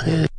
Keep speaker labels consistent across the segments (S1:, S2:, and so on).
S1: ya.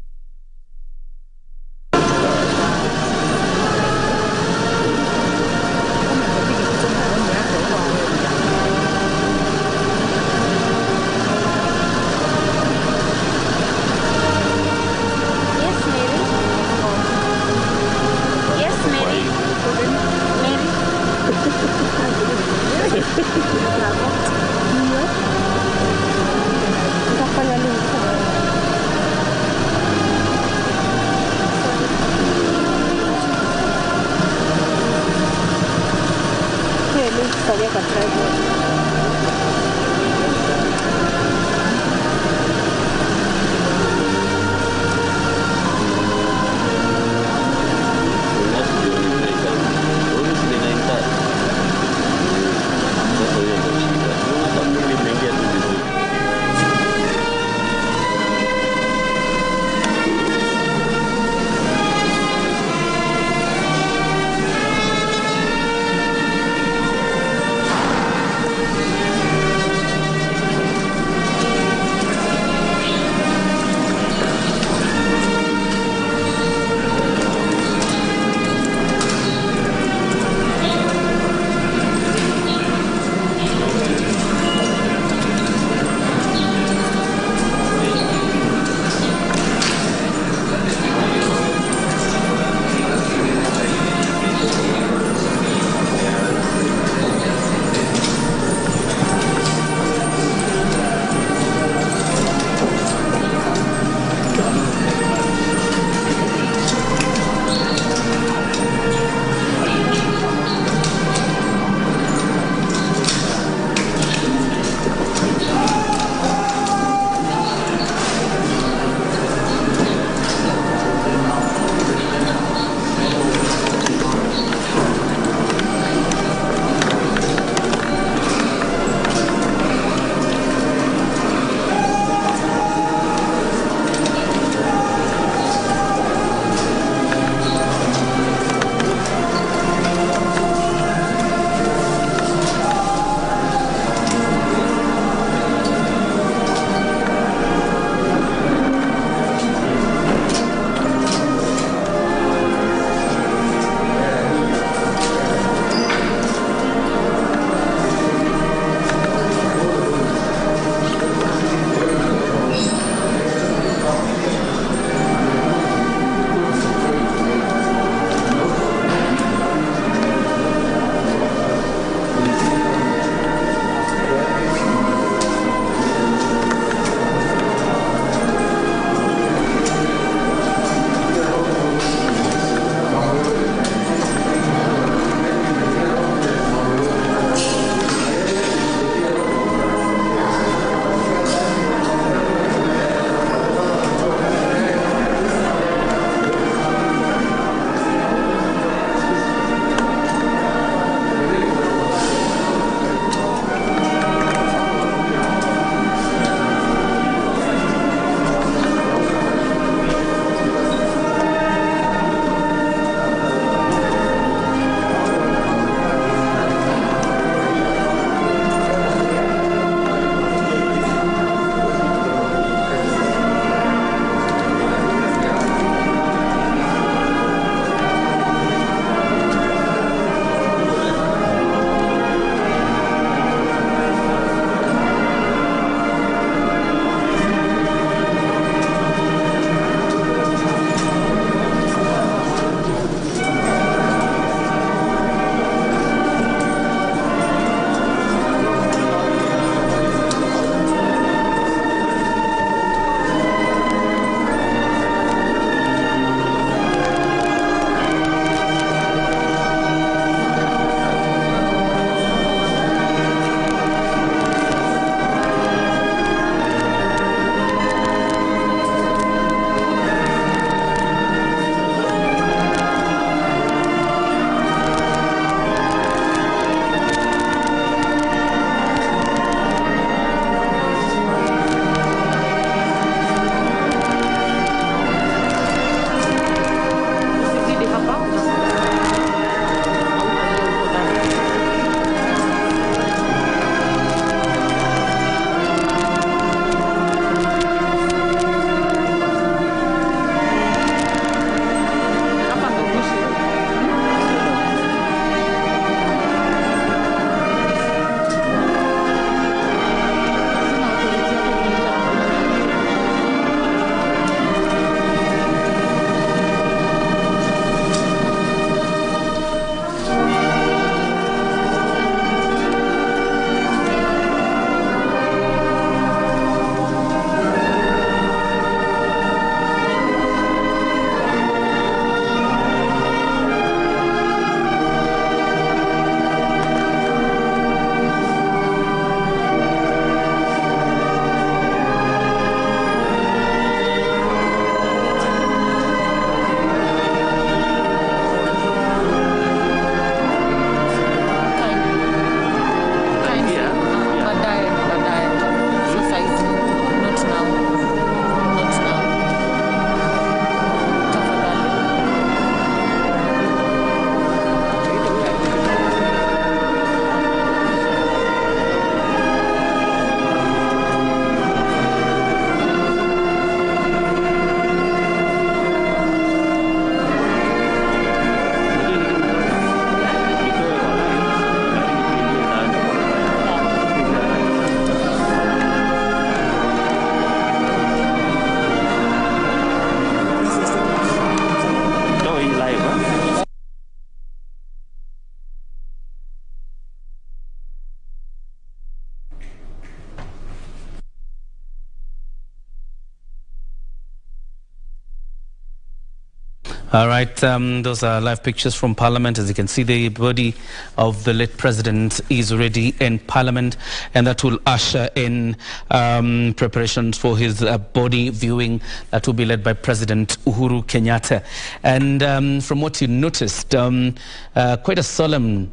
S1: All right, those are live pictures from Parliament. As you can see, the body of the late president is already in Parliament, and that will usher in preparations for his body viewing that will be led by President Uhuru Kenyatta. And from what you noticed, quite a solemn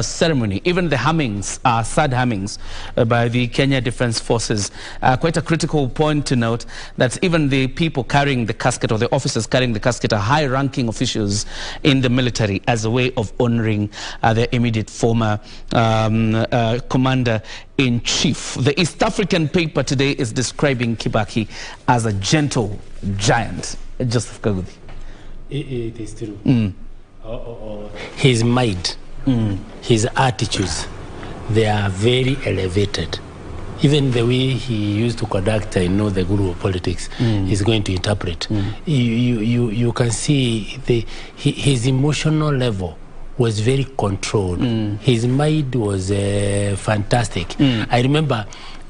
S1: ceremony. Even the hummings are sad hummings by the Kenya Defence Forces. Quite a critical point to note that even the people carrying the casket, or the officers carrying the casket, are high-ranking officials in the military as a way of honouring their immediate former commander-in-chief. The East African paper today is describing Kibaki as a gentle giant. Joseph Kaguthi.
S2: It is true. His mind, his attitudes, they are very elevated. Even the way he used to conduct, the guru of politics, is going to interpret. You can see his emotional level was very controlled. His mind was fantastic. I remember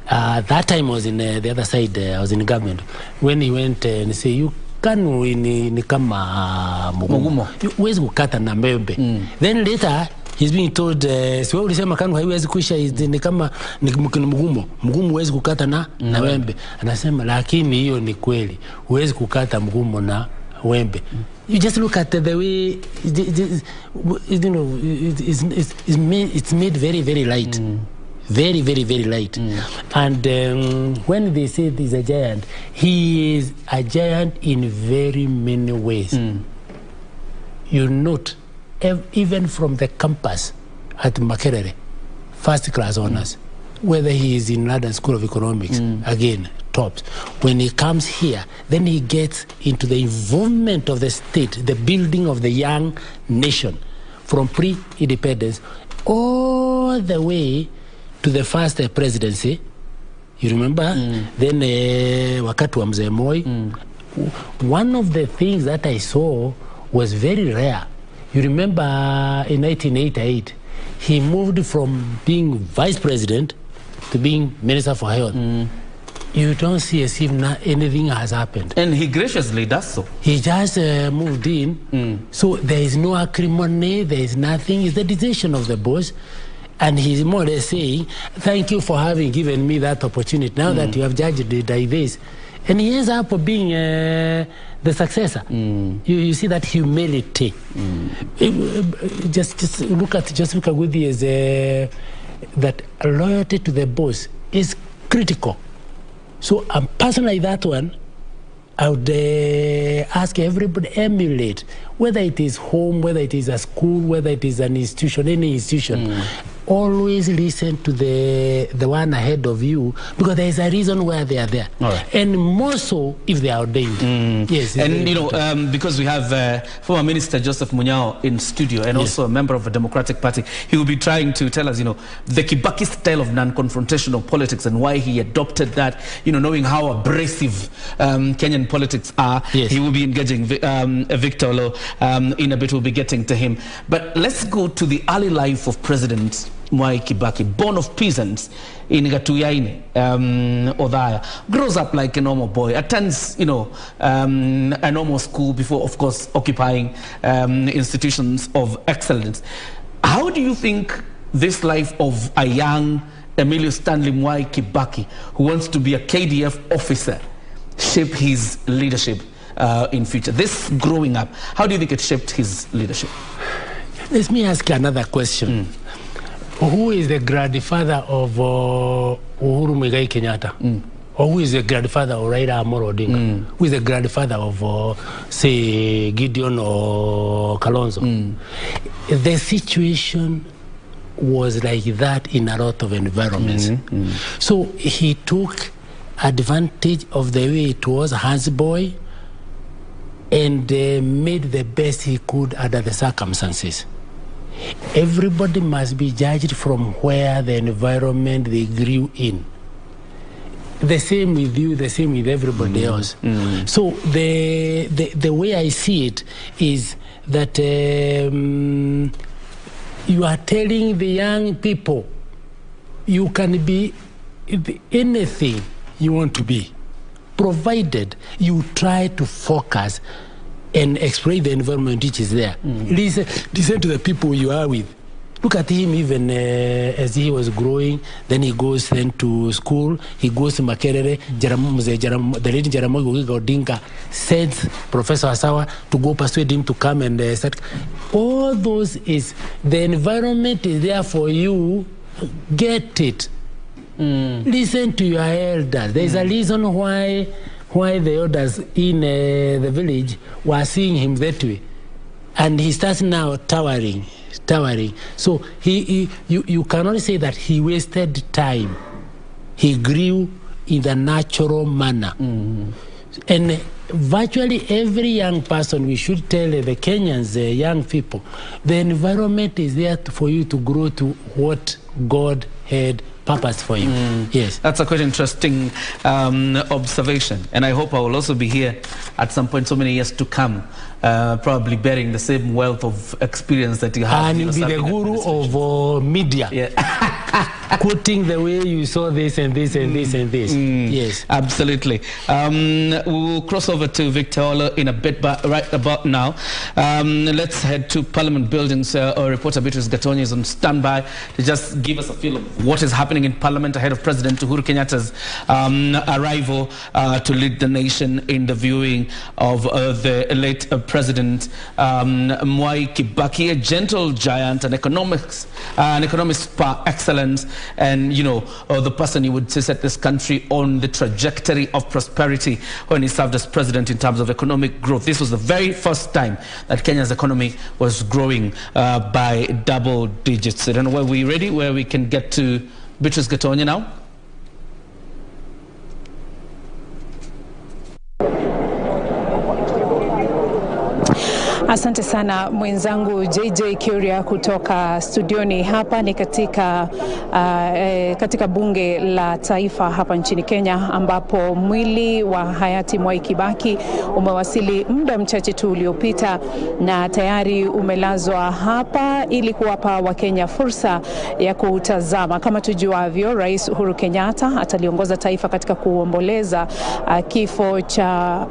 S2: that time I was in the other side, I was in government, when he went and said, you kanu ni kama mugumo. Huwezi kukata na mbembe. Then later he's being told siwe ulisema kanu haiwezi kuisha ni kama ni mugumo. Mugumo huwezi kukata na wembe. Anasema lakini hiyo ni kweli. Huwezi kukata mugumo na wembe. You just look at the way it's made very, very light. Very, very, very light. And when they say he's a giant, he is a giant in very many ways. You note, even from the campus at Makerere, first class honors, whether he is in London School of Economics, again, tops. When he comes here, then he gets into the involvement of the state, the building of the young nation, from pre-independence all the way to the first presidency. You remember? Then wakati wa mzee Mwai. One of the things that I saw was very rare. You remember in 1988, he moved from being vice president to being minister for health. You don't see as if anything has happened.
S1: And he graciously does so.
S2: He just moved in. So there is no acrimony, there is nothing. It's the decision of the boss. And he's more or less saying, thank you for having given me that opportunity. Now that you have judged it like this. And he ends up being the successor. You see that humility. Just look at Joseph Kaguthi as that loyalty to the boss is critical. So a person like that one, I would ask everybody emulate, whether it is home, whether it is a school, whether it is an institution, any institution. Always listen to the one ahead of you, because there is a reason why they are there. And more so if they are ordained. Yes.
S1: And because we have former Minister Joseph Munyao in studio, and also a member of a Democratic Party, he will be trying to tell us, the Kibaki style of non-confrontational politics and why he adopted that, knowing how abrasive Kenyan politics are. He will be engaging Victor Lo. In a bit we'll be getting to him. But let's go to the early life of President Mwai Kibaki, born of peasants in Gatuyaine, Odaya, grows up like a normal boy, attends, a normal school before, of course, occupying institutions of excellence. How do you think this life of a young Emilio Stanley Mwai Kibaki, who wants to be a KDF officer, shape his leadership in future? This growing up, how do you think it shaped his leadership?
S2: Let me ask you another question. Who is the grandfather of Uhuru Kenyatta? Or who is the grandfather of Raila odinga? Who is the grandfather of, say, Gideon or Kalonzo? The situation was like that in a lot of environments. So he took advantage of the way it was, Hans Boy, and made the best he could under the circumstances. Everybody must be judged from where the environment they grew in. The same with you, the same with everybody else. So the way I see it is that you are telling the young people you can be anything you want to be, provided you try to focus and exploit the environment which is there. Listen to the people you are with. Look at him even as he was growing. Then he goes then to school. He goes to Makerere. The lady Jaramogi Odinga sends Professor Asawa to go persuade him to come and start. All those is, the environment is there for you. Get it. Listen to your elders. There is a reason why the elders in the village were seeing him that way. And he starts now towering. So you cannot say that he wasted time. He grew in the natural manner. And virtually every young person, we should tell the Kenyans, young people, the environment is there for you to grow to what God had purpose for you. Yes.
S1: That's a quite interesting observation. And I hope I will also be here at some point so many years to come, probably bearing the same wealth of experience that you have.
S2: And you'll be the guru of media.
S1: Yeah.
S2: Quoting the way you saw this and this and this and this. Yes.
S1: Absolutely. We'll cross over to Victor Olo in a bit, but right about now, let's head to Parliament buildings. Our reporter Beatrice Gatonyi is on standby to just give us a feel of what is happening in Parliament ahead of President Uhuru Kenyatta's arrival to lead the nation in the viewing of the late President Mwai Kibaki, a gentle giant, an economist par excellence, and the person you would say set this country on the trajectory of prosperity when he served as president in terms of economic growth. This was the very first time that Kenya's economy was growing by double digits. I don't know where we're ready, where we can get to Beatrice Gatonyi now.
S3: Asante sana mwenzangu JJ Kuria kutoka studioni. Hapa ni katika bunge la taifa hapa nchini Kenya, ambapo mwili wa hayati Mwai Kibaki umewasili muda mchache tu uliopita na tayari umelazwa hapa ili kuwapa Wakenya fursa ya kutazama. Kama tujuavyo, Rais Uhuru Kenyatta ataliongoza taifa katika kuomboleza kifo cha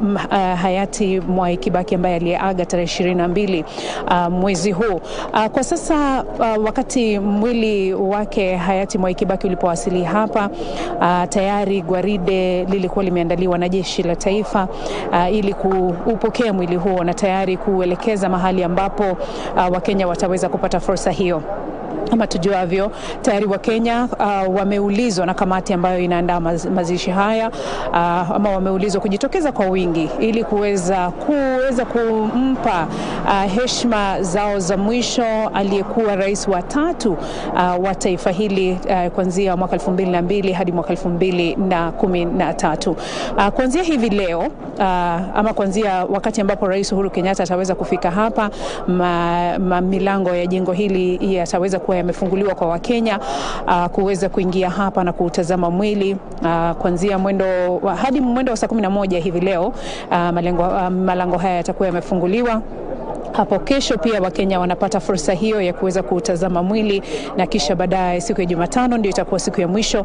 S3: hayati Mwai Kibaki ambaye aliaga tarehe 22 mwezi huu. Kwa sasa wakati mwili wake hayati Mwai Kibaki ulipowasili hapa, tayari gwaride lilikuwa limeandaliwa na jeshi la taifa ili kuupokea mwili huo na tayari kuelekeza mahali ambapo Wakenya wataweza kupata fursa hiyo. Kama tujuavyo, tayari Wakenya wameulizwa na kamati ambayo inaandaa mazishi haya, ama wameulizwa kujitokeza kwa wingi ili kuweza kumpa heshima zao za mwisho aliyekuwa rais wa tatu wa taifa hili kuanzia mwaka 2002 hadi mwaka 2013. Kuanzia hivi leo, ama kuanzia wakati ambapo Rais Uhuru Kenyatta ataweza kufika hapa, milango ya jengo hili yataweza kuwa yamefunguliwa kwa Wakenya kuweza kuingia hapa na kutazama mwili kuanzia hadi mwendo wa saa 11 hivi leo. Malango haya yatakuwa yamefunguliwa. Hapo kesho pia Wakenya wanapata fursa hiyo ya kuweza kutazama mwili, na kisha baadaye siku ya Jumatano ndio itakuwa siku ya mwisho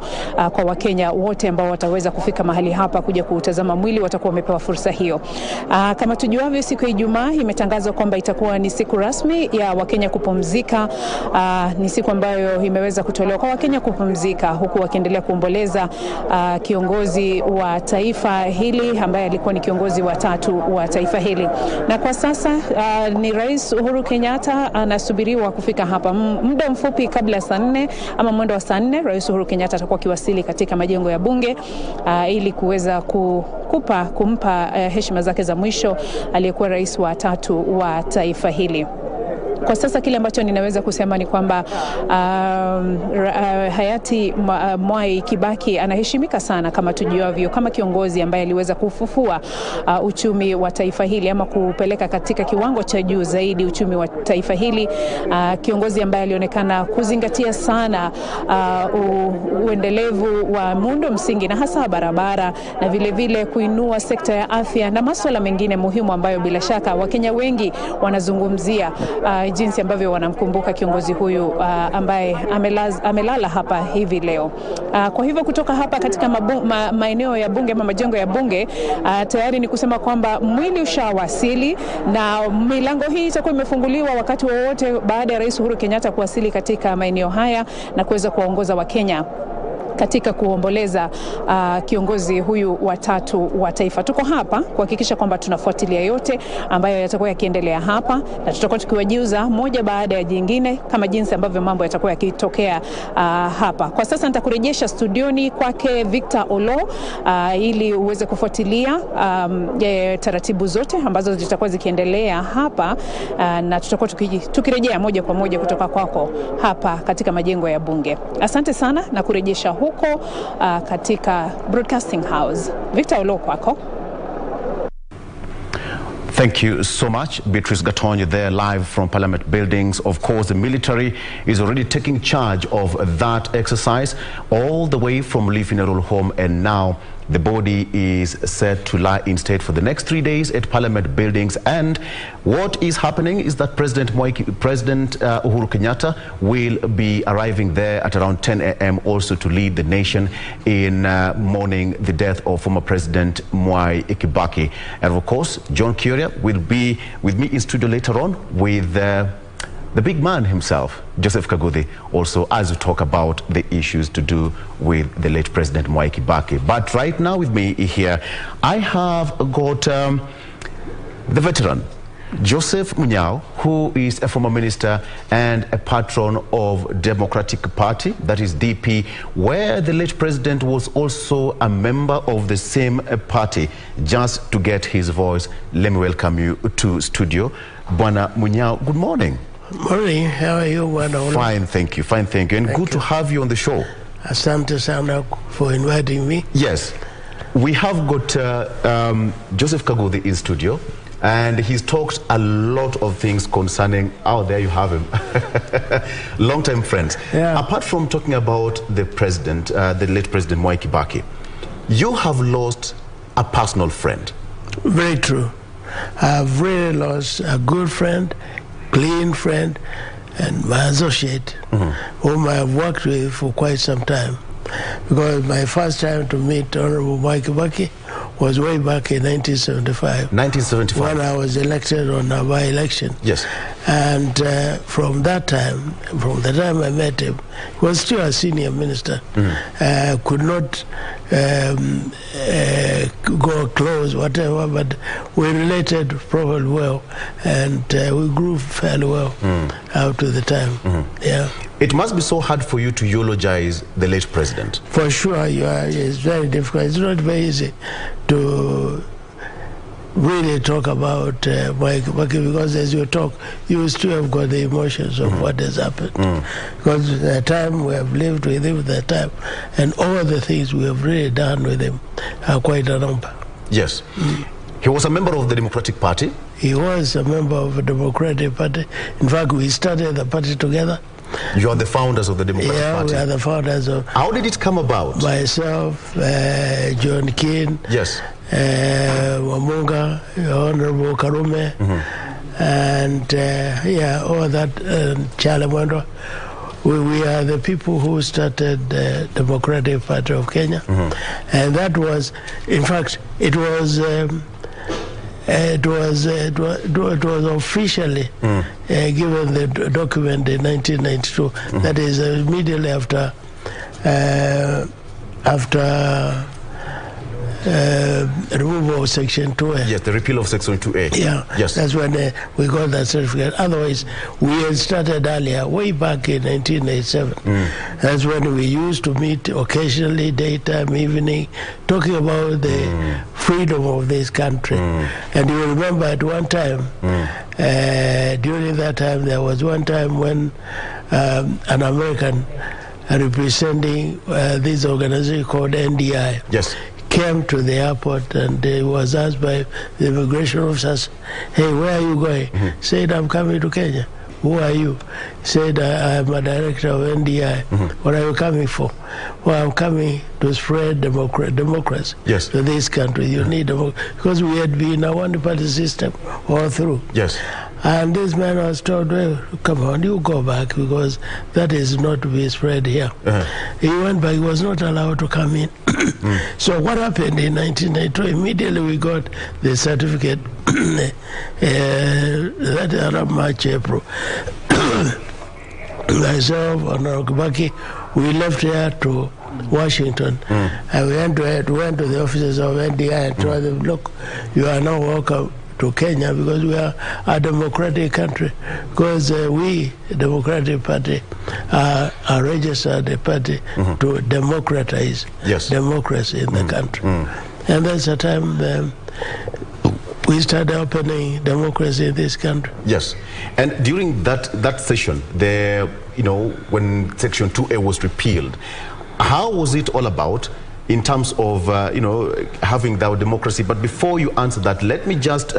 S3: kwa Wakenya wote ambao wataweza kufika mahali hapa kuja kutazama mwili, watakuwa wamepewa fursa hiyo. Kama tujuavyo, siku ya Ijumaa imetangazwa kwamba itakuwa ni siku rasmi ya Wakenya kupumzika. Ni siku ambayo imeweza kutolewa kwa Wakenya kupumzika huku wakiendelea kuomboleza kiongozi wa taifa hili ambaye alikuwa ni kiongozi wa tatu wa taifa hili. Na kwa sasa ni Rais Uhuru Kenyatta anasubiriwa kufika hapa muda mfupi kabla saa 4 ama mwendo wa saa 4. Rais Uhuru Kenyatta atakuwa kiwasili katika majengo ya bunge ili kuweza kumpa heshima zake za mwisho aliyekuwa rais wa tatu wa taifa hili. Kwa sasa kile ambacho ninaweza kusema ni kwamba hayati Mwai Kibaki anaheshimika sana, kama tujuavyo, kama kiongozi ambaye aliweza kufufua uchumi wa taifa hili ama kupeleka katika kiwango cha juu zaidi uchumi wa taifa hili. Kiongozi ambaye alionekana kuzingatia sana uendelevu wa muundo msingi na hasa barabara, na vile vile kuinua sekta ya afya na masuala mengine muhimu ambayo bila shaka Wakenya wengi wanazungumzia jinsi ambavyo wanamkumbuka kiongozi huyu ambaye amelala hapa hivi leo. Kwa hivyo kutoka hapa katika maeneo ya bunge ama majengo ya bunge, tayari ni kusema kwamba mwili ushawasili na milango hii itakuwa imefunguliwa wakati wowote baada ya Rais Uhuru Kenyatta kuwasili katika maeneo haya na kuweza kuwaongoza Wakenya katika kuomboleza kiongozi huyu wa tatu wa taifa. Tuko hapa kuhakikisha kwamba tunafuatilia yote ambayo yatakuwa yakiendelea hapa, na tutakuwa tukiwajuza moja baada ya jingine kama jinsi ambavyo mambo yatakuwa yakitokea hapa. Kwa sasa nitakurejesha studioni kwake Victor Olo ili uweze kufuatilia taratibu zote ambazo zitakuwa zikiendelea hapa, na tutakuwa tukirejea moja kwa moja kutoka kwako hapa katika majengo ya bunge. Asante sana na kurejesha huko katika Broadcasting House. Victor Olo, kwako.
S4: Thank you so much, Beatrice Gatonyo, there live from Parliament buildings. Of course, the military is already taking charge of that exercise all the way from Lee Funeral Home, and now the body is set to lie in state for the next 3 days at Parliament buildings. And what is happening is that President Uhuru Kenyatta will be arriving there at around 10 a.m. also to lead the nation in mourning the death of former President Mwai Kibaki. And of course, John Kioria will be with me in studio later on with the big man himself, Joseph Kaguthi, also as we talk about the issues to do with the late President Mwai Kibaki. But right now with me here, I have got the veteran, Joseph Munyao, who is a former minister and a patron of Democratic Party, that is DP, where the late president was also a member of the same party. Just to get his voice, let me welcome you to studio. Bwana Munyao, good morning.
S5: Morning, how are you?
S4: Fine, thank you. Fine, thank you. And good to have you on the show.
S5: Asante sana for inviting me.
S4: Yes. We have got Joseph Kaguthi in studio, and he's talked a lot of things concerning, oh, there you have him, long-time friends.
S5: Yeah.
S4: Apart from talking about the president, the late President Mwai Kibaki, you have lost a personal friend.
S5: Very true. I've really lost a good friend, clean friend, and my associate, whom I have worked with for quite some time. Because my first time to meet Honorable Mwai Kibaki was way back in 1975.
S4: 1975.
S5: When I was elected on a by-election.
S4: Yes.
S5: And from that time, from the time I met him, he was still a senior minister. Could not go close, whatever, but we related probably well, and we grew fairly well out to the time. Yeah.
S4: It must be so hard for you to eulogize the late president.
S5: For sure, it's very difficult. It's not very easy to really talk about Mwai Kibaki, because as you talk, you still have got the emotions of what has happened. Because the time we have lived with him, the time, and all the things we have really done with him are quite a number.
S4: Yes. He was a member of the Democratic Party.
S5: He was a member of the Democratic Party. In fact, we started the party together.
S4: You are the founders of the Democratic Party.
S5: Yeah, we are the founders of.
S4: How did it come about?
S5: Myself, John Keane.
S4: Yes.
S5: Wamunga, Honorable Karume, and yeah, all that, Chalamandra. We are the people who started the Democratic Party of Kenya, and that was, in fact, it was officially given the document in 1992. That is immediately after removal of Section 2A.
S4: Yes, the repeal of Section 2A.
S5: Yeah,
S4: yes.
S5: That's when we got that certificate. Otherwise, we had started earlier, way back in 1987. That's when we used to meet occasionally, daytime, evening, talking about the freedom of this country. And you remember at one time, during that time, there was one time when an American representing this organization called NDI,
S4: yes,
S5: came to the airport, and he was asked by the immigration officers, hey, where are you going? Said, I'm coming to Kenya. Who are you? Said, I'm a director of NDI. What are you coming for? Well, I'm coming to spread democracy to this country. You need democracy. Because we had been a one-party system all through.
S4: Yes.
S5: And this man was told, well, come on, you go back, because that is not to be spread here. He went back, he was not allowed to come in. So what happened in 1992, immediately we got the certificate, that around March, April. Myself and Kibaki, we left here to Washington, and we went to the offices of NDI and told them, look, you are now welcome to Kenya, because we are a democratic country, because we, Democratic Party, are a registered party to democratize democracy in the country. And that's the time we started opening democracy in this country.
S4: Yes, and during that session, there, when Section 2A was repealed, how was it all about in terms of having that democracy? But before you answer that, let me just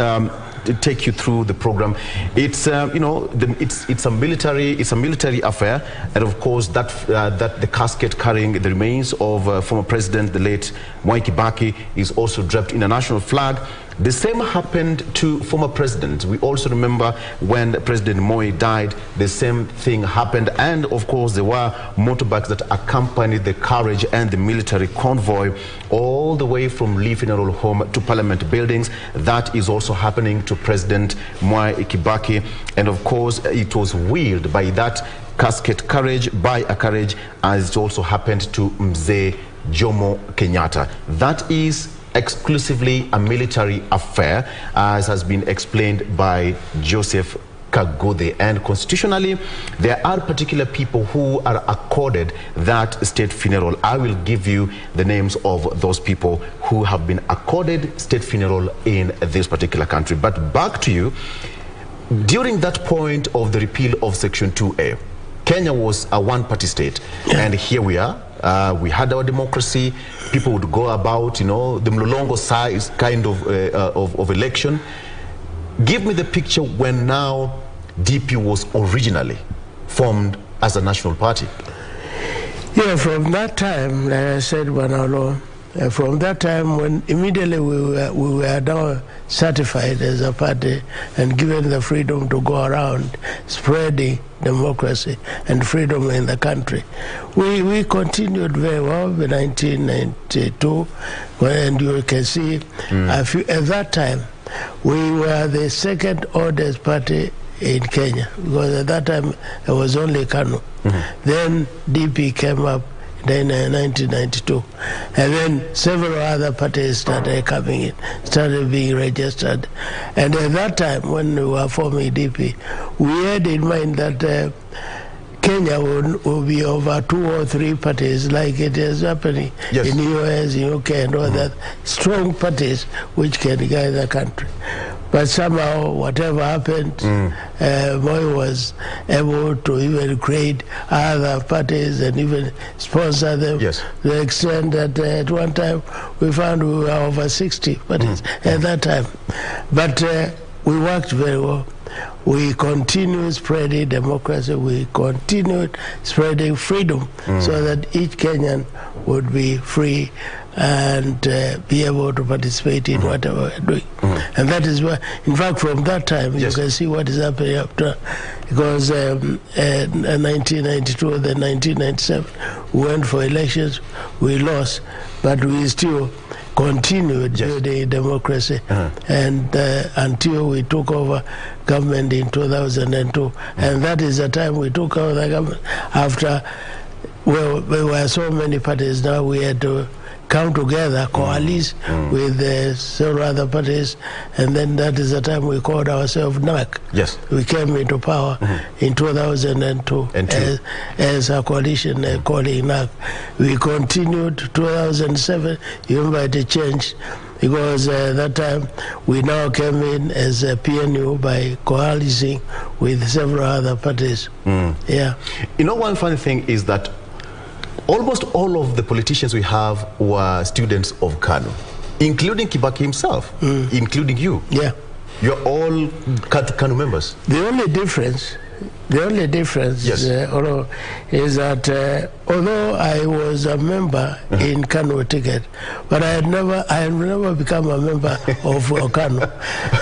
S4: take you through the program. It's it's a military affair, and of course that the casket carrying the remains of former president, the late Mwai Kibaki, is also draped in a national flag. The same happened to former presidents. We also remember when President Mwai died, the same thing happened. And of course, there were motorbikes that accompanied the carriage and the military convoy all the way from Lipa Funeral Home to Parliament buildings. That is also happening to President Mwai Kibaki. And of course, it was wheeled by that casket carriage, by a carriage, as it also happened to Mzee Jomo Kenyatta. That is exclusively a military affair, as has been explained by Joseph Kagode. And constitutionally, there are particular people who are accorded that state funeral. I will give you the names of those people who have been accorded state funeral in this particular country. But back to you, during that point of the repeal of Section 2A, Kenya was a one-party state, and here we are. We had our democracy. People would go about, the mlolongo size kind of election. Give me the picture when now DP was originally formed as a national party.
S5: Yeah, from that time, like I said, from that time, when immediately we were now certified as a party and given the freedom to go around spreading democracy and freedom in the country, we continued very well in 1992, and you can see at that time we were the second oldest party in Kenya, because at that time it was only Kanu. Then DP came up in 1992, and then several other parties started coming in, started being registered. And at that time, when we were forming DP, we had in mind that Kenya will be over 2 or 3 parties, like it is happening in the US, in UK, and all that, strong parties which can guide the country. But somehow, whatever happened, Moi was able to even create other parties and even sponsor them, to the extent that at one time we found we were over 60 parties at that time. But we worked very well. We continued spreading democracy. We continued spreading freedom, so that each Kenyan would be free and be able to participate in whatever we're doing. And that is why, in fact, from that time, you can see what is happening after. Because in 1992 and then 1997, we went for elections, we lost, but we still continued building democracy, and until we took over government in 2002. And that is the time we took over the government. After, well, there were so many parties, now we had to come together, coalesce with several other parties, and then that is the time we called ourselves NAC. We came into power in 2002 as a coalition calling NAC. We continued 2007, you remember it changed, because that time we now came in as a PNU by coalescing with several other parties.
S4: One funny thing is that almost all of the politicians we have were students of Kanu, including Kibaki himself, including you. You're all Kanu members.
S5: The only difference The only difference is that although I was a member in Kano ticket, but I had never become a member of Kano.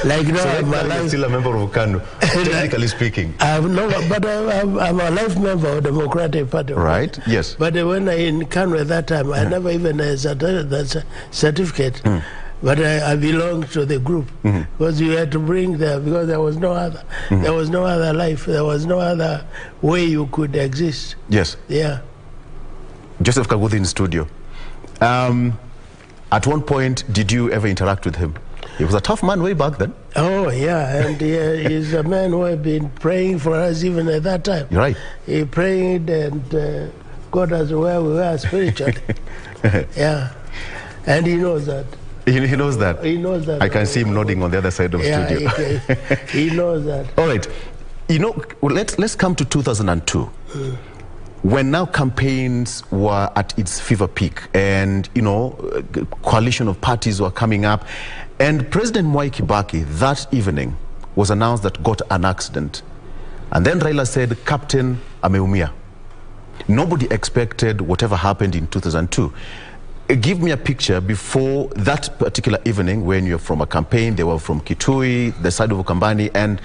S5: Like now,
S4: I'm still a member of Kano, technically speaking.
S5: I'm a life member of the Democratic Party.
S4: Right. Yes.
S5: But when I in Kano at that time, I never even had that certificate. But I belonged to the group because you had to bring because there was no other. There was no other life. There was no other way you could exist.
S4: Yes.
S5: Yeah. Joseph
S4: Kaguthi in studio. At one point, did you ever interact with him? He was a tough man way back then.
S5: Oh, yeah. And he's a man who had been praying for us even at that time.
S4: You're right.
S5: He prayed and got us where we were spiritually. Yeah. And he knows that.
S4: He knows that.
S5: He knows that.
S4: I can see him nodding on the other side of the
S5: studio. He knows that.
S4: All right. You know, let's come to 2002. When now campaigns were at its fever peak and, you know, coalition of parties were coming up, and President Mwai Kibaki that evening was announced that got an accident. And then Raila said, Captain ameumia. Nobody expected whatever happened in 2002. Give me a picture before that particular evening when you're from a campaign, they were from Kitui, the side of Ukambani, and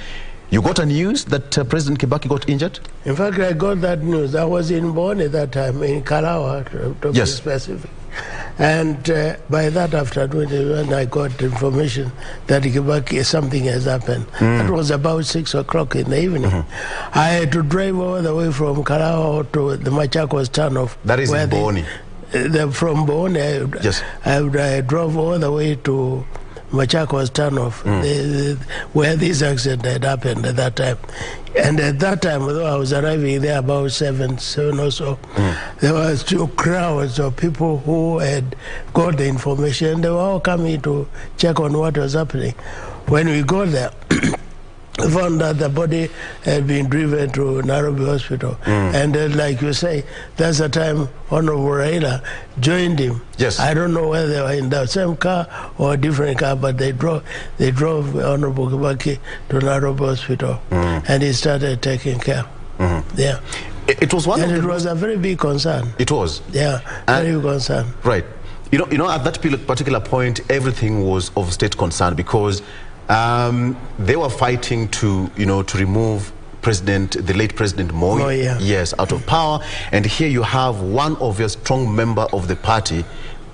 S4: you got a news that President Kibaki got injured?
S5: In fact, I got that news. I was in Bonn at that time, in Kalawa, to be specific. And by that afternoon, when I got information that Kibaki, something has happened. It was about 6 o'clock in the evening. I had to drive all the way from Kalawa to the Machakos turnoff.
S4: That is in Boni.
S5: From Bonn, I drove all the way to Machakos turnoff, where this accident had happened at that time. And at that time, although I was arriving there about 7 or so, there was 2 crowds of people who had got the information. They were all coming to check on what was happening. When we got there, we found that the body had been driven to Nairobi Hospital. And then, like you say, that's the time Honorable Raila joined him.
S4: Yes.
S5: I don't know whether they were in the same car or a different car, but they drove Honorable Kibaki to Nairobi Hospital. And he started taking care. Yeah.
S4: It was one.
S5: And it was a very big concern.
S4: It was.
S5: Yeah, very big concern.
S4: Right. You know, at that particular point, everything was of state concern because they were fighting to remove the late President Mwai, yes, out of power. And here you have one of your strong member of the party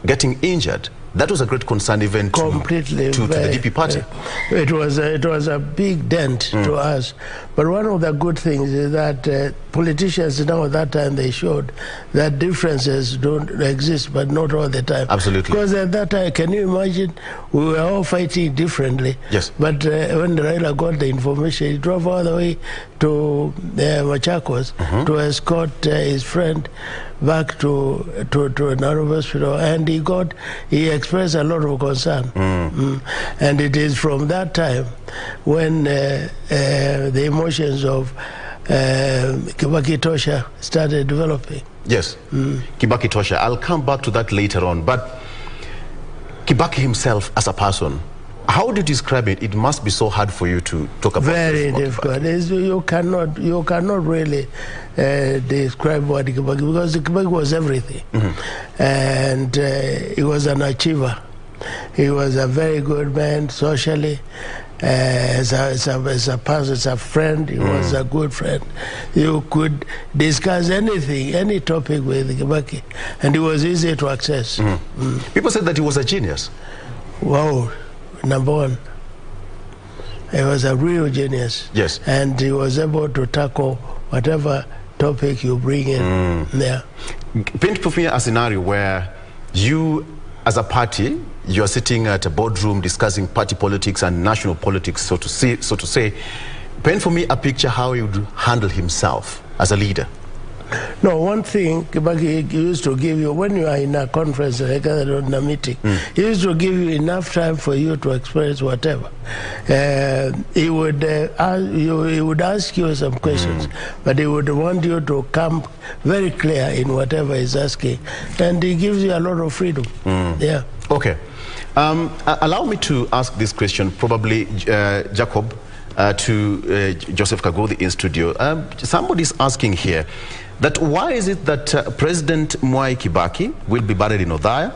S4: getting injured. That was a great concern even to the DP party.
S5: It was a big dent to us. But one of the good things is that politicians now at that time, they showed that differences don't exist, but not all the time.
S4: Absolutely.
S5: Because at that time, can you imagine, we were all fighting differently.
S4: Yes.
S5: But when Raila got the information, he drove all the way to Machakos to escort his friend back to Nairobi Hospital, and he expressed a lot of concern. And it is from that time when the emotions of Kibaki Tosha started developing.
S4: Yes, Kibaki Tosha. I'll come back to that later on. But Kibaki himself as a person, how do you describe it? It must be so hard for you to talk about.
S5: Very difficult. You cannot really describe what Kibaki, because Kibaki was everything, and he was an achiever. He was a very good man socially. As a person, as a friend, he was a good friend. You could discuss anything, any topic with Kibaki, and he was easy to access.
S4: People said that he was a genius.
S5: Wow. Number one, he was a real genius.
S4: Yes.
S5: And he was able to tackle whatever topic you bring in there.
S4: Paint for me a scenario where you, as a party, you're sitting at a boardroom discussing party politics and national politics, so to say. Paint for me a picture how he would handle himself as a leader.
S5: No, one thing Kibaki used to give you, when you are in a conference, like in a meeting, he used to give you enough time for you to express whatever. He would ask you some questions, but he would want you to come very clear in whatever he's asking, and he gives you a lot of freedom. Yeah.
S4: Okay. Allow me to ask this question, probably Jacob. to Joseph Kaguthi in studio. Somebody's asking here that why is it that President Mwai Kibaki will be buried in Othaya?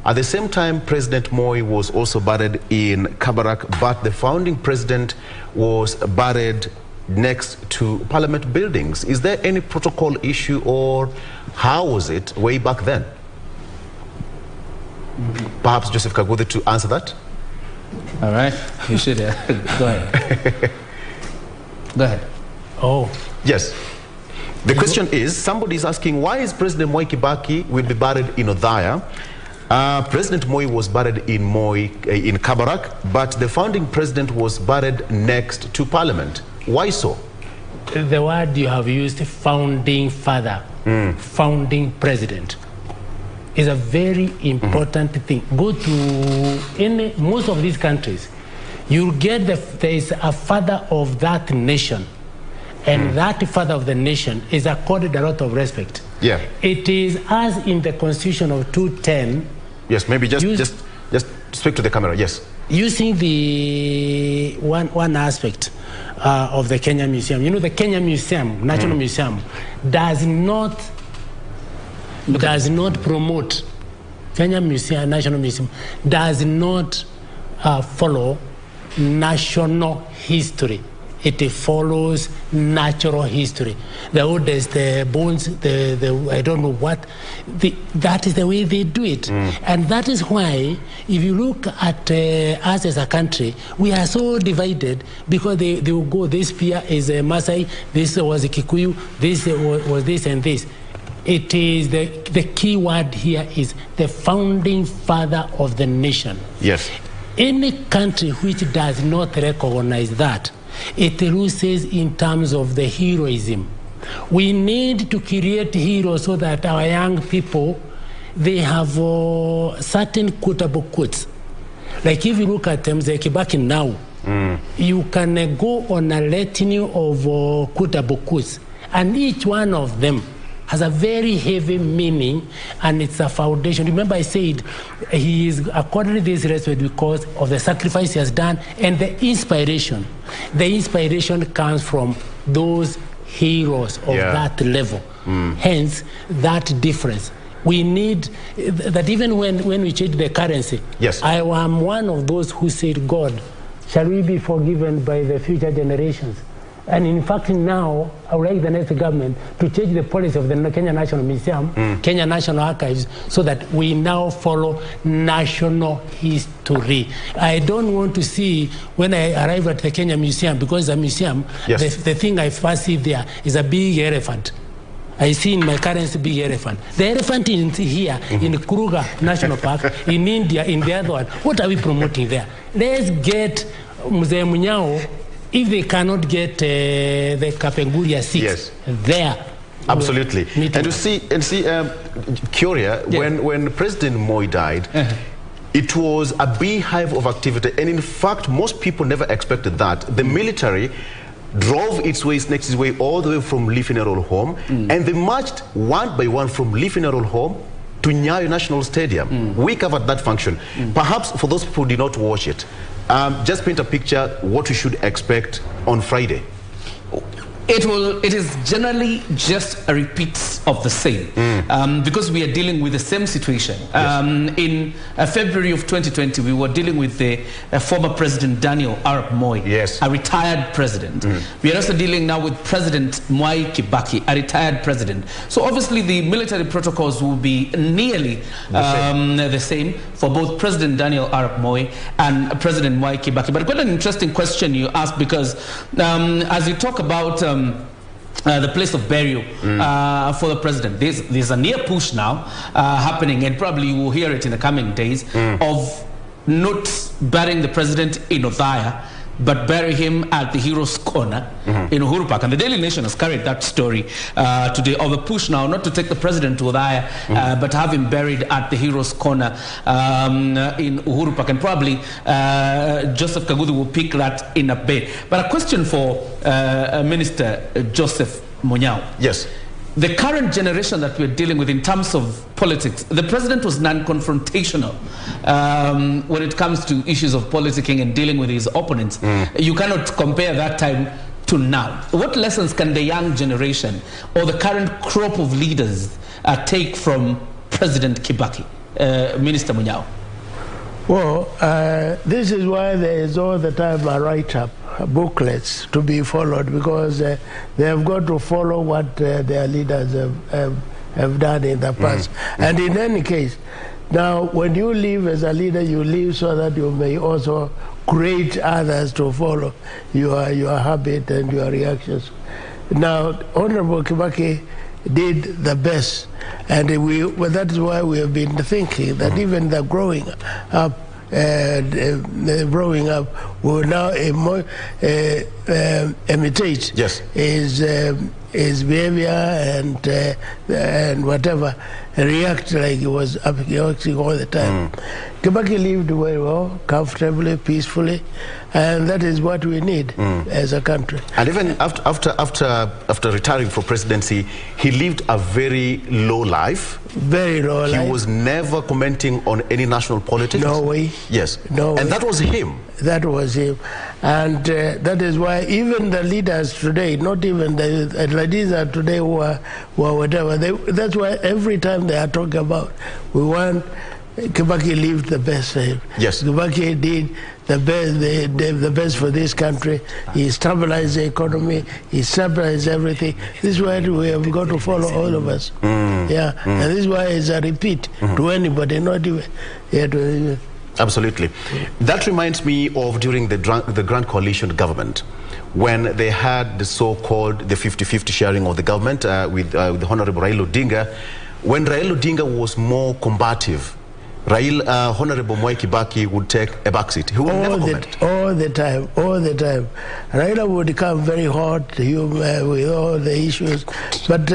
S4: At the same time, President Moi was also buried in Kabarak, but the founding president was buried next to Parliament buildings. Is there any protocol issue, or how was it way back then? Perhaps Joseph Kaguthi to answer that.
S1: All right, you should. Go ahead. Go ahead.
S2: Oh.
S4: Yes. The question is, somebody is asking, why is President Mwai Kibaki will be buried in Othaya? President Moi was buried in in Kabarak, but the founding president was buried next to Parliament. Why so?
S2: The word you have used, founding father, founding president, is a very important thing. Go to most of these countries, you'll get there is a father of that nation, and that father of the nation is accorded a lot of respect.
S4: Yeah.
S2: It is as in the Constitution of 210.
S4: Yes, maybe just speak to the camera. Yes.
S2: Using the one aspect of the Kenya Museum, you know, the Kenya Museum, National Museum, does not promote. Kenya Museum, National Museum, does not follow national history. It follows natural history. The oldest, the bones, I don't know what, that is the way they do it. And that is why, if you look at us as a country, we are so divided, because they will go, this spear is a Maasai, this was a Kikuyu, this was this and this. It is the key word here is the founding father of the nation.
S4: Yes.
S2: Any country which does not recognize that, it loses in terms of the heroism. We need to create heroes so that our young people, they have certain quotable quotes. Like if you look at Mzee Kibaki now, you can go on a litany of quotable quotes, and each one of them has a very heavy meaning, and it's a foundation. Remember I said he is according to this respect because of the sacrifice he has done and the inspiration. The inspiration comes from those heroes of that level. Hence, that difference. We need that even when we change the currency.
S4: Yes.
S2: I am one of those who said, God, shall we be forgiven by the future generations? And in fact, now, I would like the next government to change the policy of the Kenya National Museum, Kenya National Archives, so that we now follow national history. I don't want to see, when I arrive at the Kenya Museum, because it's a museum, the thing I first see there is a big elephant. I see in my currency big elephant. The elephant is here in Kruger National Park, in India, in the other one. What are we promoting there? Let's get Mzee Munyao. If they cannot get the Kapenguria 6 there.
S4: Absolutely. And you see, Curia, when President Moi died, it was a beehive of activity. And in fact, most people never expected that. The military drove its way all the way from Lee Funeral Home, and they marched one by one from Lee Funeral Home to Nyayo National Stadium. We covered that function. Perhaps for those people who did not watch it, just paint a picture what we should expect on Friday.
S1: It is generally just a repeat of the same, because we are dealing with the same situation. In February of 2020, we were dealing with the former President Daniel Arap Moi, a retired president. We are also dealing now with President Mwai Kibaki, a retired president. So obviously the military protocols will be nearly the same for both President Daniel Arap Moi and President Mwai Kibaki. But quite an interesting question you asked, because as you talk about the place of burial for the president, there's a near push now happening, and probably you will hear it in the coming days, of not burying the president in Othaya, but bury him at the Heroes Corner in Uhuru Park. And the Daily Nation has carried that story today, of a push now not to take the president to Othaya, but have him buried at the Heroes Corner in Uhuru Park. And probably Joseph Kaguthi will pick that in a bit. But a question for Minister Joseph Munyao.
S4: Yes.
S1: the current generation that we're dealing with in terms of politics, the president was non-confrontational when it comes to issues of politicking and dealing with his opponents. You cannot compare that time to now. What lessons can the young generation or the current crop of leaders take from President Kibaki, Minister Munyao?
S5: Well, this is why there is all the time a write-up, booklets to be followed, because they have got to follow what their leaders have done in the past. And in any case, now when you live as a leader, you live so that you may also create others to follow your habit and your reactions. Now, Honorable Kibaki did the best, and that is why we have been thinking that even the growing up will now imitate his behavior and whatever, react like he was reacting all the time. Kibaki lived very well, comfortably, peacefully, and that is what we need as a country.
S4: And even after retiring from presidency, he lived a very low life.
S5: Very low life.
S4: He was never commenting on any national politics.
S5: No way.
S4: Yes.
S5: No way.
S4: And that was him.
S5: That was him. And that is why even the leaders today, not even the leaders today who are whatever, that's why every time they are talking about, we want Kibaki lived the best for him.
S4: Yes.
S5: Kibaki did the best for this country. He stabilized the economy. He stabilized everything. This is why we have got to follow, all of us. Yeah. And this is why it's a repeat to anybody, not even to
S4: Absolutely. That reminds me of during the Grand Coalition government, when they had the so-called the 50-50 sharing of the government with the Honorable Raila Odinga. When Raila Odinga was more combative, Honorable Mwai Kibaki would take a backseat. He would never comment.
S5: All the time. Raila would become very hot with all the issues, but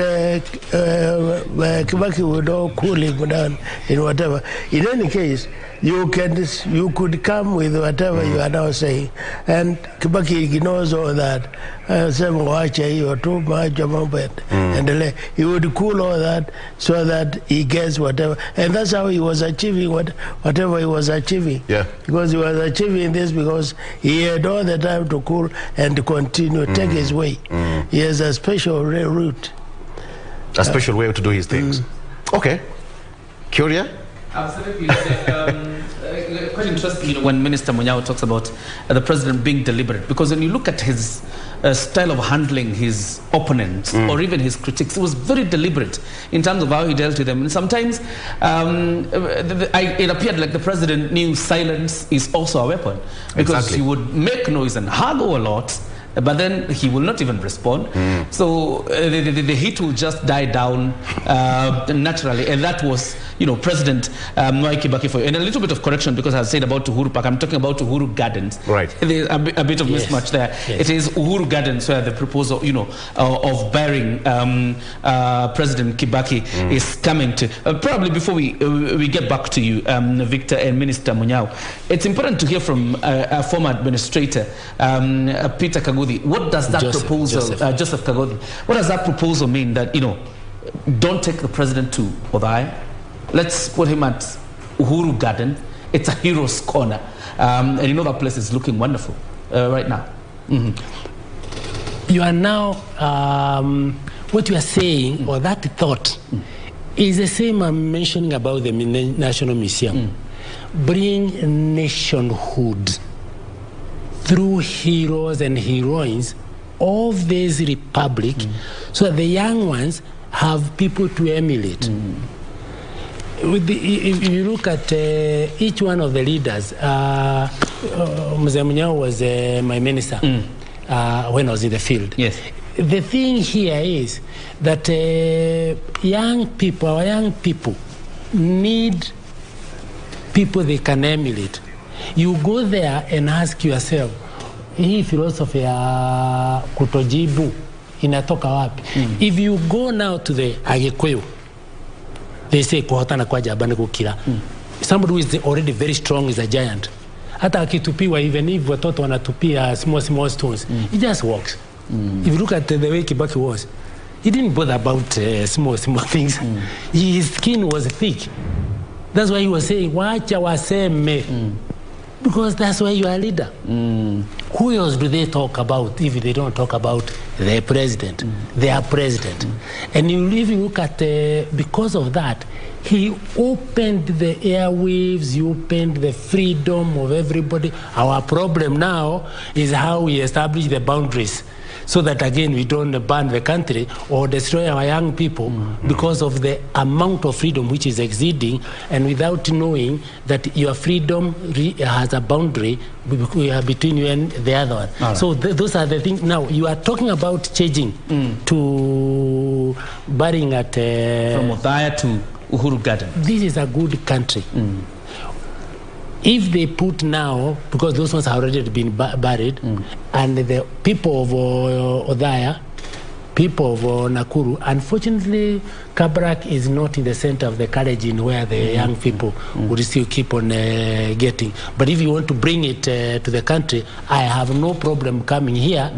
S5: Kibaki would all cool him down in whatever. In any case, you could come with whatever you are now saying, and Kibaki ignores all that. He would cool all that so that he gets whatever, and that's how he was achieving whatever he was achieving.
S4: Yeah.
S5: Because he was achieving this because he had all the time to cool and to continue, take his way. He has a special route.
S4: A special way to do his things. Okay. Curia?
S1: Absolutely. Quite interesting, when Minister Munyao talks about the president being deliberate, because when you look at his style of handling his opponents or even his critics, it was very deliberate in terms of how he dealt with them. And sometimes it appeared like the president knew silence is also a weapon, because he would make noise and haggle a lot, but then he will not even respond. So the heat will just die down naturally, and that was, President Mwai Kibaki for you. And a little bit of correction, because I said about Uhuru Park, I'm talking about Uhuru Gardens.
S4: Right.
S1: There's a bit of mismatch there. Yes. It is Uhuru Gardens where the proposal, of burying President Kibaki is coming to. Probably before we get back to you, Victor and Minister Munyao, it's important to hear from a former administrator, Peter Kagudi. What does that proposal, Joseph Kagodi, what does that proposal mean? That, don't take the president to Odai. Let's put him at Uhuru Garden. It's a hero's corner. And that place is looking wonderful right now.
S2: You are now, what you are saying, or that thought, is the same I'm mentioning about the National Museum. Bring nationhood through heroes and heroines of this republic, so that the young ones have people to emulate. If you look at each one of the leaders, Mzee Munyao was my minister when I was in the field.
S1: Yes.
S2: The thing here is that our young people need people they can emulate. You go there and ask yourself, hii philosophy ya kutojibu inatoka wapi? If you go now to the Agikuyu, they say kuhotana kwa jabani kukila. Somebody who is already very strong is a giant. Hata akitupiwa, even if watoto wanatupia small stones, he just walks. If you look at the way Kibaki was, He didn't bother about small things. His skin was thick. That's why he was saying, wacha waseme. Because that's why you are a leader. Who else do they talk about if they don't talk about their president, their president? And if you look at, because of that, he opened the airwaves, he opened the freedom of everybody. Our problem now is how we establish the boundaries, so that again we don't burn the country or destroy our young people because of the amount of freedom which is exceeding, and without knowing that your freedom has a boundary between you and the other one. Right. So those are the things. Now you are talking about changing to burying at
S1: from Mutembei to Uhuru Garden.
S2: This is a good country. If they put now, because those ones have already been buried, and the people of Odaya, people of Nakuru, unfortunately, Kabrak is not in the center of the carriage in where the young people would still keep on getting. But if you want to bring it to the country, I have no problem coming here,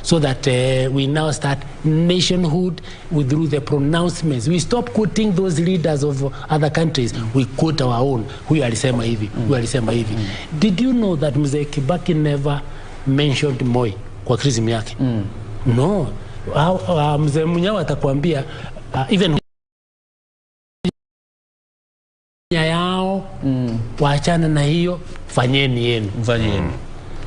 S2: so that we now start nationhood through the pronouncements. We stop quoting those leaders of other countries. We quote our own. Huyu alisema hivi, huyu alisema hivi. Did you know that Mzee Kibaki never mentioned Mwai kwa krism yake? No. Mzee Munyawa atakwambia even yao waachana na hiyo, fanyeni yenu.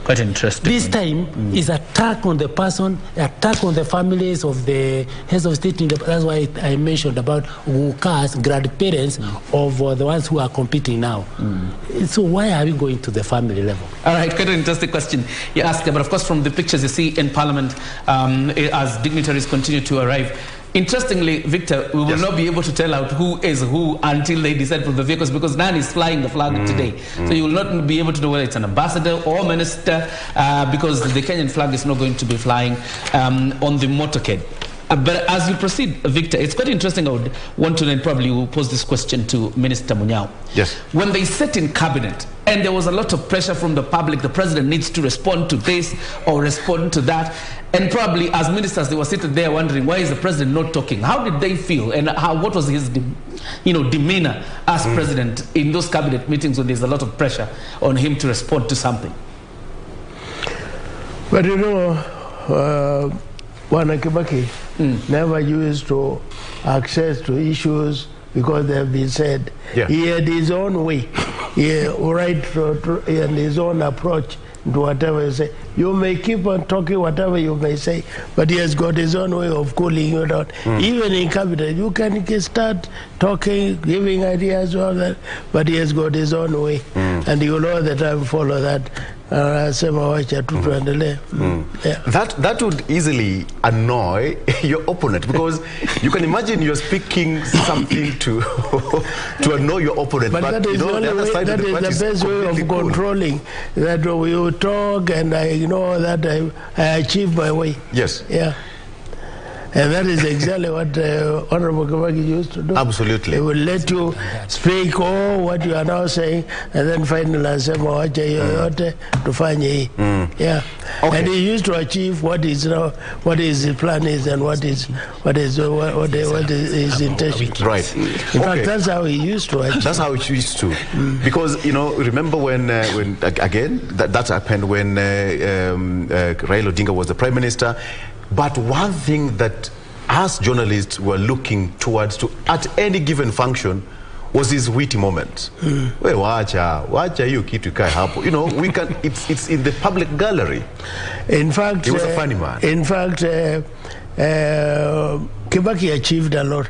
S1: Quite interesting.
S2: This time is attack on the person, attack on the families of the heads of state. That's why I mentioned about Wuka's grandparents of the ones who are competing now. So why are we going to the family level?
S1: All right, quite an interesting question you asked, but of course from the pictures you see in Parliament as dignitaries continue to arrive. Interestingly, Victor, we will not be able to tell out who is who until they descend from the vehicles, because none is flying the flag today. So you will not be able to know whether it's an ambassador or minister, because the Kenyan flag is not going to be flying on the motorcade. But as you proceed, Victor, it's quite interesting. I would want to then probably will pose this question to Minister Munyao.
S4: Yes.
S1: When they sat in cabinet and there was a lot of pressure from the public, the president needs to respond to this or respond to that, and probably as ministers they were sitting there wondering, why is the president not talking? How did they feel, and what was his demeanor as president in those cabinet meetings when there's a lot of pressure on him to respond to something?
S5: But Wana Kibaki never used to access to issues because they have been said. He had his own way, and his own approach to whatever you say. You may keep on talking whatever you may say, but he has got his own way of cooling you down. Even in cabinet, you can start talking, giving ideas, all that, but he has got his own way, and you will all the time follow that. That
S4: would easily annoy your opponent, because you can imagine you're speaking something to annoy your opponent.
S5: But that is the only way, that is the best way of controlling. That you talk and I know that I achieve my way.
S4: Yes.
S5: Yeah. And that is exactly what Honorable Kibaki used to do.
S4: Absolutely.
S5: He will let you speak what you are now saying, and then finally say, yeah. Okay. And he used to achieve what his plan is and what is his intention.
S4: Right.
S5: In fact, that's how he used to achieve.
S4: That's how he used to. Because, remember when again, that happened when Raila Odinga was the Prime Minister. But one thing that us journalists were looking towards at any given function was his witty moments. Wacha hiyo kitu ikae hapo. It's in the public gallery.
S5: In fact,
S4: he was a funny man.
S5: In fact, Kibaki achieved a lot,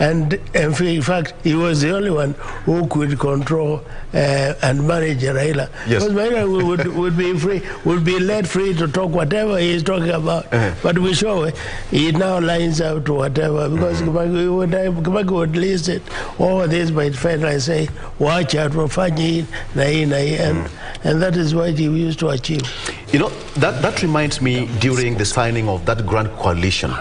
S5: and in fact, he was the only one who could control and manage Raila.
S4: Yes.
S5: Because Raila would be let free to talk whatever he is talking about. But we show he now lines up to whatever, because Kibaki would list it all this by friend and say, watch out for funny, and that is what he used to achieve.
S4: You know, that reminds me during the signing of that grand coalition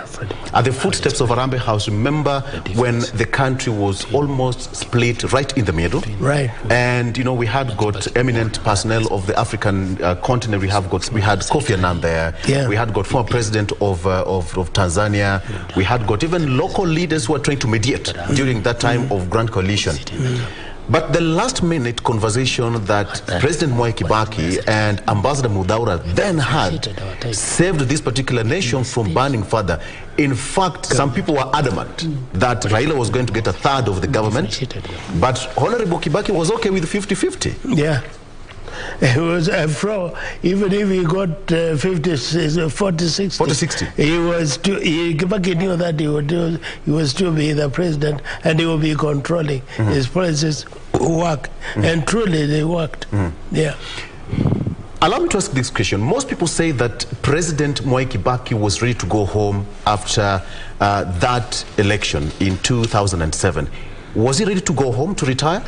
S4: at the footsteps of Harambee House. Remember when the country was almost split right in the middle?
S5: Right.
S4: And, you know, we had got eminent personnel of the African continent. We had Kofi Annan there.
S5: Yeah.
S4: We had got former president of Tanzania. We had got even local leaders who were trying to mediate during that time of grand coalition. But the last minute conversation that President Mwai Kibaki and Ambassador Mudaura then had saved this particular nation from burning further. In fact, some people were adamant that Raila was going to get a third of the government, but Honorable Kibaki was okay with 50-50.
S5: Yeah. It was even if he got 40-60, Kibaki knew that he was to be the president and he will be controlling his policies work, and truly they worked. Yeah.
S4: Allow me to ask this question. Most people say that President Mwai Kibaki was ready to go home after that election in 2007. Was he ready to go home to retire?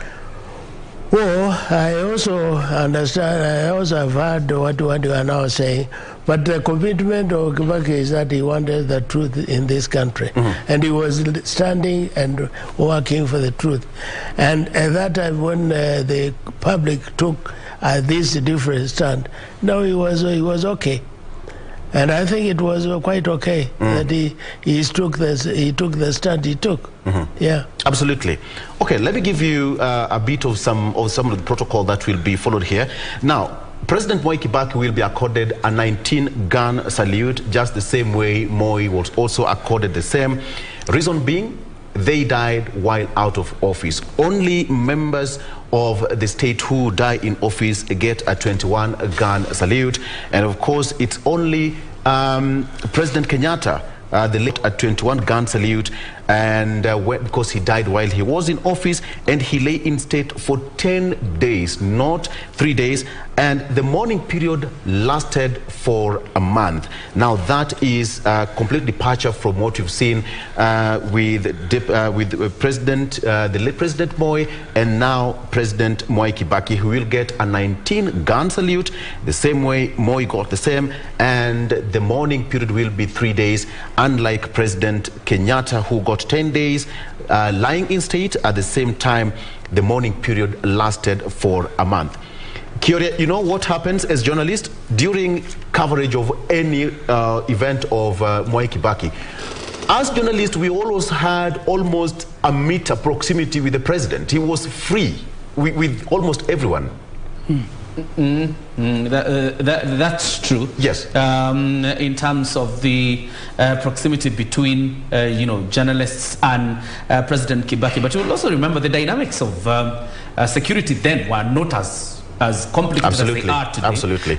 S5: Well, I also understand, I also have heard what you are now saying, but the commitment of Kibaki is that he wanted the truth in this country, and he was standing and working for the truth. And at that time when the public took this different stand, no, he was okay. And I think it was quite okay that he took the stand he took. Yeah, absolutely.
S4: Okay, let me give you a bit of some of the protocol that will be followed here. Now, President Mwai Kibaki will be accorded a 19-gun salute, just the same way Moi was also accorded the same. Reason being, they died while out of office. Only members of the state who die in office get a 21-gun salute. And of course, it's only President Kenyatta, the late a 21-gun salute, and because he died while he was in office, and he lay in state for 10 days, not 3 days, and the mourning period lasted for a month. Now that is a complete departure from what you've seen with President, the late President Moi, and now President Mwai Kibaki, who will get a 19-gun salute, the same way Moi got the same, and the mourning period will be 3 days, unlike President Kenyatta, who got 10 days lying in state. At the same time, the mourning period lasted for a month. Kioria, you know what happens as journalists during coverage of any event of Mwai Kibaki? As journalists, we always had almost a meter proximity with the president. He was free with almost everyone.
S1: That's true.
S4: Yes.
S1: In terms of the proximity between journalists and President Kibaki, but you will also remember the dynamics of security then were not as complicated as they are today.
S4: Absolutely.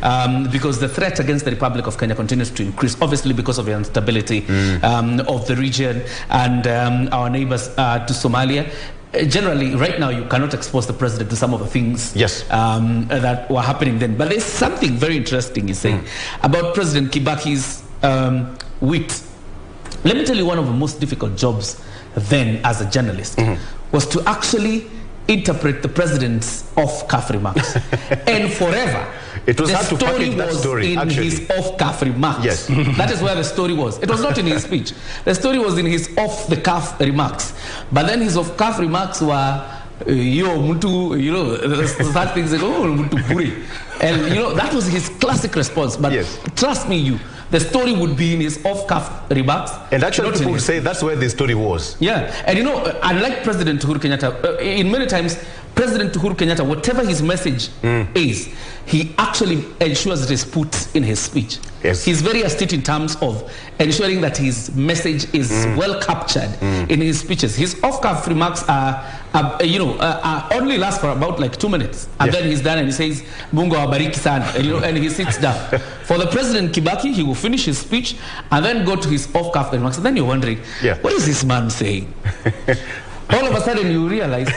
S1: Because the threat against the Republic of Kenya continues to increase, obviously because of the instability of the region and our neighbors to Somalia. Generally, right now, you cannot expose the president to some of the things that were happening then. But there's something very interesting he's saying about President Kibaki's wit. Let me tell you, one of the most difficult jobs then as a journalist was to actually interpret the president's off-cuff remarks. And forever,
S4: it was hard to package that story,
S1: in his off-cuff remarks.
S4: Yes.
S1: That is where the story was. It was not in his speech. The story was in his off-the-cuff remarks. But then his off-cuff remarks were, start things like, and that was his classic response. But trust me, the story would be in his off-cuff remarks.
S4: And actually people would say that's where the story was.
S1: Yeah. And unlike President Uhuru Kenyatta, in many times, President Uhuru Kenyatta, whatever his message is, he actually ensures it is put in his speech.
S4: Yes.
S1: He's very astute in terms of ensuring that his message is well captured in his speeches. His off-cuff remarks only last for about like 2 minutes, and then he's done and he says, "Mungu awabariki sana," and he sits down. For the President Kibaki, he will finish his speech and then go to his off-cuff remarks, and then you're wondering, what is this man saying? All of a sudden you realize,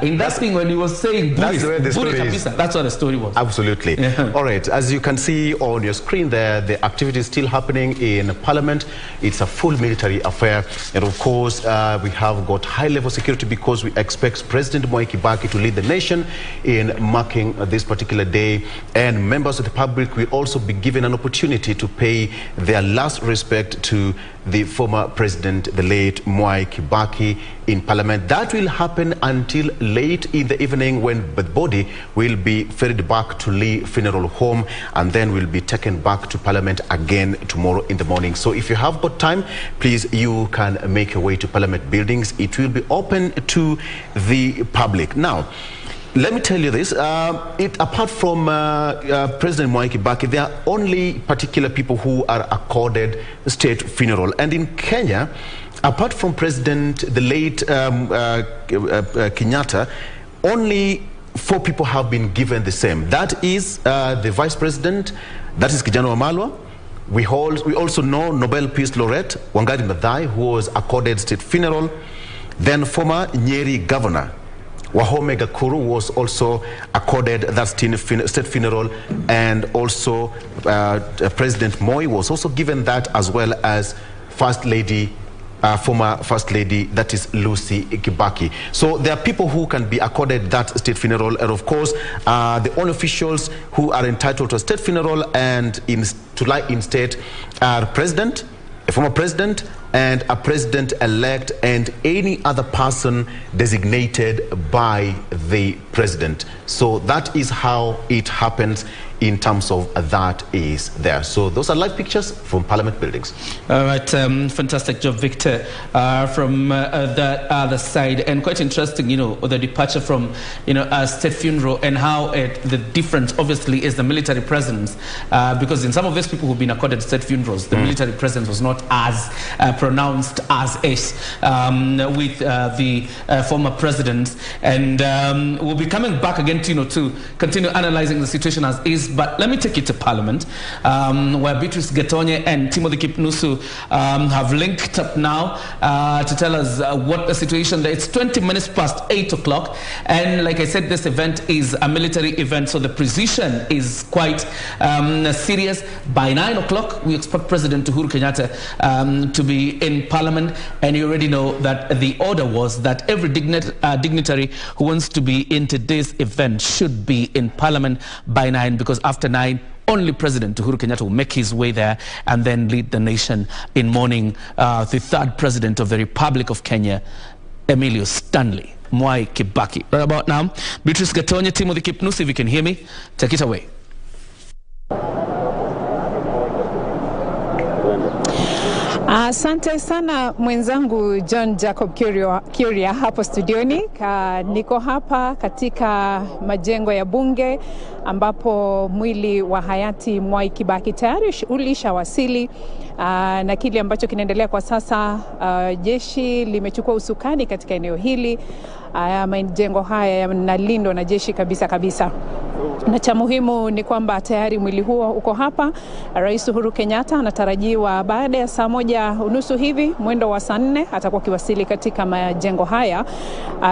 S1: in that thing when he was saying
S4: that's where the story is.
S1: That's what the story was.
S4: Absolutely. Yeah. All right, as you can see on your screen there, the activity is still happening in Parliament. It's a full military affair. And of course, we have got high-level security because we expect President Mwai Kibaki to lead the nation in marking this particular day. And members of the public will also be given an opportunity to pay their last respect to the former president, the late Mwai Kibaki, in Parliament. That will happen until late in the evening when the body will be ferried back to Lee Funeral Home and then will be taken back to Parliament again tomorrow in the morning. So if you have got time, please, you can make your way to Parliament buildings. It will be open to the public. Now, let me tell you this, apart from President Mwai Kibaki, there are only particular people who are accorded state funeral. And in Kenya, apart from the late Kenyatta, only 4 people have been given the same. That is the Vice President, that is Kijana Wamalwa. We also know Nobel Peace Laureate Wangari Maathai, who was accorded state funeral. Then former Nyeri Governor Wahome Gakuru was also accorded that state funeral, and also President Moi was also given that, as well as First Lady, former First Lady, that is Lucy Kibaki. So there are people who can be accorded that state funeral, and of course the only officials who are entitled to a state funeral and to lie in state are President, a former President, and a President-elect, and any other person designated by the President. So that is how it happens in terms of that is there. So those are live pictures from Parliament buildings.
S1: All right, fantastic job, Victor, from the other side. And quite interesting, the departure from, a state funeral, and how the difference obviously is the military presence, because in some of these people who've been accorded state funerals, the military presence was not as pronounced as is with the former president. And we'll be coming back again to continue analyzing the situation as is. But let me take you to Parliament, where Beatrice Gatonye and Timothy Kipnusu have linked up now to tell us what the situation there. It's 20 minutes past 8 o'clock, and like I said, this event is a military event, so the precision is quite serious. By 9 o'clock, we expect President Uhuru Kenyatta to be in Parliament, and you already know that the order was that every dignitary who wants to be in today's event should be in Parliament by 9, because after 9, only President Uhuru Kenyatta will make his way there and then lead the nation in mourning the third president of the Republic of Kenya, Emilio Stanley Mwai Kibaki. Right about now, Beatrice Gatonye, Timothy Kipnusi, if you can hear me, take it away.
S3: Asante sana mwenzangu John Jacob Kuria hapo studioni. Niko hapa katika majengo ya bunge ambapo mwili wa hayati Mwai Kibaki tayari ulishawasili, na kile ambacho kinaendelea kwa sasa, jeshi limechukua usukani katika eneo hili. Majengo haya yanalindwa na jeshi kabisa. Na cha muhimu ni kwamba tayari mwili huo uko hapa. Rais Uhuru Kenyatta anatarajiwa baada ya saa 1:30 hivi, mwendo wa saa 4 atakuwa kiwasili katika majengo haya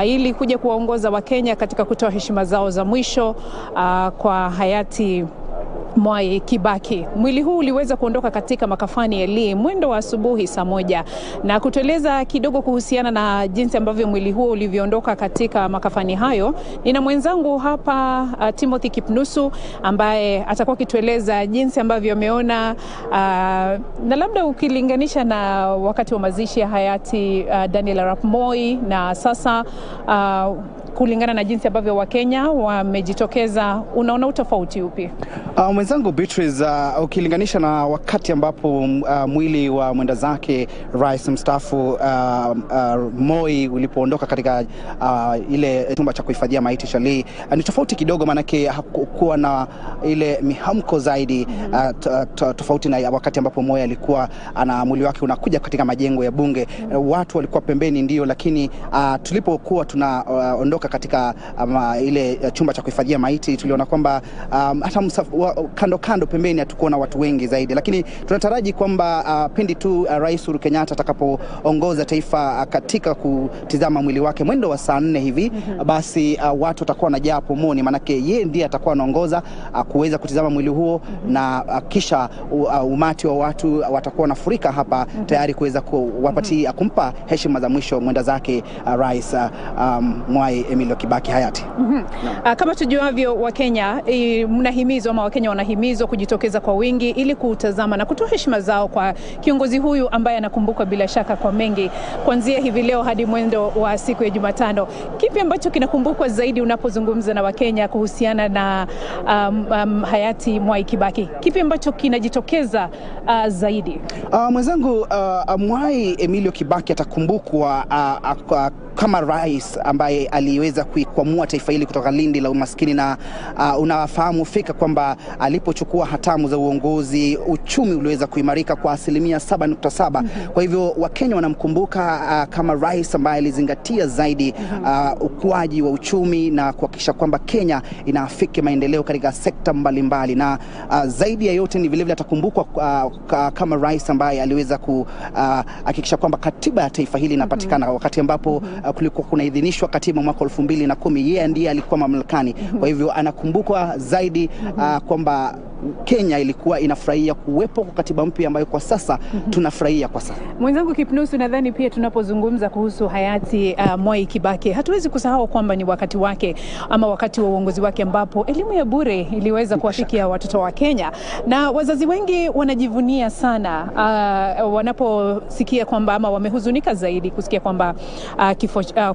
S3: ili kuja kuwaongoza Wakenya katika kutoa heshima zao za mwisho kwa hayati Mwai Kibaki. Mwili huu uliweza kuondoka katika makafani ya Lee mwendo wa asubuhi saa 1, na kutueleza kidogo kuhusiana na jinsi ambavyo mwili huo ulivyoondoka katika makafani hayo, nina mwenzangu hapa Timothy Kipnusu, ambaye atakuwa kitueleza jinsi ambavyo ameona, na labda ukilinganisha na wakati wa mazishi ya hayati Daniel Arap Moi na sasa, kulingana na jinsi ambavyo Wakenya wamejitokeza, unaona utofauti upi?
S6: Mwenzangu Beatrice, ukilinganisha na wakati ambapo mwili wa mwenda zake Rais mstaafu Moi ulipoondoka katika ile chumba cha kuhifadhia maiti cha Lee, ni tofauti kidogo, manake hakukuwa na ile mihamko zaidi, tofauti na wakati ambapo Moi alikuwa mwili wake unakuja katika majengo ya bunge. Watu walikuwa pembeni ndio, lakini tulipokuwa tunaondoka katika ile chumba cha kuhifadhia maiti, tuliona kwamba hata kando pembeni hatukuona watu wengi zaidi, lakini tunataraji kwamba pindi tu Rais Uhuru Kenyatta atakapoongoza taifa katika kutizama mwili wake mwendo wa saa 4 hivi, basi watu watakuwa wanajaa pomoni, manake yeye ndiye atakuwa anaongoza kuweza kutizama mwili huo, na kisha umati wa watu watakuwa wanafurika hapa tayari kuweza kuwapatia kumpa heshima za mwisho mwenda zake Rais Mwai Emilio Kibaki hayati.
S3: Kama tujuavyo, Wakenya mnahimizwa ama Wakenya wanahimizwa kujitokeza kwa wingi ili kutazama na kutoa heshima zao kwa kiongozi huyu ambaye anakumbukwa bila shaka kwa mengi kuanzia hivi leo hadi mwendo wa siku ya Jumatano. Kipi ambacho kinakumbukwa zaidi unapozungumza na Wakenya kuhusiana na hayati Mwai Kibaki? Kipi ambacho kinajitokeza zaidi?
S6: Mwenzangu, Mwai Emilio Kibaki atakumbukwa kama rais ambaye aliweza kuikwamua taifa hili kutoka lindi la umaskini, na unafahamu fika kwamba alipochukua hatamu za uongozi uchumi uliweza kuimarika kwa 7.7%. Kwa hivyo Wakenya wanamkumbuka kama rais ambaye alizingatia zaidi ukuaji wa uchumi na kuhakikisha kwamba Kenya inaafiki maendeleo katika sekta mbalimbali, na zaidi ya yote ni vile atakumbukwa kama rais ambaye aliweza kuhakikisha kwamba katiba ya taifa hili inapatikana wakati ambapo kulikuwa kunaidhinishwa katiba mwaka 2010. Yeye ndiye alikuwa mamlakani. Kwa hivyo anakumbukwa zaidi kwamba Kenya ilikuwa inafurahia kuwepo kwa katiba mpya ambayo kwa sasa tunafurahia kwa sasa.
S3: Mwenzangu Kipnusu, nadhani pia tunapozungumza kuhusu hayati Mwai Kibaki hatuwezi kusahau kwamba ni wakati wake ama wakati wa uongozi wake ambapo elimu ya bure iliweza kuwafikia watoto wa Kenya, na wazazi wengi wanajivunia sana wanaposikia kwamba ama wamehuzunika zaidi kusikia kwamba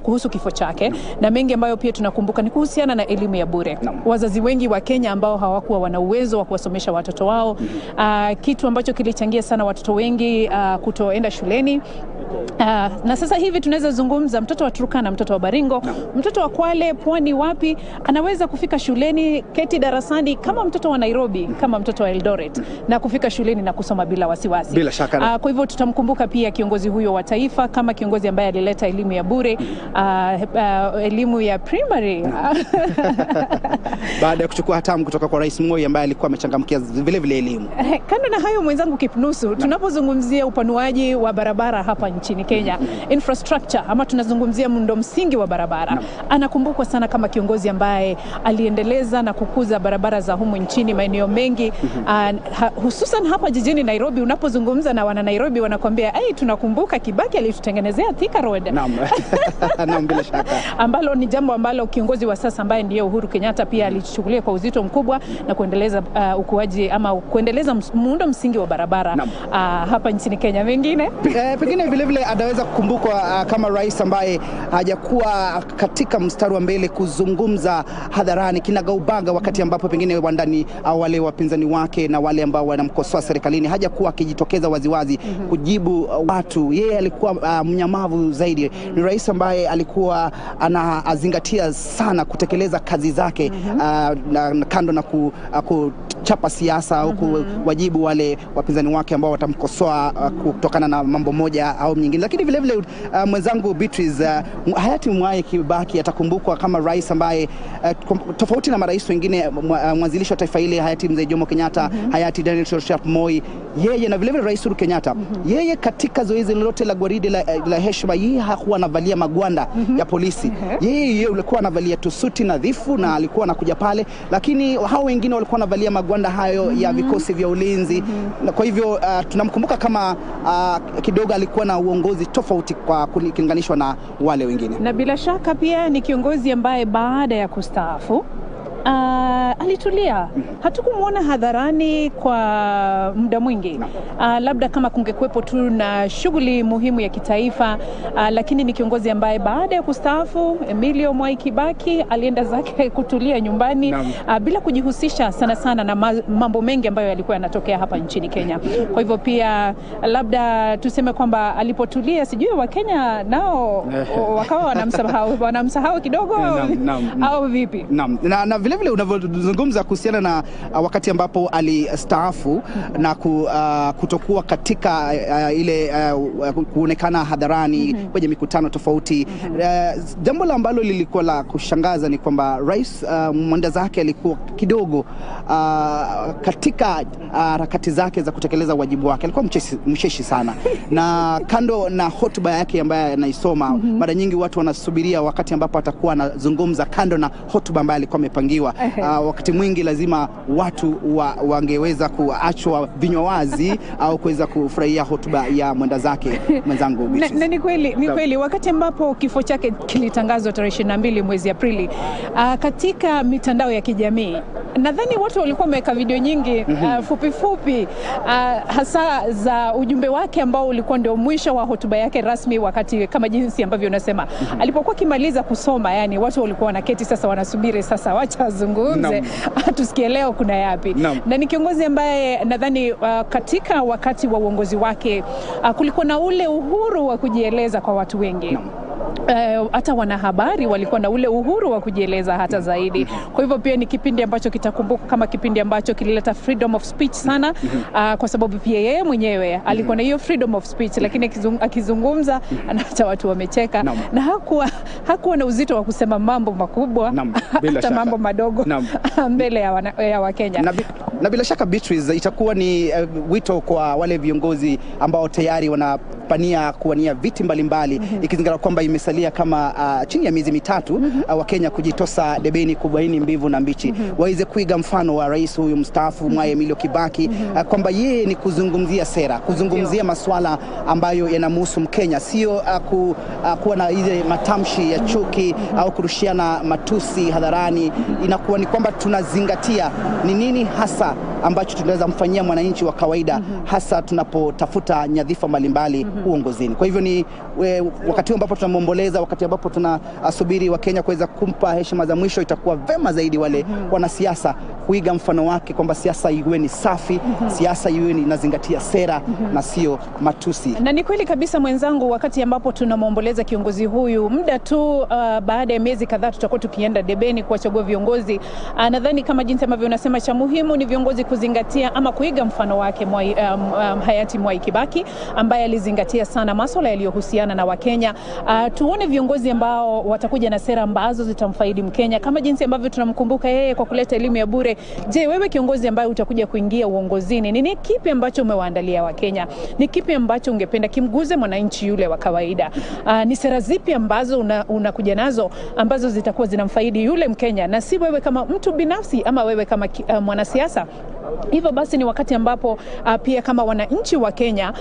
S3: kuhusu kifo chake, na mengi ambayo pia tunakumbuka ni kuhusiana na elimu ya bure. Wazazi wengi wa Kenya ambao hawakuwa wana uwezo wa kuwasomesha watoto wao, kitu ambacho kilichangia sana watoto wengi kutoenda shuleni. Na sasa hivi tunaweza zungumza mtoto wa Turkana, mtoto wa Baringo, mtoto wa Kwale, Pwani, wapi, anaweza kufika shuleni, keti darasani kama mtoto wa Nairobi, kama mtoto wa Eldoret, na kufika shuleni na kusoma bila wasiwasi.
S6: Bila shaka.
S3: Kwa hivyo tutamkumbuka pia kiongozi huyo wa taifa kama kiongozi ambaye alileta elimu ya bure, elimu ya primary
S6: baada ya kuchukua hatamu kutoka kwa Rais Mwai ambaye alikuwa amechangamkia vile elimu.
S3: Kando na hayo, mwenzangu Kipnusu, tunapozungumzia upanuaji wa barabara hapa nchini Kenya, infrastructure ama tunazungumzia muundo msingi wa barabara, anakumbukwa sana kama kiongozi ambaye aliendeleza na kukuza barabara za humu nchini maeneo mengi, hususan hapa jijini Nairobi. Unapozungumza na wana Nairobi wanakuambia tunakumbuka Kibaki alitutengenezea Thika Road.
S6: Naam, bila shaka.
S3: Ambalo ni jambo ambalo kiongozi wa sasa ambaye ndiye Uhuru Kenyatta pia alichukulia kwa uzito mkubwa na kuendeleza ukuaji ama kuendeleza muundo msingi wa barabara hapa nchini Kenya. Mengine
S6: pengine vile anaweza kukumbukwa kama rais ambaye hajakuwa katika mstari wa mbele kuzungumza hadharani kinagaubaga, wakati ambapo pengine wandani au wale wapinzani wake na wale ambao wanamkosoa serikalini hajakuwa akijitokeza waziwazi kujibu watu. Yeye alikuwa mnyamavu zaidi. Ni rais ambaye alikuwa anazingatia sana kutekeleza kazi zake na kando na kuchapa siasa au kuwajibu wale wapinzani wake ambao watamkosoa kutokana na mambo moja au nyingine. Lakini vile mwenzangu Beatrice, hayati Mwai Kibaki atakumbukwa kama rais ambaye tofauti na marais wengine, mwanzilishi wa taifa hili hayati Mzee Jomo Kenyatta, hayati Daniel Arap Moi, yeye na vile Rais Uhuru Kenyatta, yeye katika zoezi lolote la gwaride la heshima, yeye hakuwa anavalia magwanda ya polisi. Yeye alikuwa anavalia tusuti nadhifu na alikuwa anakuja pale, lakini hao wengine walikuwa wanavalia magwanda hayo ya vikosi vya ulinzi. Na kwa hivyo tunamkumbuka kama kidogo alikuwa na uongozi tofauti kwa kulinganishwa na wale wengine.
S3: Na bila shaka pia ni kiongozi ambaye baada ya kustaafu alitulia. Hatukumuona hadharani kwa muda mwingi. Labda kama kungekuwepo tu na shughuli muhimu ya kitaifa, lakini ni kiongozi ambaye baada ya kustaafu Emilio Mwai Kibaki alienda zake kutulia nyumbani bila kujihusisha sana na mambo mengi ambayo yalikuwa yanatokea hapa nchini Kenya. Kwa hivyo pia labda tuseme kwamba alipotulia, sijui Wakenya nao wakawa wanamsahau kidogo au vipi?
S6: Na vile vile vile unavyozungumza kuhusiana na wakati ambapo alistaafu na kutokuwa katika ile kuonekana hadharani kwenye mikutano tofauti, jambo ambalo lilikuwa la kushangaza ni kwamba rais mwenda zake alikuwa kidogo katika harakati zake za kutekeleza wajibu wake alikuwa mcheshi sana na kando na hotuba yake ambayo anaisoma mara nyingi watu wanasubiria wakati ambapo atakuwa anazungumza kando na hotuba ambayo alikuwa amepangiwa. Wakati mwingi lazima watu wangeweza kuachwa vinywa wazi au kuweza kufurahia hotuba ya mwenda zake mwenzangu.
S3: Na ni kweli wakati ambapo kifo chake kilitangazwa tarehe 22 mwezi Aprili, katika mitandao ya kijamii nadhani watu walikuwa wameweka video nyingi fupi hasa za ujumbe wake ambao ulikuwa ndio mwisho wa hotuba yake rasmi, wakati kama jinsi ambavyo unasema alipokuwa kimaliza kusoma, yani watu walikuwa wanaketi sasa wanasubiri sasa wacha azungumze tusikie leo kuna yapi. Na ni kiongozi ambaye nadhani katika wakati wa uongozi wake kulikuwa na ule uhuru wa kujieleza kwa watu wengi. Hata wanahabari walikuwa na ule uhuru wa kujieleza hata zaidi. Kwa hivyo pia ni kipindi ambacho kitakumbuka kama kipindi ambacho kilileta freedom of speech sana, kwa sababu pia yeye mwenyewe alikuwa na hiyo freedom of speech, lakini akizungumza hata watu wamecheka na hakuwa na uzito wa kusema mambo makubwa hata mambo madogo mbele ya Wakenya.
S6: Na bila shaka Beatrice, itakuwa ni wito kwa wale viongozi ambao tayari wanapania kuwania viti mbalimbali, ikizingatia kwamba imesalia kama chini ya miezi mitatu wa Kenya kujitosa debeni kubaini mbivu na mbichi, waweze kuiga mfano wa rais huyu mstaafu Mwai Kibaki, kwamba yeye ni kuzungumzia sera, kuzungumzia masuala ambayo yanamhusu Mkenya, sio kuwa na ile matamshi ya chuki au kurushiana matusi hadharani. Inakuwa ni kwamba tunazingatia ni nini hasa ambacho tunaweza mfanyia mwananchi wa kawaida, hasa tunapotafuta nyadhifa mbalimbali uongozini. Kwa hivyo ni wakati ambapo tunamwomboleza, wakati ambapo tunasubiri wa Kenya kuweza kumpa heshima za mwisho, itakuwa vema zaidi wale wanasiasa kuiga mfano wake, kwamba siasa iwe ni safi, siasa iwe ni inazingatia sera na sio matusi.
S3: Na ni kweli kabisa mwenzangu, wakati ambapo tunamwomboleza kiongozi huyu, muda tu baada ya miezi kadhaa tutakuwa tukienda debeni kuwachagua viongozi. Nadhani kama jinsi ambavyo unasema, cha muhimu ni viongozi kuzingatia ama kuiga mfano wake hayati Mwai Kibaki, ambaye alizingatia sana masuala yaliyohusiana na Wakenya. Tuone viongozi ambao watakuja na sera ambazo zitamfaidi Mkenya, kama jinsi ambavyo tunamkumbuka yeye kwa kuleta elimu ya bure. Je, wewe kiongozi ambaye utakuja kuingia uongozini, ni kipi ambacho umewaandalia Wakenya? Ni kipi ambacho ungependa kimguze mwananchi yule wa kawaida? Ni sera zipi ambazo unakuja nazo ambazo zitakuwa zinamfaidi yule Mkenya, na si wewe kama mtu binafsi ama wewe kama mwanasiasa? Hivyo basi ni wakati ambapo pia kama wananchi wa Kenya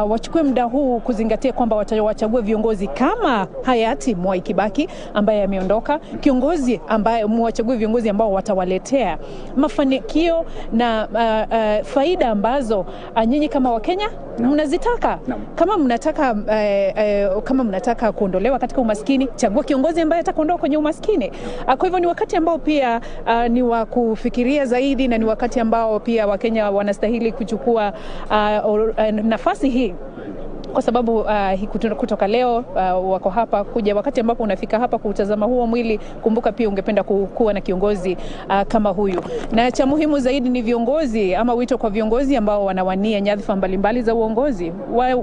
S3: wachukue muda huu kuzingatia kwamba wachague viongozi kama hayati Mwai Kibaki ambaye ameondoka, kiongozi ambaye wachague viongozi ambao watawaletea mafanikio na faida ambazo nyinyi kama Wakenya mnazitaka. Kama mnataka kuondolewa katika umaskini, chagua kiongozi ambaye atakuondoa kwenye umaskini. Kwa hivyo ni wakati ambao pia ni wa kufikiria zaidi, na ni wakati ambao pia Wakenya wanastahili kuchukua nafasi hii, kwa sababu kutoka leo wako hapa kuja, wakati ambapo unafika hapa kutazama huo mwili, kumbuka pia ungependa kuwa na kiongozi kama huyu. Na cha muhimu zaidi ni viongozi ama wito kwa viongozi ambao wanawania nyadhifa mbalimbali za uongozi,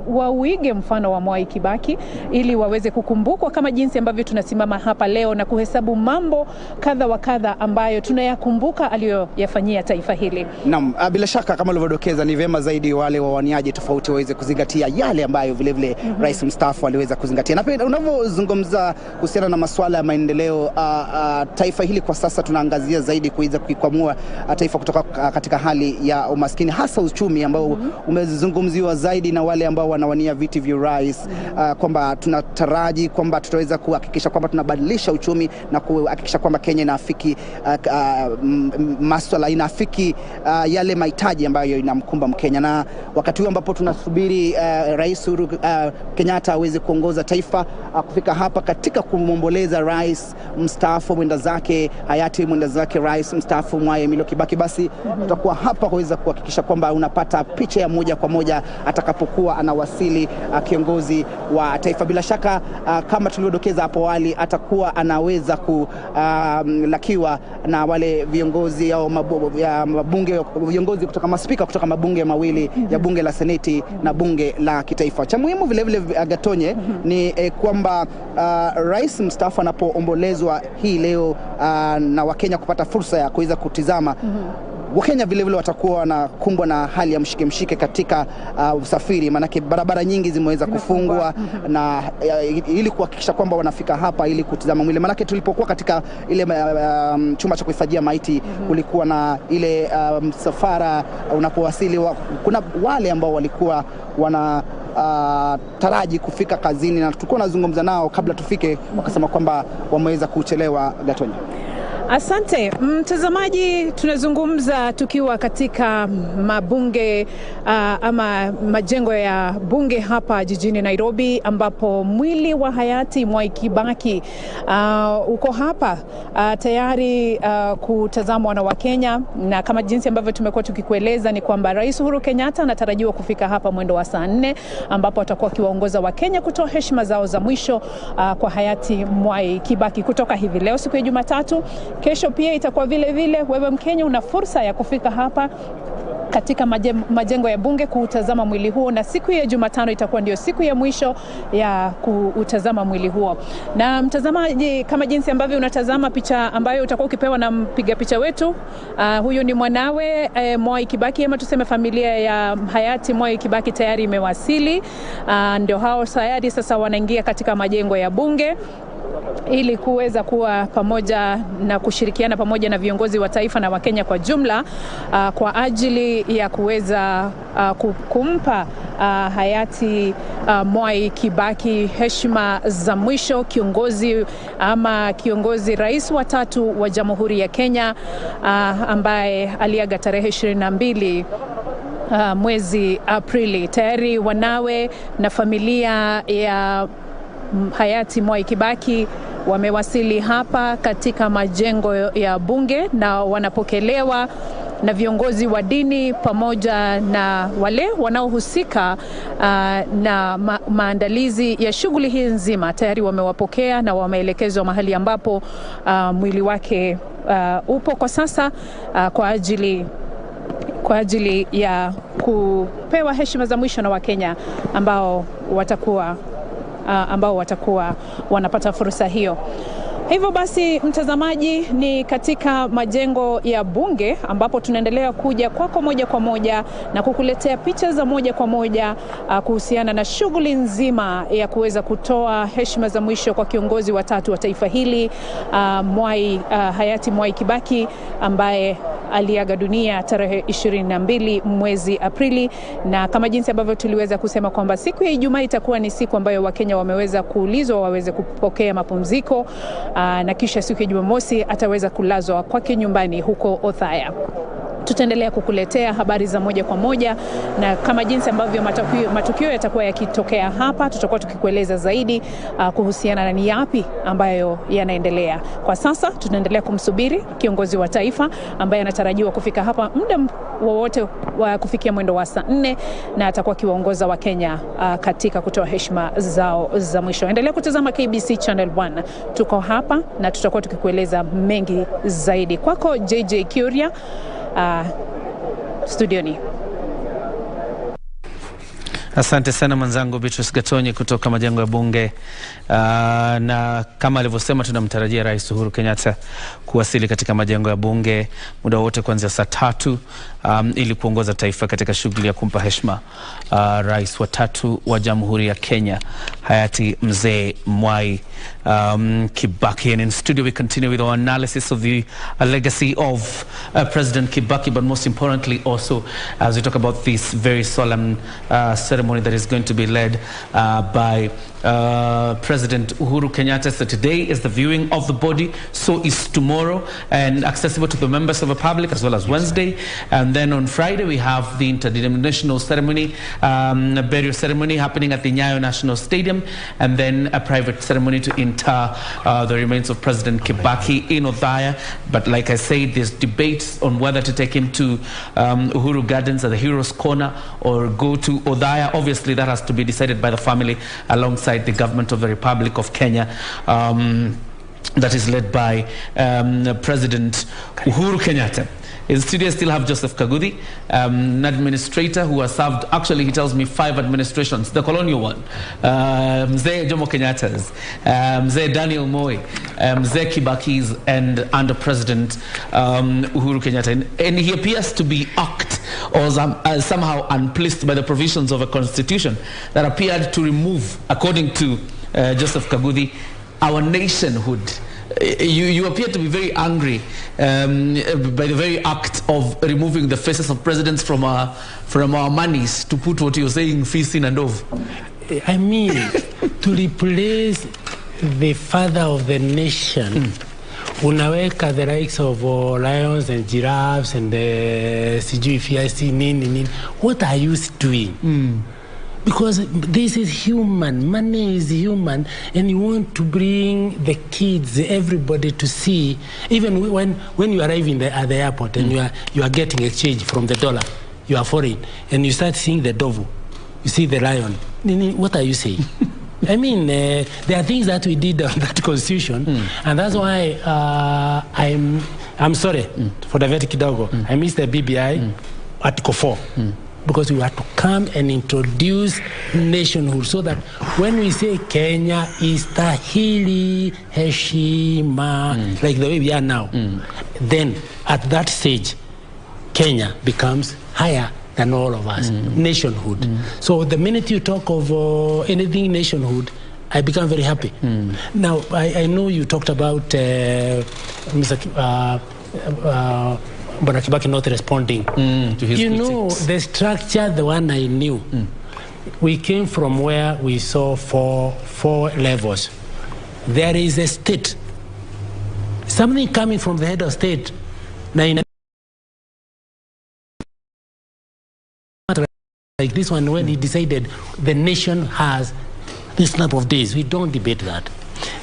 S3: wauige mfano wa Mwai Kibaki ili waweze kukumbukwa kama jinsi ambavyo tunasimama hapa leo na kuhesabu mambo kadha wa kadha ambayo tunayakumbuka aliyoyafanyia taifa hili.
S6: Naam, bila shaka kama ulivyodokeza, ni vema zaidi wale wawaniaji tofauti waweze kuzingatia yale ambayo vile vile rais mstaafu aliweza kuzingatia. Na pia unavyozungumza kuhusiana na masuala ya maendeleo, taifa hili kwa sasa tunaangazia zaidi kuweza kuikwamua taifa kutoka katika hali ya umaskini, hasa uchumi ambao umezungumziwa zaidi na wale ambao wanawania viti vya rais, kwamba tunataraji kwamba tutaweza kuhakikisha kwamba tunabadilisha uchumi na kuhakikisha kwamba Kenya inaafiki masuala, inaafiki yale mahitaji ambayo inamkumba Mkenya. Na wakati huu ambapo tunasubiri rais Uhuru Kenyatta aweze kuongoza taifa, kufika hapa katika kumomboleza rais mstaafu mwenda zake hayati mwenda zake rais mstaafu Mwai Kibaki. Basi tutakuwa hapa kuweza kuhakikisha kwamba unapata picha ya moja kwa moja atakapokuwa anawasili kiongozi wa taifa. Bila shaka kama tulivyodokeza hapo awali, atakuwa anaweza kulakiwa na wale viongozi au mabunge, viongozi kutoka maspika kutoka mabunge mawili ya bunge la seneti na bunge la kitaifa. Cha muhimu vile vile Gatonye ni kwamba rais mstaafu anapoombolezwa hii leo na Wakenya kupata fursa ya kuweza kutizama, Wakenya vile vile watakuwa wanakumbwa na hali ya mshike katika usafiri, manake barabara nyingi zimeweza kufungwa na ili kuhakikisha kwamba wanafika hapa ili kutizama mwili. Manake tulipokuwa katika ile chumba cha kuhifadhia maiti, kulikuwa na ile msafara unapowasili, kuna wale ambao walikuwa wana taraji kufika kazini, na tulikuwa nazungumza nao kabla tufike, wakasema kwamba wameweza kuchelewa. Gatonye.
S3: Asante mtazamaji, tunazungumza tukiwa katika mabunge ama majengo ya bunge hapa jijini Nairobi, ambapo mwili wa hayati Mwai Kibaki uko hapa tayari kutazamwa na Wakenya. Na kama jinsi ambavyo tumekuwa tukikueleza ni kwamba Rais Uhuru Kenyatta anatarajiwa kufika hapa mwendo wa saa 4, ambapo atakuwa akiwaongoza Wakenya kutoa heshima zao za mwisho kwa hayati Mwai Kibaki kutoka hivi leo siku ya Jumatatu. Kesho pia itakuwa vile vile. Wewe Mkenya una fursa ya kufika hapa katika majengo ya bunge kutazama mwili huo, na siku ya Jumatano itakuwa ndio siku ya mwisho ya kutazama mwili huo. Na mtazamaji, kama jinsi ambavyo unatazama picha ambayo utakuwa ukipewa na mpiga picha wetu, huyu ni mwanawe Mwai Kibaki, ama tuseme familia ya hayati Mwai Kibaki tayari imewasili. Ndio hao tayari sasa wanaingia katika majengo ya bunge ili kuweza kuwa pamoja na kushirikiana pamoja na viongozi wa taifa na Wakenya kwa jumla kwa ajili ya kuweza kumpa hayati Mwai Kibaki heshima za mwisho, kiongozi rais wa 3 wa Jamhuri ya Kenya ambaye aliaga tarehe 22 mwezi Aprili. Tayari wanawe na familia ya hayati Mwai Kibaki wamewasili hapa katika majengo ya bunge na wanapokelewa na viongozi wa dini pamoja na wale wanaohusika na maandalizi ya shughuli hii nzima. Tayari wamewapokea na wameelekezwa mahali ambapo mwili wake upo kwa sasa kwa ajili ya kupewa heshima za mwisho na Wakenya ambao watakuwa wanapata fursa hiyo. Hivyo basi mtazamaji, ni katika majengo ya bunge ambapo tunaendelea kuja kwako moja kwa moja na kukuletea picha za moja kwa moja kuhusiana na shughuli nzima ya kuweza kutoa heshima za mwisho kwa kiongozi wa 3 wa taifa hili, hayati Mwai Kibaki, ambaye aliaga dunia tarehe 22 mwezi Aprili. Na kama jinsi ambavyo tuliweza kusema kwamba siku ya Ijumaa itakuwa ni siku ambayo Wakenya wameweza kuulizwa waweze kupokea mapumziko, na kisha siku ya Jumamosi ataweza kulazwa kwake nyumbani huko Othaya. Tutaendelea kukuletea habari za moja kwa moja, na kama jinsi ambavyo matukio yatakuwa yakitokea hapa, tutakuwa tukikueleza zaidi kuhusiana na ni yapi ambayo yanaendelea. Kwa sasa tunaendelea kumsubiri kiongozi wa taifa ambaye anatarajiwa kufika hapa muda wowote wa kufikia mwendo wa saa 4, na atakuwa akiwaongoza Wakenya katika kutoa heshima zao za mwisho. Endelea kutazama KBC Channel 1. Tuko hapa na tutakuwa tukikueleza mengi zaidi. Kwako JJ Kuria studioni.
S1: Asante sana mwenzangu Beatrice Gatonye kutoka majengo ya bunge. Na kama alivyosema, tunamtarajia Rais Uhuru Kenyatta kuwasili katika majengo ya bunge muda wote kuanzia saa 3 ili kuongoza taifa katika shughuli ya kumpa heshima rais wa 3 wa Jamhuri ya Kenya, hayati mzee Mwai Kibaki. And in studio we continue with our analysis of the legacy of President Kibaki, but most importantly also as we talk about this very solemn ceremony that is going to be led by President Uhuru Kenyatta. So today is the viewing of the body, so is tomorrow, and accessible to the members of the public, as well as Wednesday. And then on Friday, we have the interdenominational ceremony, burial ceremony happening at the Nyayo National Stadium, and then a private ceremony to inter the remains of President Kibaki in Othaya. But like I said, there's debates on whether to take him to Uhuru Gardens at the Heroes Corner or go to Othaya. Obviously, that has to be decided by the family alongside the government of the Republic of Kenya. That is led by President Uhuru Kenyatta. In studio, still have Joseph Kaguthi, an administrator who has served, actually he tells me 5 administrations, the colonial one, Mzee Jomo Kenyatta's, Mzee Daniel Mwai, Mzee Kibaki's, and under President Uhuru Kenyatta. And he appears to be irked or somehow unpleased by the provisions of a constitution that appeared to remove, according to Joseph Kaguthi, our nationhood. You appear to be very angry by the very act of removing the faces of presidents from our monies, to put what you're saying, feasting and off.
S2: I mean, to replace the father of the nation, unaweka the likes of lions and giraffes and what are you doing? Because this is human, money is human, and you want to bring the kids, everybody to see, even when you arrive at the airport and you are getting exchange from the dollar, you are foreign, and you start seeing the dove, you see the lion, what are you saying? I mean, there are things that we did on that constitution, and that's why I'm sorry for the very kidogo. I missed the BBI Article 4. Because we have to come and introduce nationhood, so that when we say Kenya is tahili heshima, like the way we are now, then at that stage, Kenya becomes higher than all of us, nationhood. So the minute you talk of anything nationhood, I become very happy. Now, I know you talked about but Kibaki not responding
S1: to his critics.
S2: The structure, the one I knew, we came from where we saw four levels. There is a state, something coming from the head of state. Now, like this one, when he decided the nation has this number of days, we don't debate that.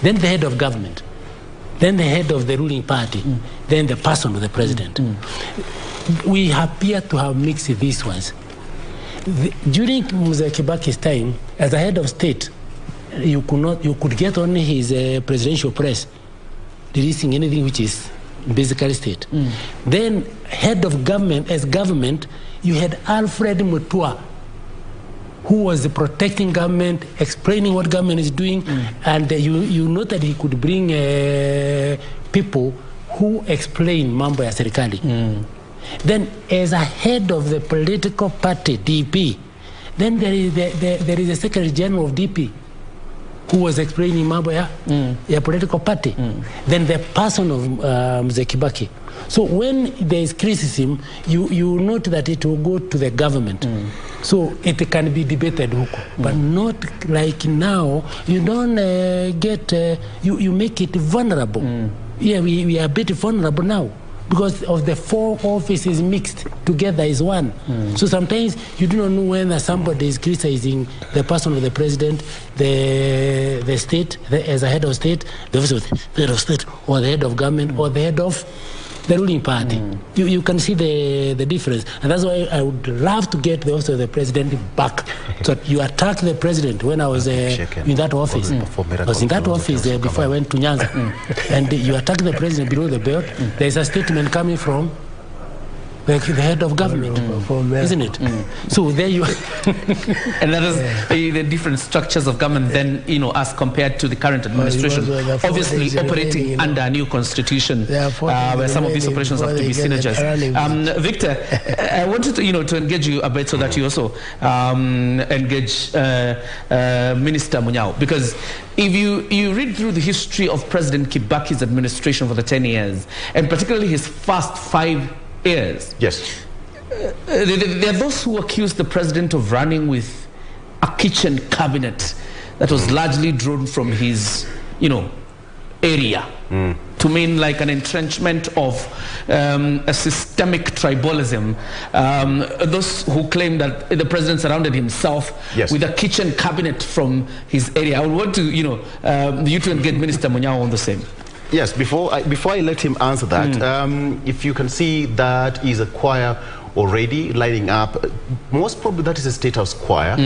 S2: Then the head of government, then the head of the ruling party, then the person of the president. We appear to have mixed these ones. During Mzee Kibaki's time, as a head of state, you could get only his presidential press releasing anything which is basically state. Then head of government, as government, you had Alfred Mutua, who was protecting government, explaining what government is doing, and you know that he could bring people who explain mambo ya serikali. Then as a head of the political party, DP, then there is a Secretary General of DP who was explaining mambo ya political party. Then the person of Mzee Kibaki. So when there is criticism, you note that it will go to the government. So it can be debated, but not like now. You don't you make it vulnerable. Yeah, we are a bit vulnerable now because of the 4 offices mixed together is one. So sometimes you do not know when somebody is criticizing the person of the president, the state, as a head of state, the head of state, or the head of government, or the head of the ruling party. You can see the difference, and that's why I would love to get the office of the president back. So you attacked the president when I was in that office. I was in that office before I went to Nyanza, and you attacked the president below the belt. There is a statement coming from the head of government, isn't it? So there you are.
S1: And that is the different structures of government then, as compared to the current administration, obviously operating under a new constitution, where some of these operations have to be synergized. Victor, I wanted to, to engage you a bit so that you also engage Minister Munyao, because if you read through the history of President Kibaki's administration for the 10 years, and particularly his first 5 years.
S4: Yes.
S1: There are those who accuse the president of running with a kitchen cabinet that was largely drawn from his, area to to mean like an entrenchment of a systemic tribalism. Those who claim that the president surrounded himself with a kitchen cabinet from his area. I would want to, you two and get Minister Munyao on the same.
S4: Yes, before I let him answer that, if you can see that is a choir already lining up, most probably that is a State House choir,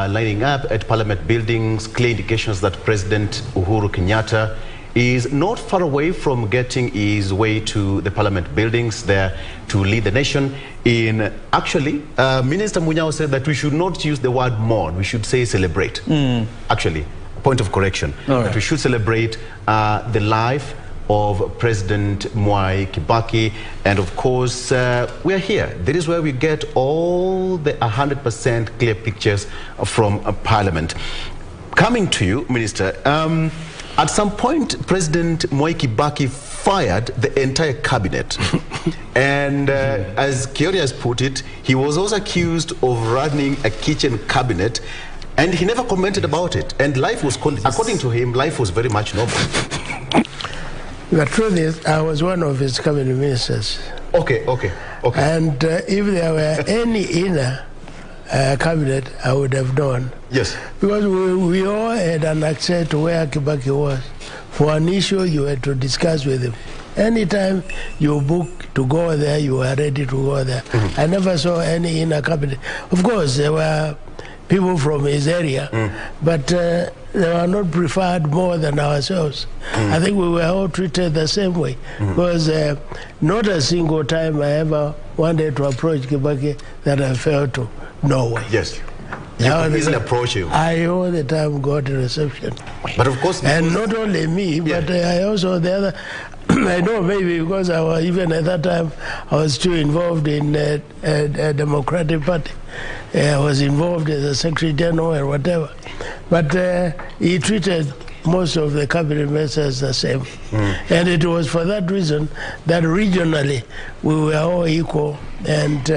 S4: lining up at Parliament buildings, clear indications that President Uhuru Kenyatta is not far away from getting his way to the Parliament buildings there to lead the nation in, actually, Minister Munyao said that we should not use the word mourn, we should say celebrate. Actually, point of correction, that we should celebrate the life of President Mwai Kibaki, and of course we are here. That is where we get all the 100% clear pictures from Parliament. Coming to you, Minister, at some point President Mwai Kibaki fired the entire cabinet and as Kiori has put it, he was also accused of running a kitchen cabinet, and he never commented about it, and life was, according to him, life was very much normal.
S5: The truth is, I was one of his cabinet ministers.
S4: Okay.
S5: And if there were any inner cabinet, I would have known.
S4: Yes.
S5: Because we all had an access to where Kibaki was. For an issue, you had to discuss with him. Anytime you book to go there, you were ready to go there. I never saw any inner cabinet. Of course, there were people from his area, but they were not preferred more than ourselves. I think we were all treated the same way, because not a single time I ever wanted to approach Kibaki that I failed to. No way.
S4: Yes. You could easily approach you.
S5: I all the time got a reception. But
S4: of course,
S5: and not only me, but I also the other. I know maybe because I was, even at that time, I was still involved in a Democratic Party. I was involved as a Secretary General and whatever. But he treated most of the cabinet ministers the same. And it was for that reason that regionally we were all equal and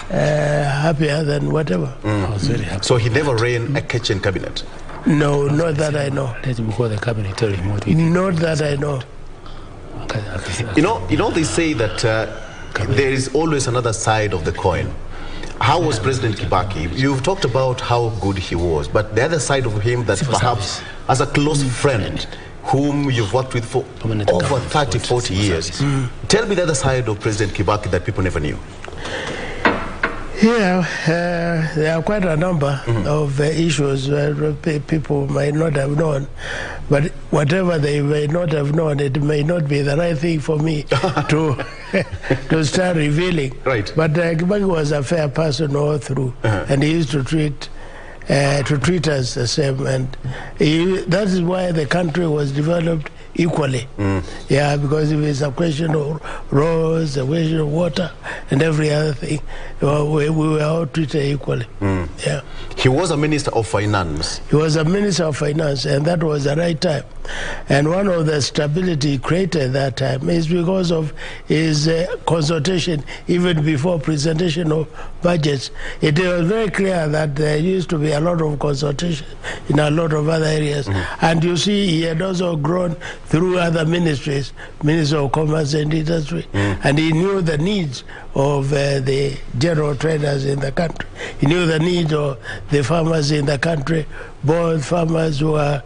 S5: happier than whatever.
S2: I was very happy.
S4: So he never ran a kitchen cabinet?
S5: No, not that I know.
S2: Let him call the cabinet, tell him what we did.
S5: Not that I know.
S4: You know, they say that there is always another side of the coin. How was President Kibaki? You've talked about how good he was, but the other side of him that perhaps as a close friend whom you've worked with for over 30, 40 years. Tell me the other side of President Kibaki that people never knew.
S5: Yeah, there are quite a number of issues that people might not have known, but whatever they may not have known, it may not be the right thing for me to start revealing.
S4: Right.
S5: But Kibaki was a fair person all through, and he used to treat us the same, and that is why the country was developed equally. Yeah, because if it's a question of roads, a question of water, and every other thing, we were all treated equally. Yeah.
S4: He was a Minister of Finance.
S5: He was a Minister of Finance, and that was the right time. And one of the stability created that time is because of his consultation, even before presentation of budgets. It was very clear that there used to be a lot of consultation in a lot of other areas. And you see, he had also grown through other ministries, Minister of Commerce and Industry, and he knew the needs of the general traders in the country. He knew the needs of the farmers in the country, both farmers who are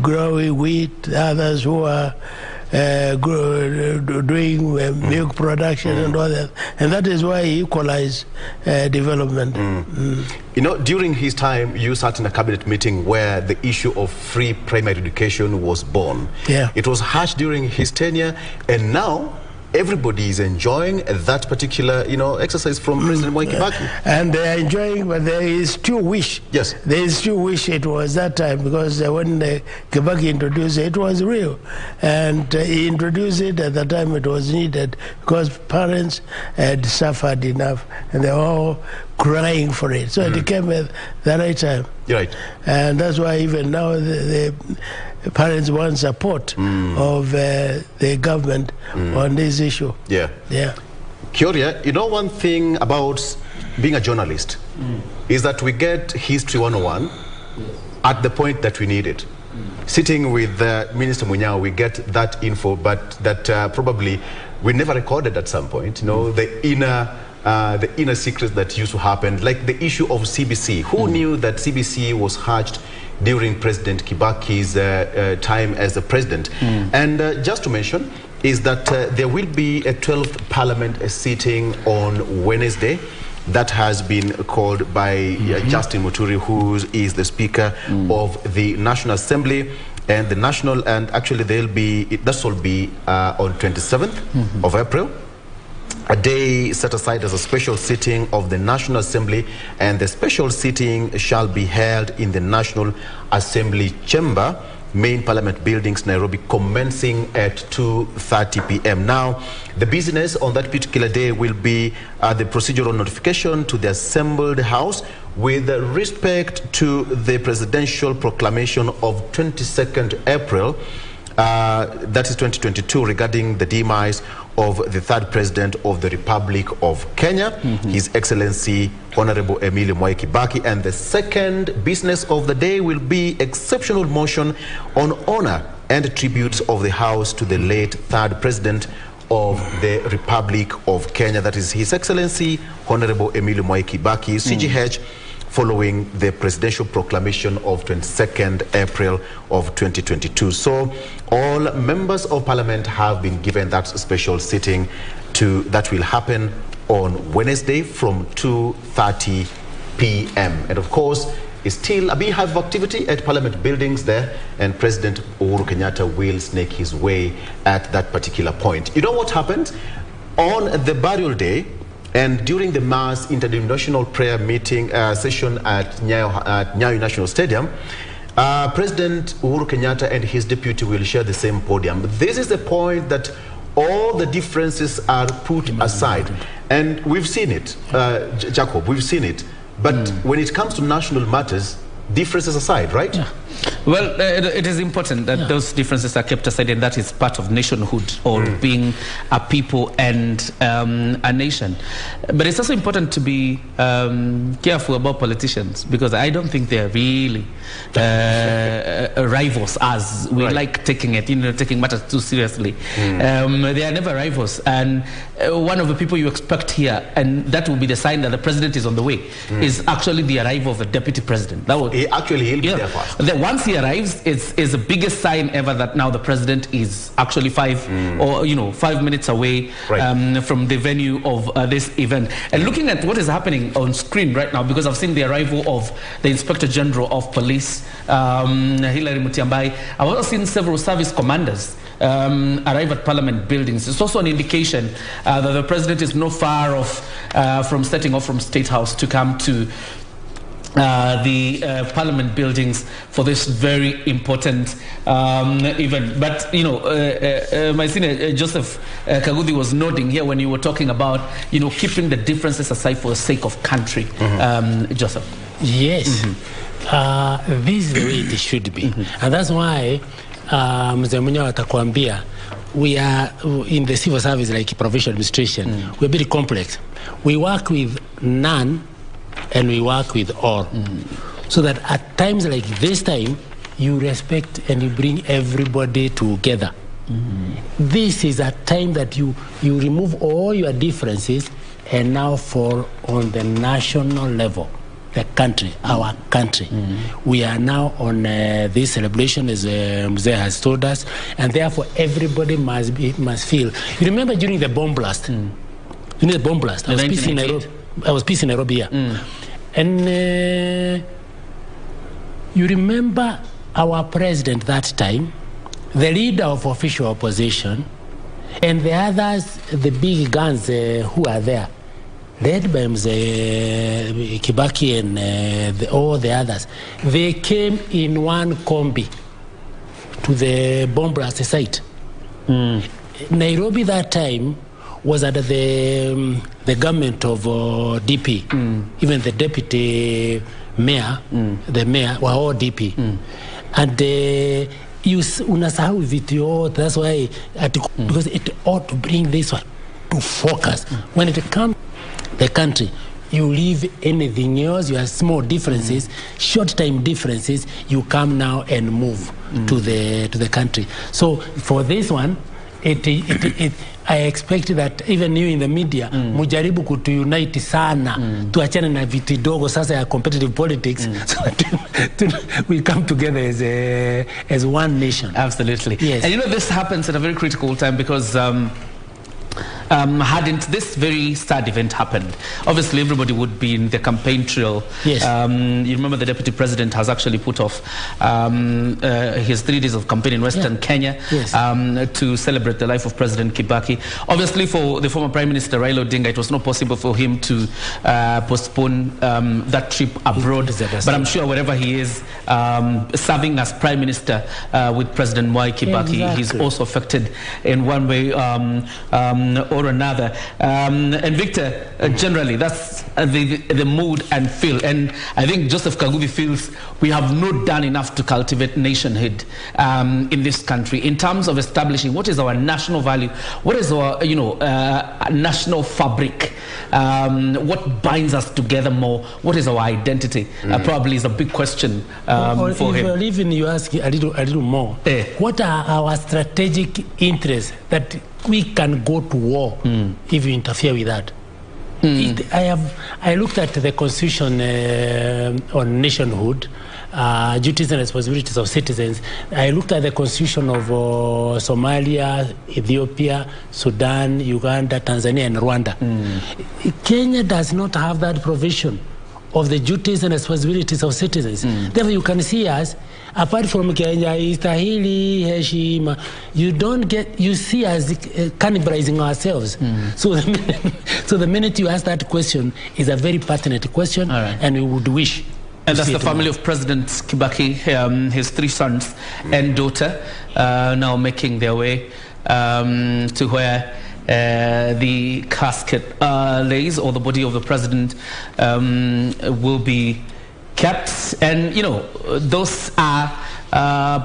S5: growing wheat, others who are doing milk production and all that. And that is why he equalized development.
S4: You know, during his time, you sat in a cabinet meeting where the issue of free primary education was born.
S5: Yeah.
S4: It was hashed during his tenure, and now everybody is enjoying that particular, exercise from President Mwai Kibaki.
S5: And they are enjoying, but there is still wish.
S4: Yes.
S5: There is still wish it was that time, because when Kibaki introduced it, it was real. And he introduced it at the time it was needed, because parents had suffered enough, and they were all crying for it. So it came at the right time.
S4: You're right.
S5: And that's why even now the parents want support of the government on this issue.
S4: Yeah.
S5: Yeah.
S4: Kyoria, one thing about being a journalist is that we get History 101 at the point that we need it. sitting with Minister Munyao, we get that info, but that probably we never recorded at some point. You know, the inner secrets that used to happen, like the issue of CBC. Who knew that CBC was hatched during President Kibaki's time as the president? And just to mention is that there will be a 12th Parliament sitting on Wednesday. That has been called by Justin Muturi, who is the Speaker of the National Assembly, and the national, and actually this will be on 27th of April, a day set aside as a special sitting of the National Assembly, and the special sitting shall be held in the National Assembly Chamber, Main Parliament Buildings, Nairobi, commencing at 2:30 p.m. Now, the business on that particular day will be the procedural notification to the assembled House with respect to the presidential proclamation of 22nd April, that is 2022, regarding the demise of the third president of the Republic of Kenya, His Excellency Honorable Emilio Mwai Kibaki. And the second business of the day will be exceptional motion on honor and tributes of the House to the late third president of the Republic of Kenya, that is His Excellency Honorable Emilio Mwai Kibaki, CGH, following the presidential proclamation of 22nd April of 2022. So all members of parliament have been given that special sitting that will happen on Wednesday from 2:30 p.m. And of course, it's still a beehive of activity at parliament buildings there, and President Uhuru Kenyatta will snake his way at that particular point. You know what happened? On the burial day, and during the mass interdenominational prayer meeting session at Nyayo National Stadium, President Uhuru Kenyatta and his deputy will share the same podium. This is the point that all the differences are put aside. And we've seen it, Jacob, we've seen it. But when it comes to national matters, differences aside, right?
S1: Yeah. Well, it is important that those differences are kept aside, and that is part of nationhood, or being a people and a nation. But it's also important to be careful about politicians, because I don't think they're really rivals, as we like taking it, taking matters too seriously. They are never rivals, and one of the people you expect here, and that will be the sign that the president is on the way, is actually the arrival of the deputy president. That will,
S4: he'll be there first.
S1: Once he arrives, it's the biggest sign ever that now the president is actually 5 minutes away from the venue of this event. And looking at what is happening on screen right now, because I've seen the arrival of the Inspector General of Police, Hilary Mutembei. I've also seen several service commanders arrive at parliament buildings. It's also an indication that the president is not far off from setting off from State House to come to the parliament buildings for this very important event. But my senior Joseph Kagudi was nodding here when you were talking about keeping the differences aside for the sake of country. Joseph.
S2: Yes. This is the way it should be, and that's why Mzee Munyao atakwambia, we are in the civil service, like provincial administration, we're very complex. We work with none and we work with all, so that at times like this time, you respect and you bring everybody together. This is a time that you remove all your differences and now fall on the national level, the country, our country. We are now on this celebration, as Mzee has told us, and therefore everybody must feel. You remember during the bomb blast? During the bomb blast, I was peace in Nairobi. I was peace in Nairobi, yeah. And you remember our president that time, the leader of official opposition, and the others, the big guns who are there, led by Mzee Kibaki and all the others. They came in one combi to the bomb blast site. Nairobi that time was under the government of DP. Even the deputy mayor, the mayor were all DP. And unasahau vitu yote. That's why, because it ought to bring this one to focus. When it comes the country, you leave anything else, you have small differences, short time differences, you come now and move to the country. So for this one, I expect that even you in the media mujaribu kutuunite sana tuachane na vitu dogo sasa ya competitive politics so that we come together as one nation.
S1: Absolutely.
S2: Yes.
S1: And you know, this happens at a very critical time because hadn't this very sad event happened, obviously everybody would be in the campaign trail.
S2: Yes.
S1: You remember the deputy president has actually put off his 3 days of campaign in Western Kenya to celebrate the life of President Kibaki. Obviously for the former Prime Minister Raila Odinga, it was not possible for him to postpone that trip abroad. But I'm sure wherever he is serving as Prime Minister with President Mwai Kibaki, he's also affected in one way or another. And Victor, generally, that's the mood and feel. And I think Joseph Kagubi feels we have not done enough to cultivate nationhood in this country in terms of establishing what is our national value, what is our national fabric, what binds us together more, what is our identity. Probably is a big question for him.
S2: Even you ask a little more, what are our strategic interests that we can go to war if you interfere with that? I looked at the constitution on nationhood, duties and responsibilities of citizens. I looked at the constitution of Somalia, Ethiopia, Sudan, Uganda, Tanzania, and Rwanda. Kenya does not have that provision of the duties and responsibilities of citizens. Therefore, you can see us, apart from Kenya, istahili, heshima, you see us cannibalizing ourselves. So the minute you ask that question is a very pertinent question, and we would wish.
S1: And that's the family of President Kibaki, his 3 sons and daughter, now making their way to where the casket lays, or the body of the president will be kept. And you know, those are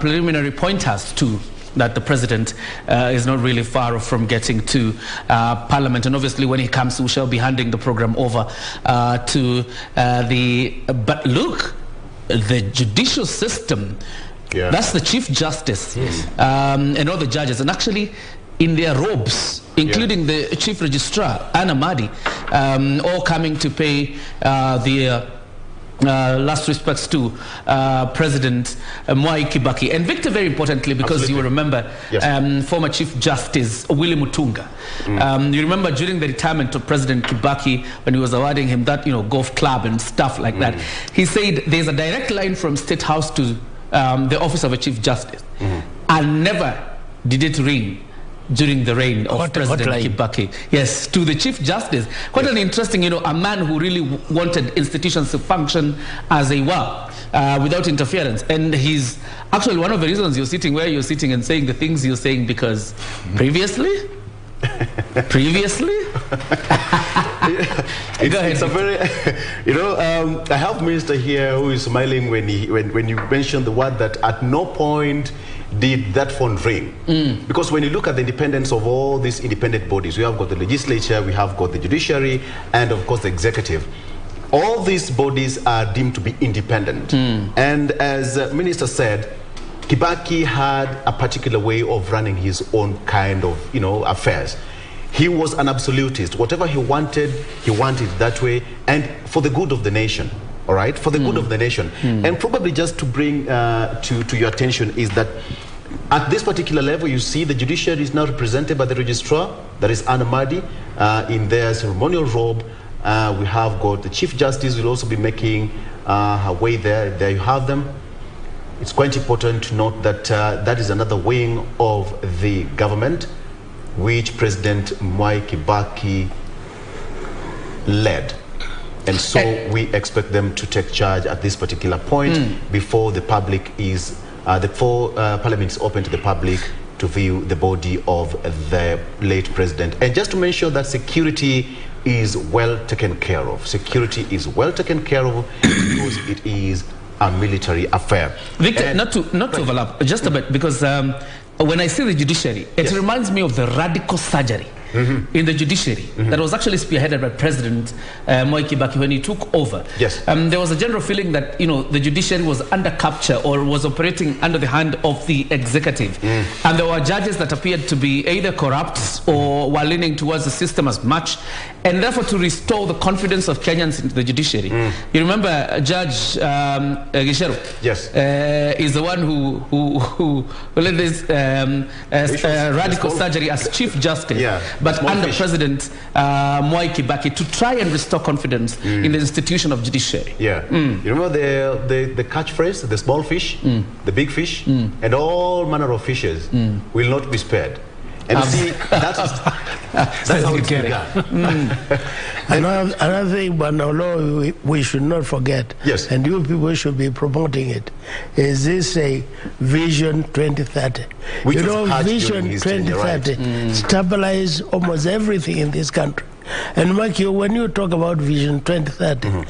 S1: preliminary pointers to that the president is not really far off from getting to Parliament. And obviously when he comes, we shall be handing the program over to but look, the judicial system, that's the Chief Justice and all the judges, and actually in their robes, including the Chief Registrar, Anna Madi, all coming to pay their last respects to President Mwai Kibaki. And Victor, very importantly, because you will remember former Chief Justice Willy Mutunga. You remember during the retirement of President Kibaki, when he was awarding him that golf club and stuff like that, he said there's a direct line from State House to the office of a Chief Justice, and never did it ring during the reign of President Kibaki. Yes, to the Chief Justice. Quite an interesting, a man who really wanted institutions to function as they were, without interference. And he's actually one of the reasons you're sitting where you're sitting and saying the things you're saying, because previously?
S4: It's a very, I have Minister here who is smiling when you mentioned the word that at no point did that phone ring. Because when you look at the independence of all these independent bodies, we have got the legislature, we have got the judiciary, and of course the executive. All these bodies are deemed to be independent. And as the Minister said, Kibaki had a particular way of running his own kind of, affairs. He was an absolutist. Whatever he wanted that way, and for the good of the nation. All right, for the good of the nation. And probably just to bring to your attention is that at this particular level, you see the judiciary is now represented by the registrar, that is Anna Madi, in their ceremonial robe. We have got the Chief Justice will also be making her way there. There you have them. It's quite important to note that that is another wing of the government which President Mwai Kibaki led. And so we expect them to take charge at this particular point before the public is, before Parliament is open to the public to view the body of the late president. And just to make sure that security is well taken care of. Security is well taken care of because it is a military affair.
S1: Victor, and not to overlap, just a bit, because when I see the judiciary, it reminds me of the radical surgery in the judiciary that was actually spearheaded by President Mwai Kibaki when he took over.
S4: Yes.
S1: There was a general feeling that, the judiciary was under capture or was operating under the hand of the executive. And there were judges that appeared to be either corrupt or were leaning towards the system as much. And therefore, to restore the confidence of Kenyans into the judiciary. You remember Judge Gisheru?
S4: Yes.
S1: Is the one who led this radical surgery as Chief Justice, but under President Mwai Kibaki, to try and restore confidence in the institution of judiciary.
S4: Yeah. You remember the catchphrase, the small fish, the big fish, and all manner of fishes will not be spared. And see, that's how it's begun.
S5: Another thing, but no, we should not forget,
S4: yes,
S5: and you people should be promoting it, is this a Vision 2030?
S4: Which
S5: Vision 2030 stabilize almost everything in this country. And Mike, when you talk about Vision 2030,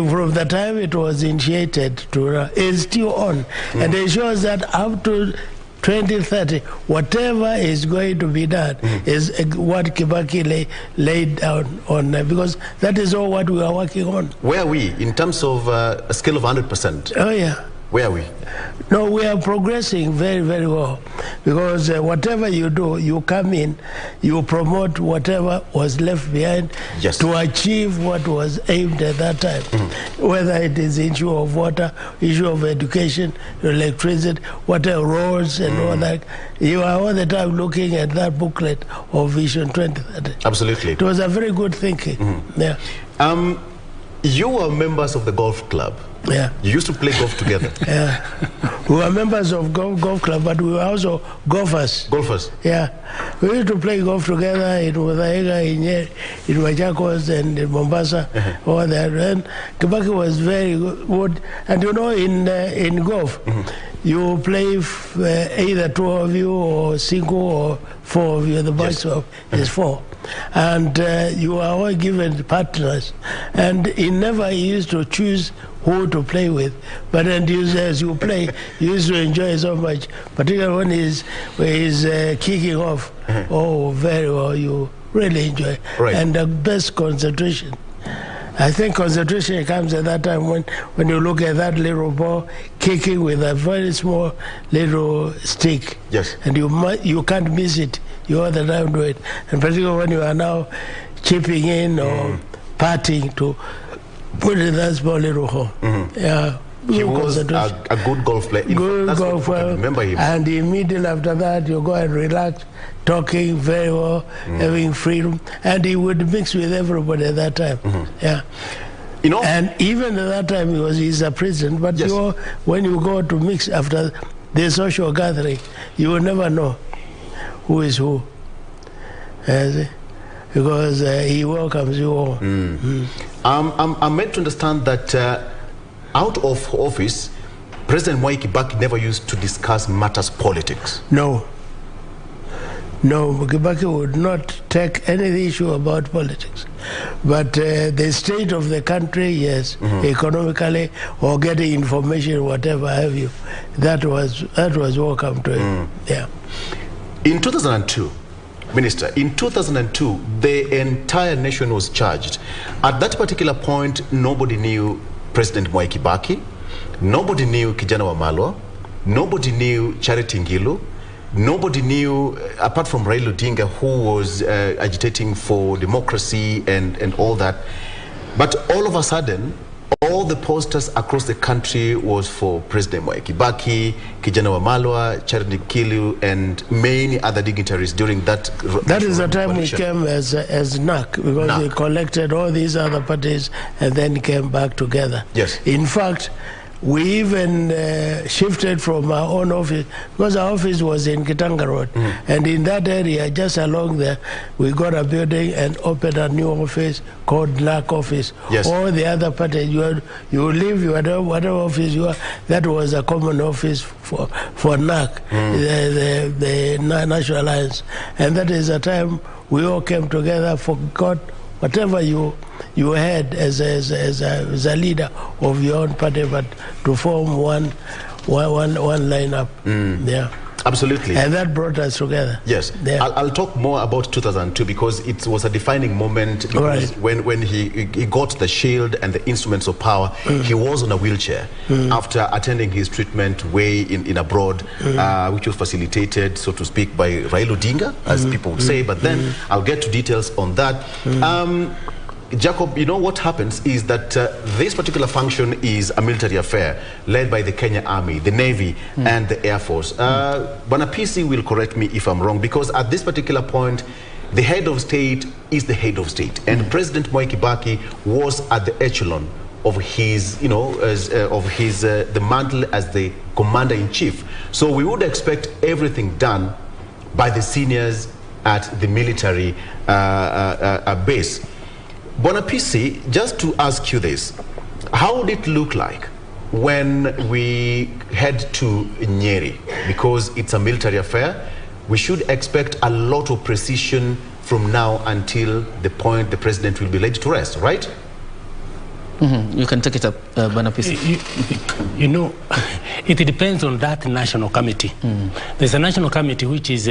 S5: from the time it was initiated to it's still on, and it shows that up to 2030, whatever is going to be done is what Kibaki laid down on, because that is all what we are working on.
S4: Where are we in terms of a scale of 100%?
S5: Oh, yeah.
S4: Where are we?
S5: No, we are progressing very, very well, because whatever you do, you come in, you promote whatever was left behind to achieve what was aimed at that time, whether it is issue of water, issue of education, electricity, water, roads, and all that. You are all the time looking at that booklet of Vision 2030.
S4: Absolutely.
S5: It was a very good thinking. Yeah.
S4: You were members of the golf club.
S5: Yeah.
S4: You used to play golf together.
S5: Yeah. We were members of golf club, but we were also golfers.
S4: Golfers?
S5: Yeah. We used to play golf together in Udaiga, in Machakos, and in Mombasa, all that. And Kibaki was very good. And in golf, you play either two of you or single or four of you. The maximum is four. And you are all given partners. And he never used to choose who to play with, but then as you play, you used to enjoy it so much, particularly when he's kicking off. Oh, very well, you really enjoy.
S4: Right.
S5: And the best concentration. I think concentration comes at that time when you look at that little ball kicking with a very small little stick.
S4: Yes.
S5: And you can't miss it. You all the time do it. And particularly when you are now chipping in or patting to put in that small little hole. Yeah.
S4: He was a good golf player.
S5: Good golf player.
S4: Remember him.
S5: And immediately after that, you go and relax, talking very well, having freedom. And he would mix with everybody at that time. Yeah. And even at that time, he's a president. But when you go to mix after the social gathering, you will never know who is who. Because he welcomes you all.
S4: I'm meant to understand that out of office, President Mwai Kibaki never used to discuss matters politics.
S5: No. No, Kibaki would not take any issue about politics. But the state of the country, yes, economically, or getting information, whatever have you, that was welcome to him. Yeah.
S4: In 2002, Minister, in 2002, the entire nation was charged. At that particular point, nobody knew President Mwai Kibaki, nobody knew Kijana Wamalwa, nobody knew Charity Ngilu, nobody knew, apart from Raila Odinga, who was agitating for democracy and all that. But all of a sudden, all the posters across the country was for President Mwai Kibaki, Kijana Wamalwa, Charity Ngilu, and many other dignitaries during that.
S5: That is the time we came as NAC, because we collected all these other parties and then came back together.
S4: Yes.
S5: In fact, we even shifted from our own office, because our office was in Kitanga Road. And in that area, just along there, we got a building and opened a new office called NAC office.
S4: Yes.
S5: All the other parties, you leave whatever office you are, that was a common office for NAC, the National Alliance. And that is the time we all came together, forgot whatever you had as a leader of your own party, but to form one lineup. Yeah.
S4: Absolutely.
S5: And that brought us together.
S4: Yes.
S5: Yeah.
S4: I'll talk more about 2002 because it was a defining moment. Because when he got the shield and the instruments of power, he was on a wheelchair after attending his treatment way in abroad, which was facilitated, so to speak, by Raila odinga, as people would say. But then I'll get to details on that. Jacob, you know what happens is that this particular function is a military affair led by the Kenya Army, the Navy, and the Air Force. Bwana PC will correct me if I'm wrong, because at this particular point, the head of state is the head of state, and President Mwai Kibaki was at the echelon of his, you know, the mantle as the commander-in-chief. So we would expect everything done by the seniors at the military base. Bwana PC, just to ask you this, how would it look like when we head to Nyeri? Because it's a military affair, we should expect a lot of precision from now until the point the president will be laid to rest, right?
S1: You can take it up, Bwana PC.
S2: You know, it depends on that national committee. There's a national committee which is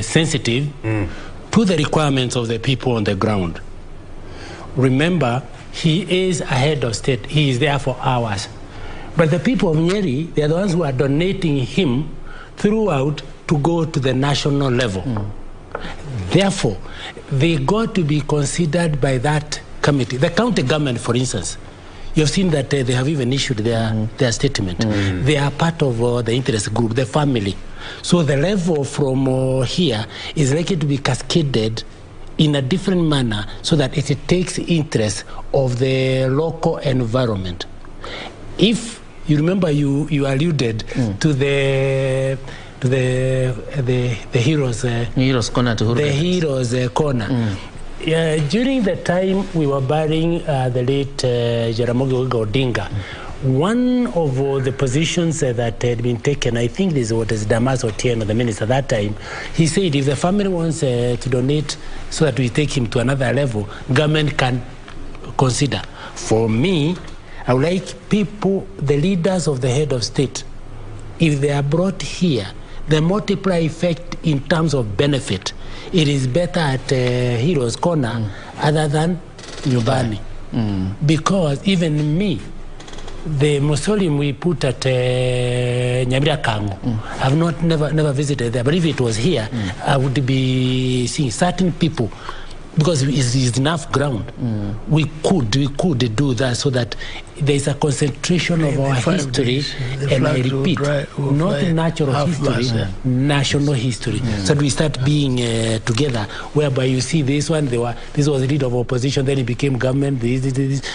S2: sensitive to the requirements of the people on the ground. Remember, he is a head of state. He is there for hours. But the people of Nyeri, they are the ones who are donating him throughout to go to the national level. Therefore, they got to be considered by that committee. The county government, for instance, you've seen that they have even issued their statement. They are part of the interest group, the family. So the level from here is likely to be cascaded in a different manner so that it takes interest of the local environment. If you remember, you alluded to the heroes
S1: corner to
S2: the heroes corner. During the time we were burying the late Jaramogi Odinga, one of the positions that had been taken, I think this was Damas Otieno, the minister at that time, he said if the family wants to donate so that we take him to another level, government can consider. For me, I would like people, the leaders of the head of state, if they are brought here, the multiplier effect in terms of benefit, it is better at Heroes Corner other than Nyumbani. Because even me, the mausoleum we put at Nyamira Kango, I've never visited there, but if it was here, I would be seeing certain people, because it's enough ground. We could do that so that there is a concentration of our history, and I repeat, not natural history, national history. So we start being together, whereby you see this one, this was the leader of opposition, then it became government, this,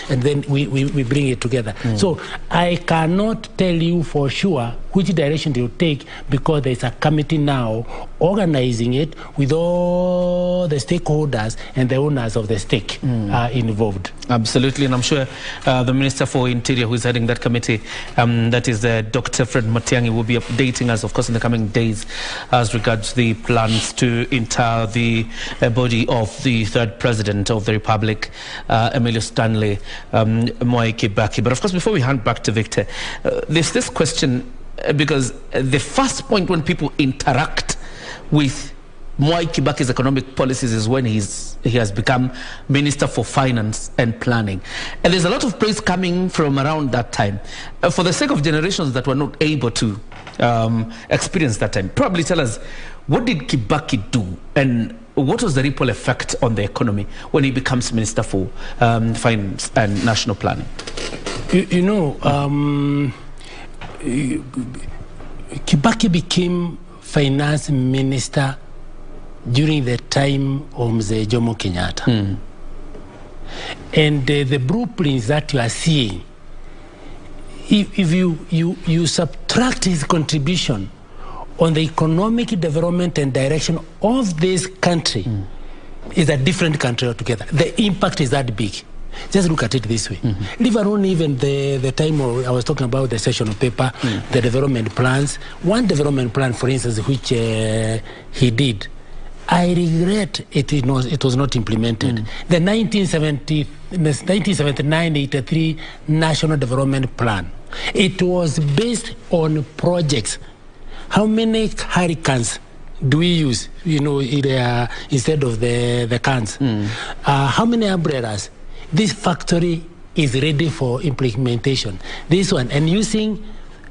S2: and then we bring it together. So I cannot tell you for sure which direction they will take, because there is a committee now organizing it with all the stakeholders and the owners of the stake are involved.
S1: Absolutely, and I'm sure the Minister for Interior, who is heading that committee, that is Dr. Fred Matiang'i, will be updating us, of course, in the coming days as regards the plans to inter the body of the third president of the Republic, Emilio Stanley Mwai Kibaki. But of course, before we hand back to Victor, there's this question, because the first point when people interact with Mwai Kibaki's economic policies is when he has become Minister for Finance and Planning. And there's a lot of praise coming from around that time. For the sake of generations that were not able to experience that time, probably tell us, what did Kibaki do, and what was the ripple effect on the economy when he becomes Minister for Finance and National Planning?
S2: You know, Kibaki became Finance Minister during the time of Mzee Jomo Kenyatta. And the blueprints that you are seeing, if you subtract his contribution on the economic development and direction of this country, is a different country altogether. The impact is that big. Just look at it this way. Leave alone even the time I was talking about the session of paper, the development plans. One development plan, for instance, which he did, I regret it was not implemented. The 1979-83 National Development Plan, it was based on projects how many hurricanes do we use, instead of the cans? How many umbrellas? This factory is ready for implementation. This one, and using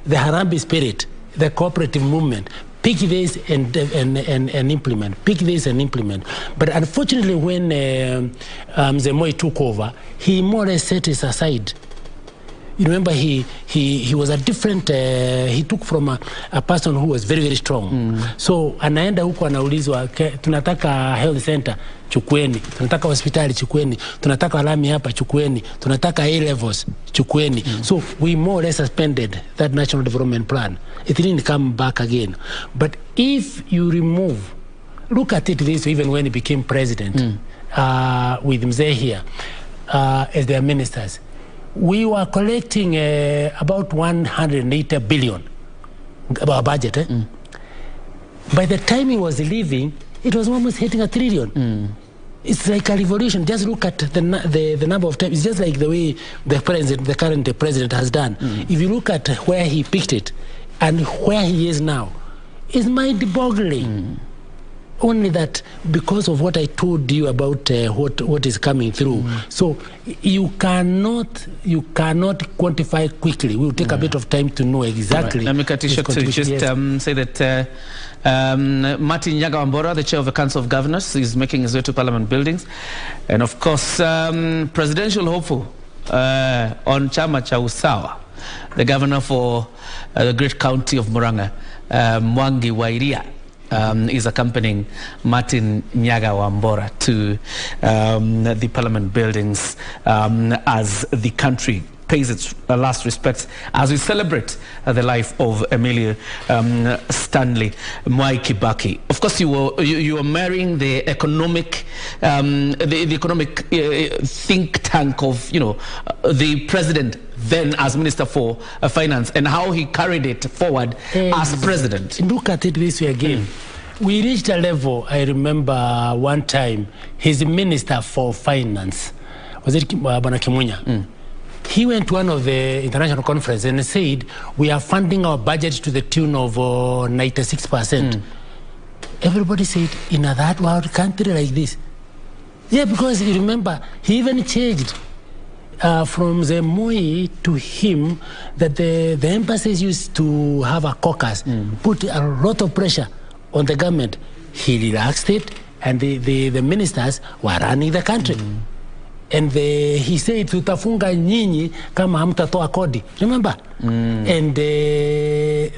S2: the Harambee spirit, the cooperative movement, pick this and implement. Pick this and implement. But unfortunately, when Mwai took over, he more or less set it aside. You remember, he was a different. He took from a person who was very, very strong. So anaenda huko anaulizwa, tunataka health center, chukweni. Tunataka hospitali, chukweni. Tunataka alami hapa, chukweni. Tunataka A levels, chukweni. So we more or less suspended that national development plan. It didn't come back again. But if you remove, look at it this way, even when he became president, with Mzee here as their ministers, we were collecting about 180 billion, our budget. By the time he was leaving, it was almost hitting $1 trillion. It's like a revolution. Just look at the number of times. It's just like the way the current president has done. If you look at where he picked it and where he is now, it's mind-boggling. Only that because of what I told you about what is coming through. So you cannot quantify quickly. We will take a bit of time to know exactly.
S1: Let me cut you short to just say that Martin Nyagawambora, the chair of the Council of Governors, is making his way to Parliament buildings. And of course, presidential hopeful on Chama cha Usawa, the governor for the great county of Murang'a, Mwangi Wairia, is accompanying Martin Nyagawambora to the Parliament buildings as the country pays its last respects as we celebrate the life of Emilio Stanley Mwai Kibaki. Of course, you are marrying the economic the economic think tank of the president then as Minister for Finance and how he carried it forward as president.
S2: Look at it this way again. We reached a level, I remember one time, his Minister for Finance, was it Bwana Kimunya? He went to one of the international conferences and said, we are funding our budget to the tune of 96%. Everybody said, in a that wild country like this? Yeah, because you remember, he even changed from the Mwai to him that the embassies used to have a caucus, put a lot of pressure on the government. He relaxed it, and the ministers were running the country. And he said, tutafunga nyinyi kama hamtatoa kodi. Remember? And the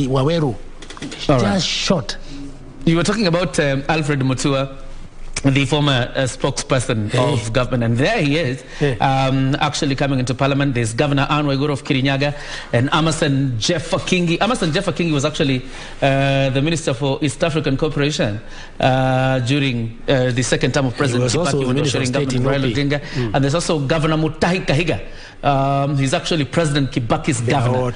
S2: Waweru just shot.
S1: You were talking about Alfred Mutua, the former spokesperson of government, and there he is, actually coming into Parliament. There's Governor Anne Waiguru of Kirinyaga and Amason Jeffa Kingi. Amason Jeffa Kingi was actually the Minister for East African Cooperation during the second term of President Kibaki when sharing government with Raila Odinga. And there's also Governor Mutahi Kahiga. He's actually President Kibaki's governor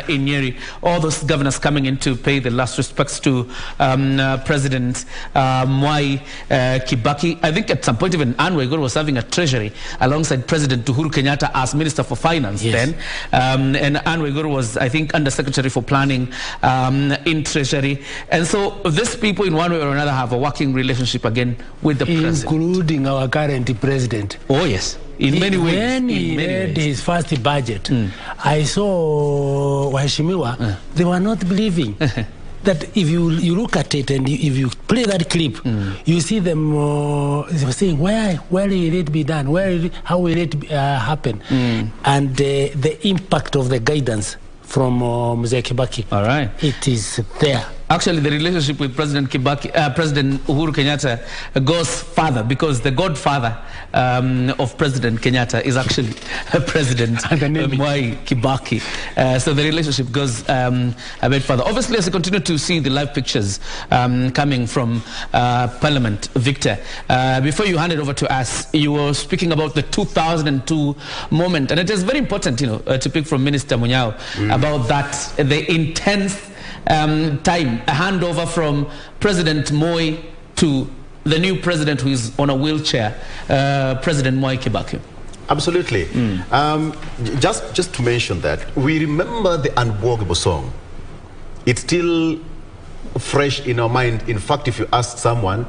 S1: in Nyeri. All those governors coming in to pay the last respects to President Mwai Kibaki. I think at some point even Anne Waiguru was serving a treasury alongside President Uhuru Kenyatta as Minister for Finance then. And Anne Waiguru was, I think, Under Secretary for Planning in Treasury. And so these people in one way or another have a working relationship again with the president.
S2: Including our current president.
S1: Oh yes. In many ways.
S2: When he read his first budget, I saw Waheshimiwa, they were not believing that if you look at it and if you play that clip, you see them saying, where will it be done? How will it happen? And the impact of the guidance from Mzee Kibaki.
S1: All right.
S2: It is there.
S1: Actually, the relationship with President Kibaki, President Uhuru Kenyatta goes further because the godfather of President Kenyatta is actually President Mwai Kibaki. So the relationship goes a bit further. Obviously, as we continue to see the live pictures coming from Parliament, Victor, before you hand it over to us, you were speaking about the 2002 moment. And it is very important, to pick from Minister Munyao about that, the intense time, a handover from President Moi to the new president who is on a wheelchair, President Mwai Kibaki.
S4: Absolutely. Just to mention that, we remember the Unbogable song. It's still fresh in our mind. In fact, if you ask someone,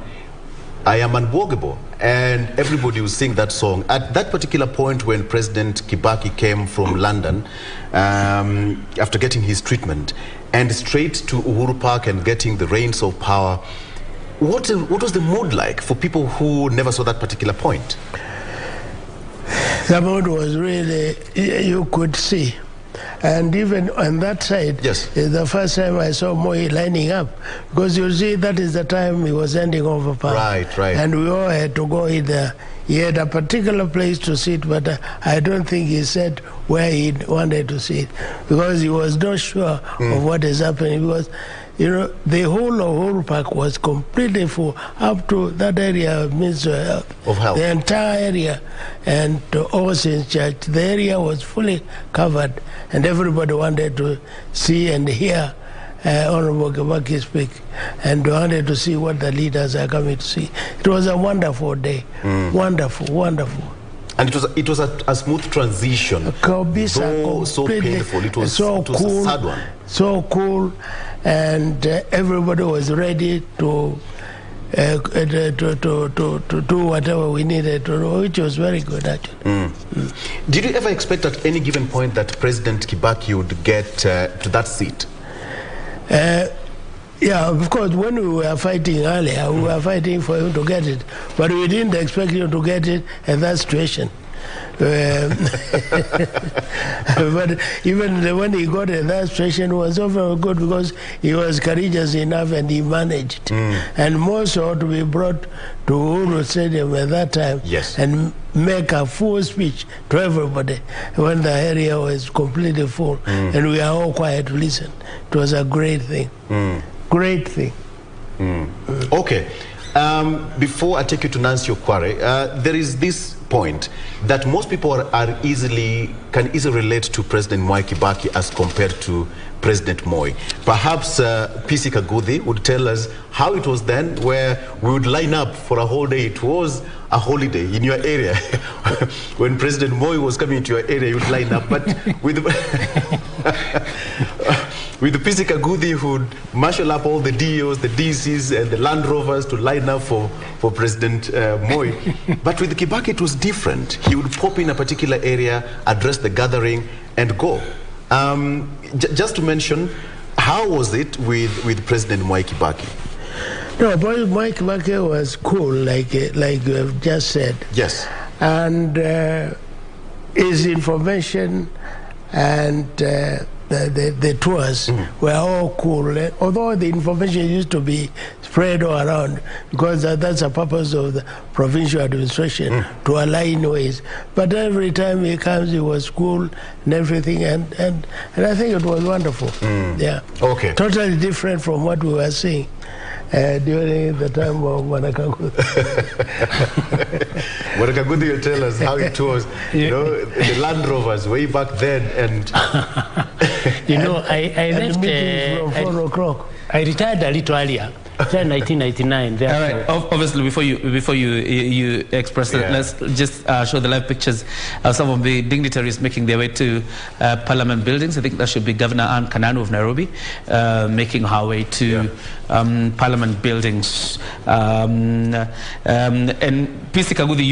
S4: I am unbogable, and everybody will sing that song. At that particular point when President Kibaki came from London after getting his treatment and straight to Uhuru Park and getting the reins of power, what was the mood like for people who never saw that particular point?
S5: The mood was really, you could see. And even on that side,
S4: yes,
S5: is the first time I saw Mwai lining up, because you see that is the time he was handing over power.
S4: Right, right.
S5: And we all had to go in there. He had a particular place to sit, but I don't think he said where he wanted to sit, because he was not sure of what is happening. Because, you know, the whole of Uhuru Park was completely full, up to that area of Minister of Health. The entire area, and All Saints Church, the area was fully covered, and everybody wanted to see and hear Honorable Kibaki speak, and wanted to see what the leaders are coming to see. It was a wonderful day, wonderful, wonderful.
S4: And it was a smooth transition, though so painful. It was
S5: cool,
S4: a sad one.
S5: So cool, and everybody was ready to do whatever we needed to do, which was very good, actually.
S4: Did you ever expect at any given point that President Kibaki would get to that seat?
S5: Yeah, of course, when we were fighting earlier, we were fighting for him to get it, but we didn't expect him to get it in that situation. But even when he got in that situation, it was also good because he was courageous enough and he managed. And more so to be brought to Uhuru Stadium at that time,
S4: yes,
S5: and make a full speech to everybody when the area was completely full, and we are all quiet to listen. It was a great thing. Great thing.
S4: Okay. Before I take you to Nancy Okware, there is this point that most people can easily relate to President Mwai Kibaki as compared to President Moi. Perhaps PC Kaguthi would tell us how it was then, where we would line up for a whole day. It was a holiday in your area. When President Moi was coming to your area, you would line up. But with the PC Kaguthi, who would marshal up all the DOs, the DCs, and the Land Rovers to line up for President Moi. But with Kibaki, it was different. He would pop in a particular area, address the gathering, and go. Just to mention, how was it with President Mwai Kibaki?
S5: No, Mwai Kibaki was cool, like you have just said.
S4: Yes.
S5: And his information and the tours were all cool. Although the information used to be spread all around, because that's the purpose of the provincial administration, to align ways. But every time he comes, he was cool and everything, and I think it was wonderful. Yeah.
S4: Okay.
S5: Totally different from what we were seeing during the time of Wanakaguthi.
S4: Wanakaguthi will tell us how it was, you know, the Land Rovers way back then, and
S2: you know, I left
S5: from 4 o'clock.
S2: I retired a little earlier. 1999.
S1: All right. Obviously, before you express it, let's just show the live pictures of some of the dignitaries making their way to Parliament buildings. I think that should be Governor Anne Kananu of Nairobi, making her way to Parliament buildings. And PC Kaguthi,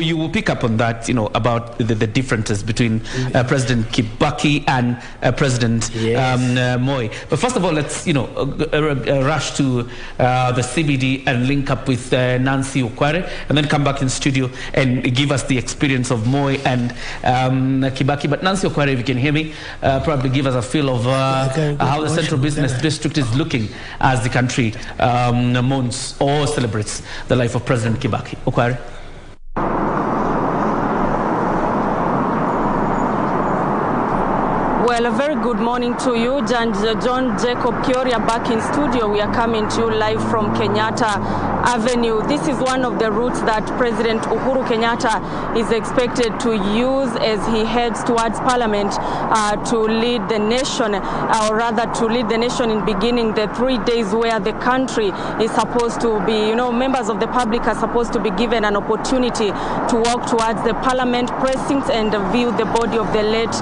S1: you will pick up on that, you know, about the differences between President Kibaki and President Moi. But first of all, let's rush to the CBD and link up with Nancy Okware, and then come back in studio and give us the experience of Moi and Kibaki. But Nancy Okware, if you can hear me, probably give us a feel of how the Central Business District is looking as the country mourns or celebrates the life of President Kibaki. Okware.
S7: Well, a very good morning to you, John Jacob Kioria back in studio. We are coming to you live from Kenyatta Avenue. This is one of the routes that President Uhuru Kenyatta is expected to use as he heads towards Parliament to lead the nation, or rather to lead the nation in beginning the 3 days where the country is supposed to be, members of the public are supposed to be given an opportunity to walk towards the Parliament precincts and view the body of the late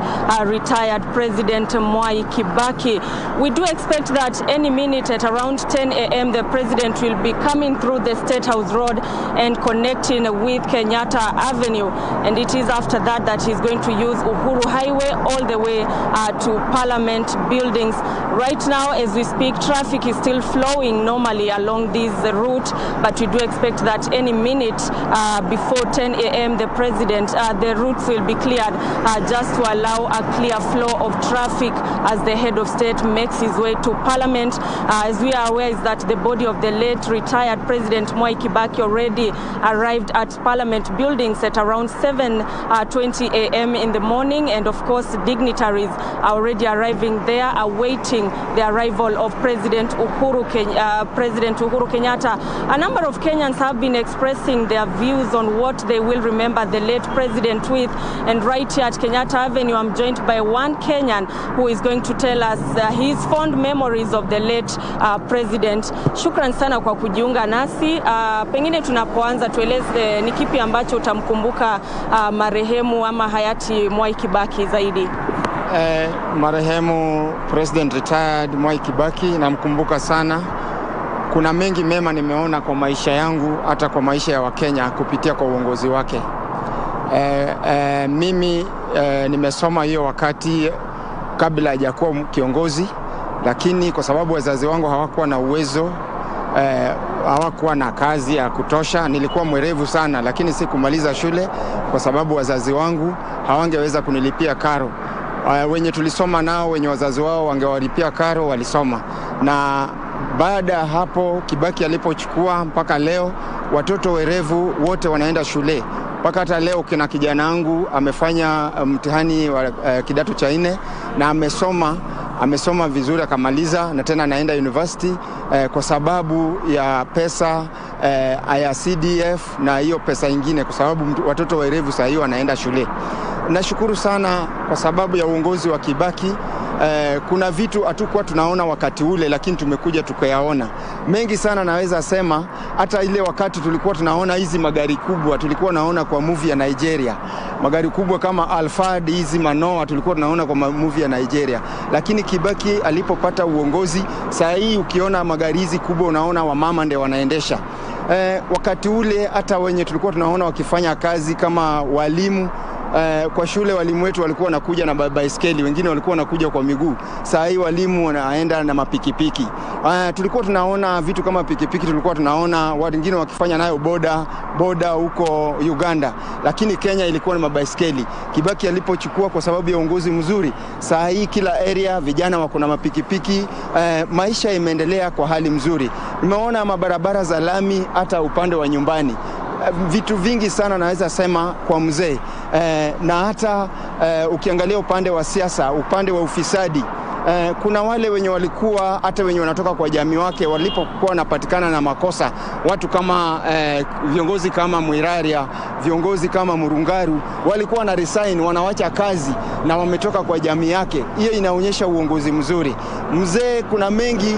S7: retired President Mwai Kibaki. We do expect that any minute at around 10 a.m. the President will be coming through the State House Road and connecting with Kenyatta Avenue, and it is after that he's going to use Uhuru Highway all the way to Parliament buildings. Right now, as we speak, traffic is still flowing normally along this route, but we do expect that any minute before 10 a.m. the President, the routes will be cleared just to allow a clear flow of traffic as the head of state makes his way to Parliament. As we are aware, is that the body of the late retired President Mwai Kibaki already arrived at Parliament buildings at around 7:20 a.m. in the morning, and of course dignitaries are already arriving there, awaiting the arrival of President Uhuru Kenyatta. A number of Kenyans have been expressing their views on what they will remember the late president with, and right here at Kenyatta Avenue I'm joined by one Kenyan who is going to tell us his fond memories of the late president. Shukran sana kwa kujiunga nasi. Pengine tunapoanza tueleze ni kipi ambacho utamkumbuka marehemu ama hayati Mwai Kibaki zaidi?
S8: Marehemu President retired Mwai Kibaki namkumbuka sana. Kuna mengi mema nimeona kwa maisha yangu, hata kwa maisha ya Wakenya kupitia kwa uongozi wake. Mimi nimesoma hiyo wakati kabla hajakuwa kiongozi, lakini kwa sababu wazazi wangu hawakuwa na uwezo, hawakuwa na kazi ya kutosha, nilikuwa mwerevu sana, lakini sikumaliza shule kwa sababu wazazi wangu hawangeweza kunilipia karo. Wenye tulisoma nao, wenye wazazi wao wangewalipia karo, walisoma. Na baada ya hapo Kibaki alipochukua mpaka leo watoto werevu wote wanaenda shule. Mpaka hata leo kina kijana wangu amefanya mtihani wa kidato cha 4 na amesoma vizuri akamaliza, na tena anaenda university kwa sababu ya pesa ya CDF na hiyo pesa ingine, kwa sababu watoto werevu sasa hiyo wanaenda shule. Nashukuru sana kwa sababu ya uongozi wa Kibaki. Kuna vitu hatukuwa tunaona wakati ule, lakini tumekuja tukayaona mengi sana. Naweza sema hata ile wakati tulikuwa tunaona hizi magari kubwa, tulikuwa naona kwa movie ya Nigeria, magari kubwa kama Alphard, hizi Manoa tulikuwa tunaona kwa movie ya Nigeria. Lakini Kibaki alipopata uongozi, saa hii ukiona magari hizi kubwa unaona wamama ndio wanaendesha. Wakati ule hata wenye tulikuwa tunaona wakifanya kazi kama walimu kwa shule, walimu wetu walikuwa wanakuja na baiskeli, wengine walikuwa wanakuja kwa miguu. Saa hii walimu wanaenda na mapikipiki. Tulikuwa tunaona vitu kama pikipiki, tulikuwa tunaona wengine wakifanya nayo boda huko Uganda, lakini Kenya ilikuwa ni mabaiskeli. Kibaki alipochukua, kwa sababu ya uongozi mzuri, saa hii kila area vijana wako na mapikipiki. Maisha imeendelea kwa hali mzuri. Nimeona mabarabara za lami hata upande wa nyumbani. Vitu vingi sana naweza sema kwa mzee. Na hata ukiangalia upande wa siasa, upande wa ufisadi, kuna wale wenye walikuwa hata wenye wanatoka kwa jamii wake walipokuwa wanapatikana na makosa, watu kama viongozi kama Mwiraria, viongozi kama Murungaru walikuwa na resign, wanawacha kazi na wametoka kwa jamii yake. Hiyo inaonyesha uongozi mzuri. Mzee kuna mengi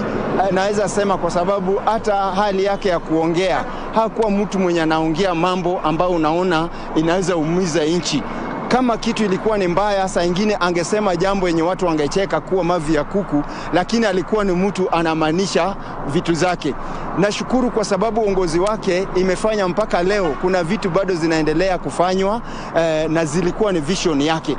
S8: naweza sema, kwa sababu hata hali yake ya kuongea, hakuwa mtu mwenye anaongea mambo ambao unaona inaweza umiza nchi. Kama kitu ilikuwa ni mbaya, saa ingine angesema jambo yenye watu wangecheka kuwa mavi ya kuku, lakini alikuwa ni mtu anamaanisha vitu zake. Nashukuru kwa sababu uongozi wake imefanya mpaka leo kuna vitu bado zinaendelea kufanywa, na zilikuwa ni vision yake.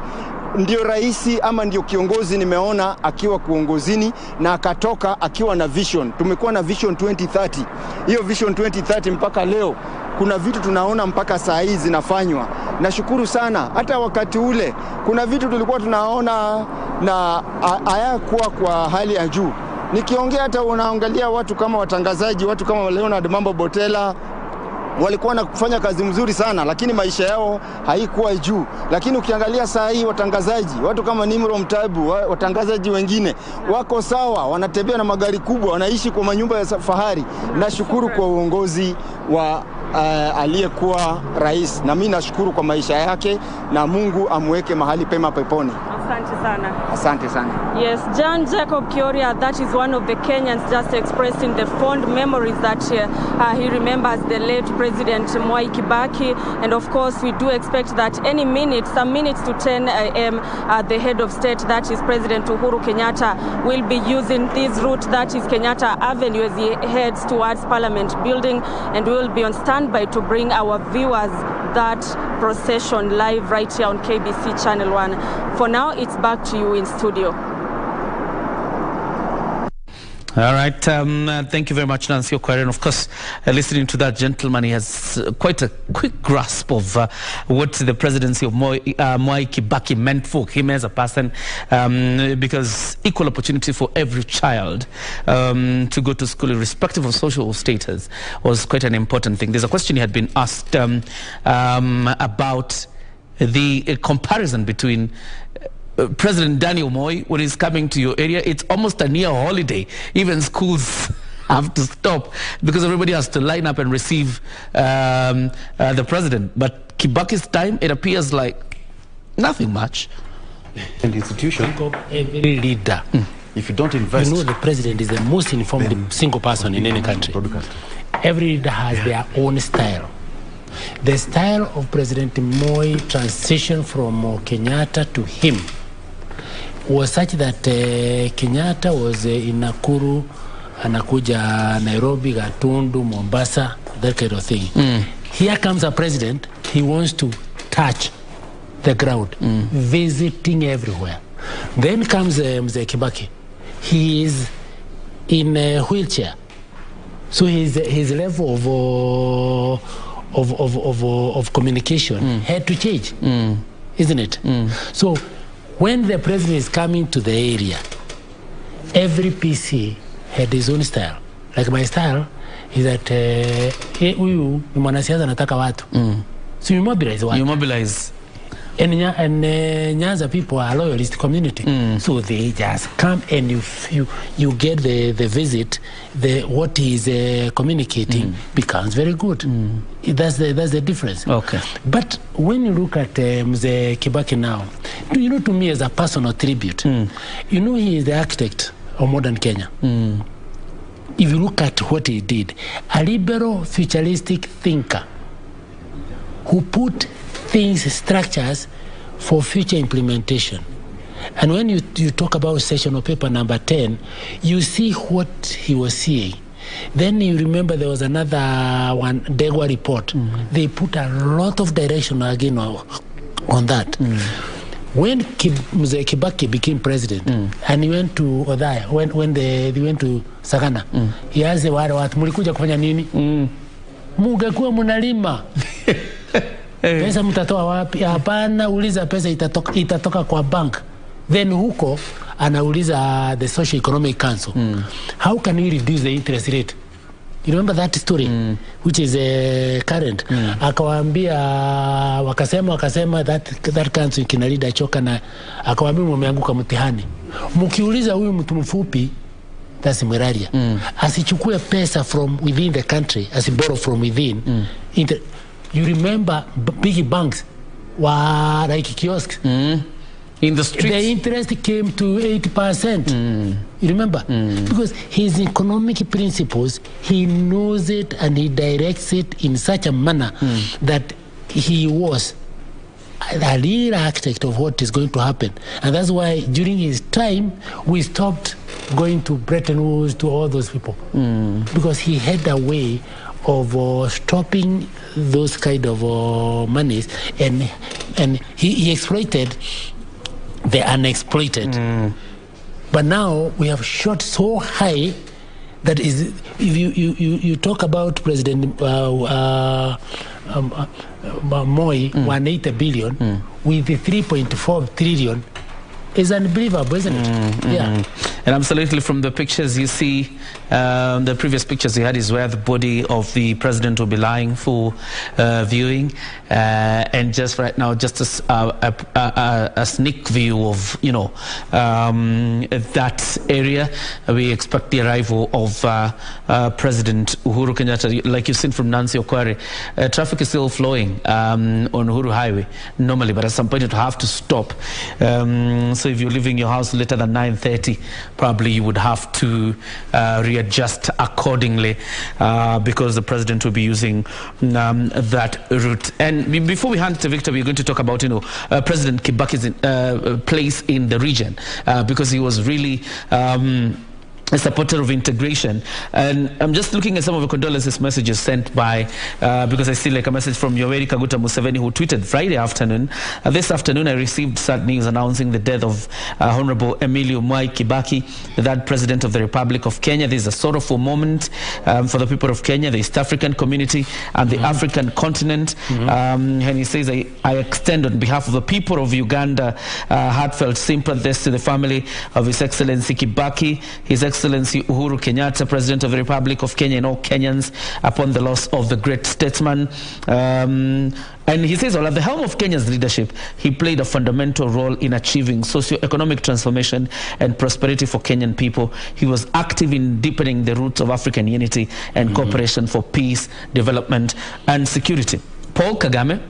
S8: Ndio rais ama ndio kiongozi nimeona akiwa kuongozini na akatoka akiwa na vision. Tumekuwa na vision 2030. Hiyo vision 2030 mpaka leo kuna vitu tunaona mpaka saa hii zinafanywa. Nashukuru sana. Hata wakati ule kuna vitu tulikuwa tunaona na hayakuwa kwa hali ya juu. Nikiongea hata unaangalia watu kama watangazaji, watu kama Leonard Mambo Botela, walikuwa wanafanya kazi mzuri sana, lakini maisha yao haikuwa juu. Lakini ukiangalia saa hii watangazaji, watu kama Nimro Mtabu, watangazaji wengine wako sawa, wanatembea na magari kubwa, wanaishi kwa manyumba ya fahari. Nashukuru kwa uongozi wa aliyekuwa rais, na mimi nashukuru kwa maisha yake, na Mungu amweke mahali pema peponi.
S7: Asante sana.
S8: Asante sana.
S7: Yes, John Jacob Kioria, that is one of the Kenyans just expressing the fond memories that he remembers the late President Mwai Kibaki. And of course, we do expect that any minute, some minutes to 10 a.m., the head of state, that is President Uhuru Kenyatta, will be using this route, that is Kenyatta Avenue, as he heads towards Parliament building. And we will be on standby to bring our viewers that procession live right here on KBC Channel 1. For now, it's back to you in studio.
S1: All right. Thank you very much, Nancy Okwara. And of course, listening to that gentleman, he has quite a quick grasp of what the presidency of Mwai Kibaki meant for him as a person, because equal opportunity for every child to go to school, irrespective of social status, was quite an important thing. There's a question he had been asked about the comparison between President Daniel Moi, when he's coming to your area, it's almost a near holiday. Even schools have to stop because everybody has to line up and receive the president. But Kibaki's time, it appears like nothing much.
S4: And institution,
S2: every leader,
S4: if you don't invest,
S2: you know the president is the most informed single person in any country. Every leader has their own style. The style of President Moi transition from Kenyatta to him was such that Kenyatta was in Nakuru, anakuja Nairobi, Gatundu, Mombasa, that kind of thing. Here comes a president, he wants to touch the ground, visiting everywhere. Then comes Mzee Kibaki. He is in a wheelchair. So his level of communication had to change, isn't it? So when the president is coming to the area, every PC had his own style. Like my style is that huyu ni mwanasiasa anataka watu. So you mobilize watu.
S1: You mobilize.
S2: And Nyanza people are loyalist community, so they just come and you get the visit. What he is communicating becomes very good. That's the difference.
S1: Okay.
S2: But when you look at Mzee Kibaki now, you know, to me as a personal tribute, you know, he is the architect of modern Kenya. If you look at what he did, a liberal futuristic thinker who put things, structures for future implementation. And when you talk about sessional paper number 10, you see what he was seeing. Then you remember there was another one, Degwa report. They put a lot of direction again on that. When Mzee Kibaki became president, and he went to Odhaya, when they went to Sagana, he asked the watu, mulikuja kufanya nini? Mungekuwa munalima. Pesa mtatoa wapi? Hapana, uliza pesa itatoka kwa bank. Then huko anauliza the Social Economic Council, how can we reduce the interest rate? You remember that story, which is current. Akawaambia, wakasema that council kinalida choka, na akawaambia mumeanguka mtihani. Mkiuliza huyu mtu mfupi, that's Meraria, asichukue pesa from within the country, asiborrow from within. You remember big banks were like kiosks.
S1: In the streets.
S2: The interest came to 8%. You remember? Because his economic principles, he knows it and he directs it in such a manner that he was a real architect of what is going to happen. And that's why during his time, we stopped going to Bretton Woods, to all those people. Because he had a way of stopping those kind of monies, and he exploited the unexploited. But now we have shot so high that is, if you talk about President Moi, 180 billion with the 3.4 trillion, is unbelievable, isn't it? Yeah.
S1: And absolutely, from the pictures you see, the previous pictures you had is where the body of the president will be lying for viewing. And just right now, just a sneak view of, you know, that area. We expect the arrival of President Uhuru Kenyatta. Like you've seen from Nancy Okware, traffic is still flowing on Uhuru Highway normally, but at some point it will have to stop. So if you're leaving your house later than 9:30, probably you would have to readjust accordingly because the president will be using that route. And before we hand to Victor, we're going to talk about, you know, President Kibaki's place in the region because he was really a supporter of integration. And I'm just looking at some of the condolences messages sent by, because I see like a message from Yoweri Kaguta Museveni, who tweeted Friday afternoon, this afternoon I received sad news announcing the death of Honorable Emilio Mwai Kibaki, the third president of the Republic of Kenya. This is a sorrowful moment for the people of Kenya, the East African community, and the African continent. And he says, I extend on behalf of the people of Uganda heartfelt sympathies to the family of His Excellency Kibaki, His Excellency Uhuru Kenyatta, President of the Republic of Kenya, and all Kenyans upon the loss of the great statesman. And he says, well, at the helm of Kenya's leadership, he played a fundamental role in achieving socio-economic transformation and prosperity for Kenyan people. He was active in deepening the roots of African unity and cooperation for peace, development, and security. Paul Kagame,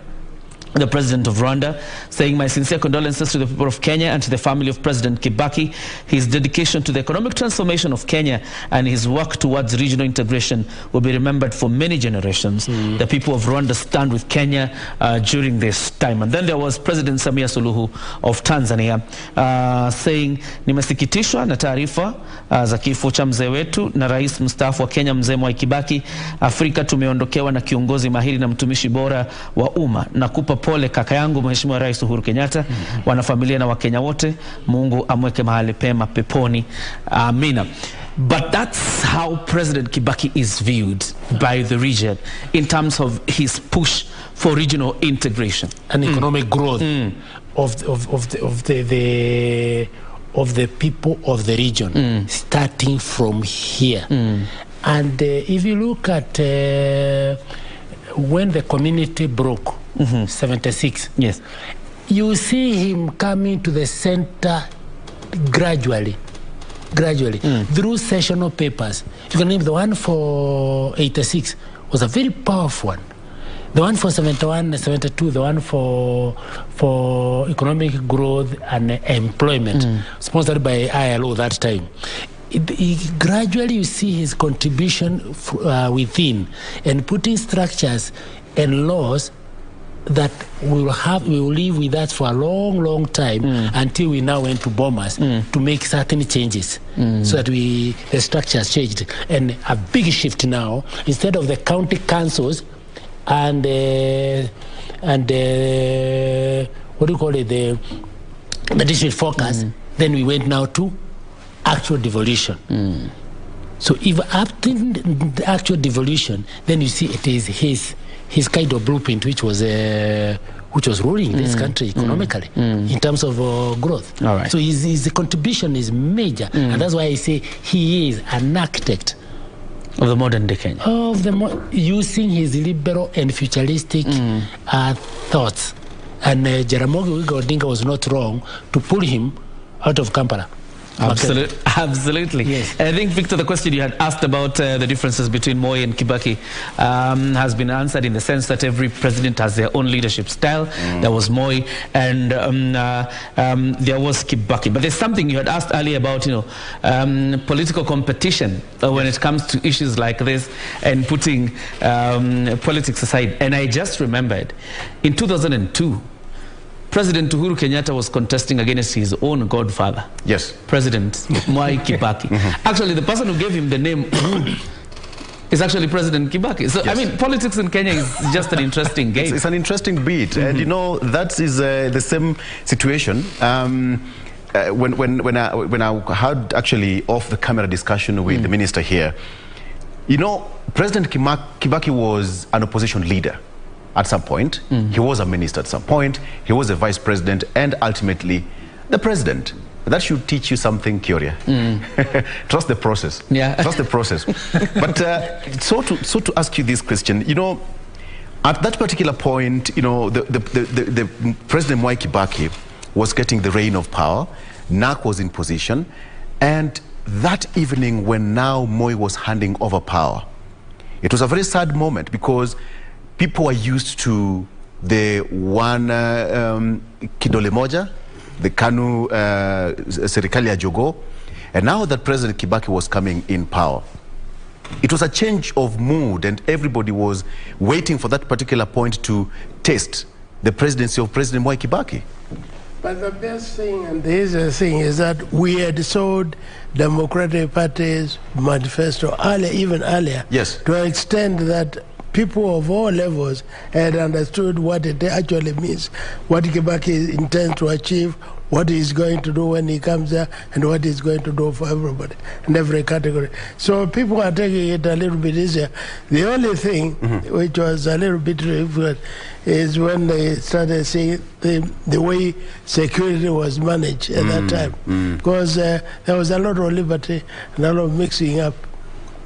S1: the president of Rwanda, saying, my sincere condolences to the people of Kenya and to the family of President Kibaki. His dedication to the economic transformation of Kenya and his work towards regional integration will be remembered for many generations. The people of Rwanda stand with Kenya during this time. And then there was President Samia Suluhu of Tanzania saying, nimesikitishwa na taarifa za kifo cha mzee wetu na rais mstaafu wa Kenya mzee Mwai Kibaki. Afrika tumeondokewa na kiongozi mahiri na mtumishi bora wa umma, na kupa pole kaka yangu Mheshimiwa Rais Uhuru Kenyatta, wanafamilia na Wakenya wote. Mungu amweke mahali pema peponi. Amina. But that's how President Kibaki is viewed by the region in terms of his push for regional integration
S2: and economic growth of the people of the region, starting from here. And if you look at when the community broke, 76,
S1: yes,
S2: you see him coming to the center gradually through sessional papers. You can name the one for 86 was a very powerful one. The one for 71, 72, the one for economic growth and employment, sponsored by ILO that time. Gradually you see his contribution within and putting structures and laws that we will live with that for a long time until we now went to bombers to make certain changes so that the structures changed. And a big shift now, instead of the county councils and what do you call it, the district focus, then we went now to actual devolution. So if after the actual devolution, then you see it is his kind of blueprint which was ruling this country economically in terms of growth.
S1: All right.
S2: So his contribution is major, and that's why I say he is an architect
S1: of the modern day Kenya,
S2: using his liberal and futuristic thoughts. And Jaramogi Odinga was not wrong to pull him out of Kampala.
S1: Absolutely.
S2: Yes.
S1: I think, Victor, the question you had asked about the differences between Moi and Kibaki has been answered in the sense that every president has their own leadership style. There was Moi and there was Kibaki. But there's something you had asked earlier about, you know, political competition when it comes to issues like this and putting politics aside. And I just remembered in 2002, President Uhuru Kenyatta was contesting against his own godfather.
S4: Yes.
S1: President Mwai Kibaki. Actually, the person who gave him the name is actually President Kibaki. So, I mean, politics in Kenya is just an interesting game.
S4: It's an interesting beat. And, you know, that is the same situation. When I had actually off-the-camera discussion with the minister here, you know, President Kibaki was an opposition leader. At some point, he was a minister at some point, he was a vice president, and ultimately the president. That should teach you something, Kioria. Trust the process.
S1: Yeah.
S4: Trust the process. But so to ask you this question, you know, at that particular point, you know, the President Mwai Kibaki was getting the reign of power. NAC was in position. And that evening when now Moi was handing over power, it was a very sad moment because people were used to the one kidole moja, the KANU serikali ya Jogo, and now that President Kibaki was coming in power, it was a change of mood and everybody was waiting for that particular point to test the presidency of President Mwai Kibaki.
S5: But the best thing and the easiest thing is that we had sold Democratic Party's manifesto earlier, even earlier,
S4: yes,
S5: to an extent that people of all levels had understood what it actually means, what Kibaki intends to achieve, what he's going to do when he comes there, and what he's going to do for everybody in every category. So people are taking it a little bit easier. The only thing which was a little bit difficult is when they started seeing the way security was managed at that time. Because there was a lot of liberty and a lot of mixing up.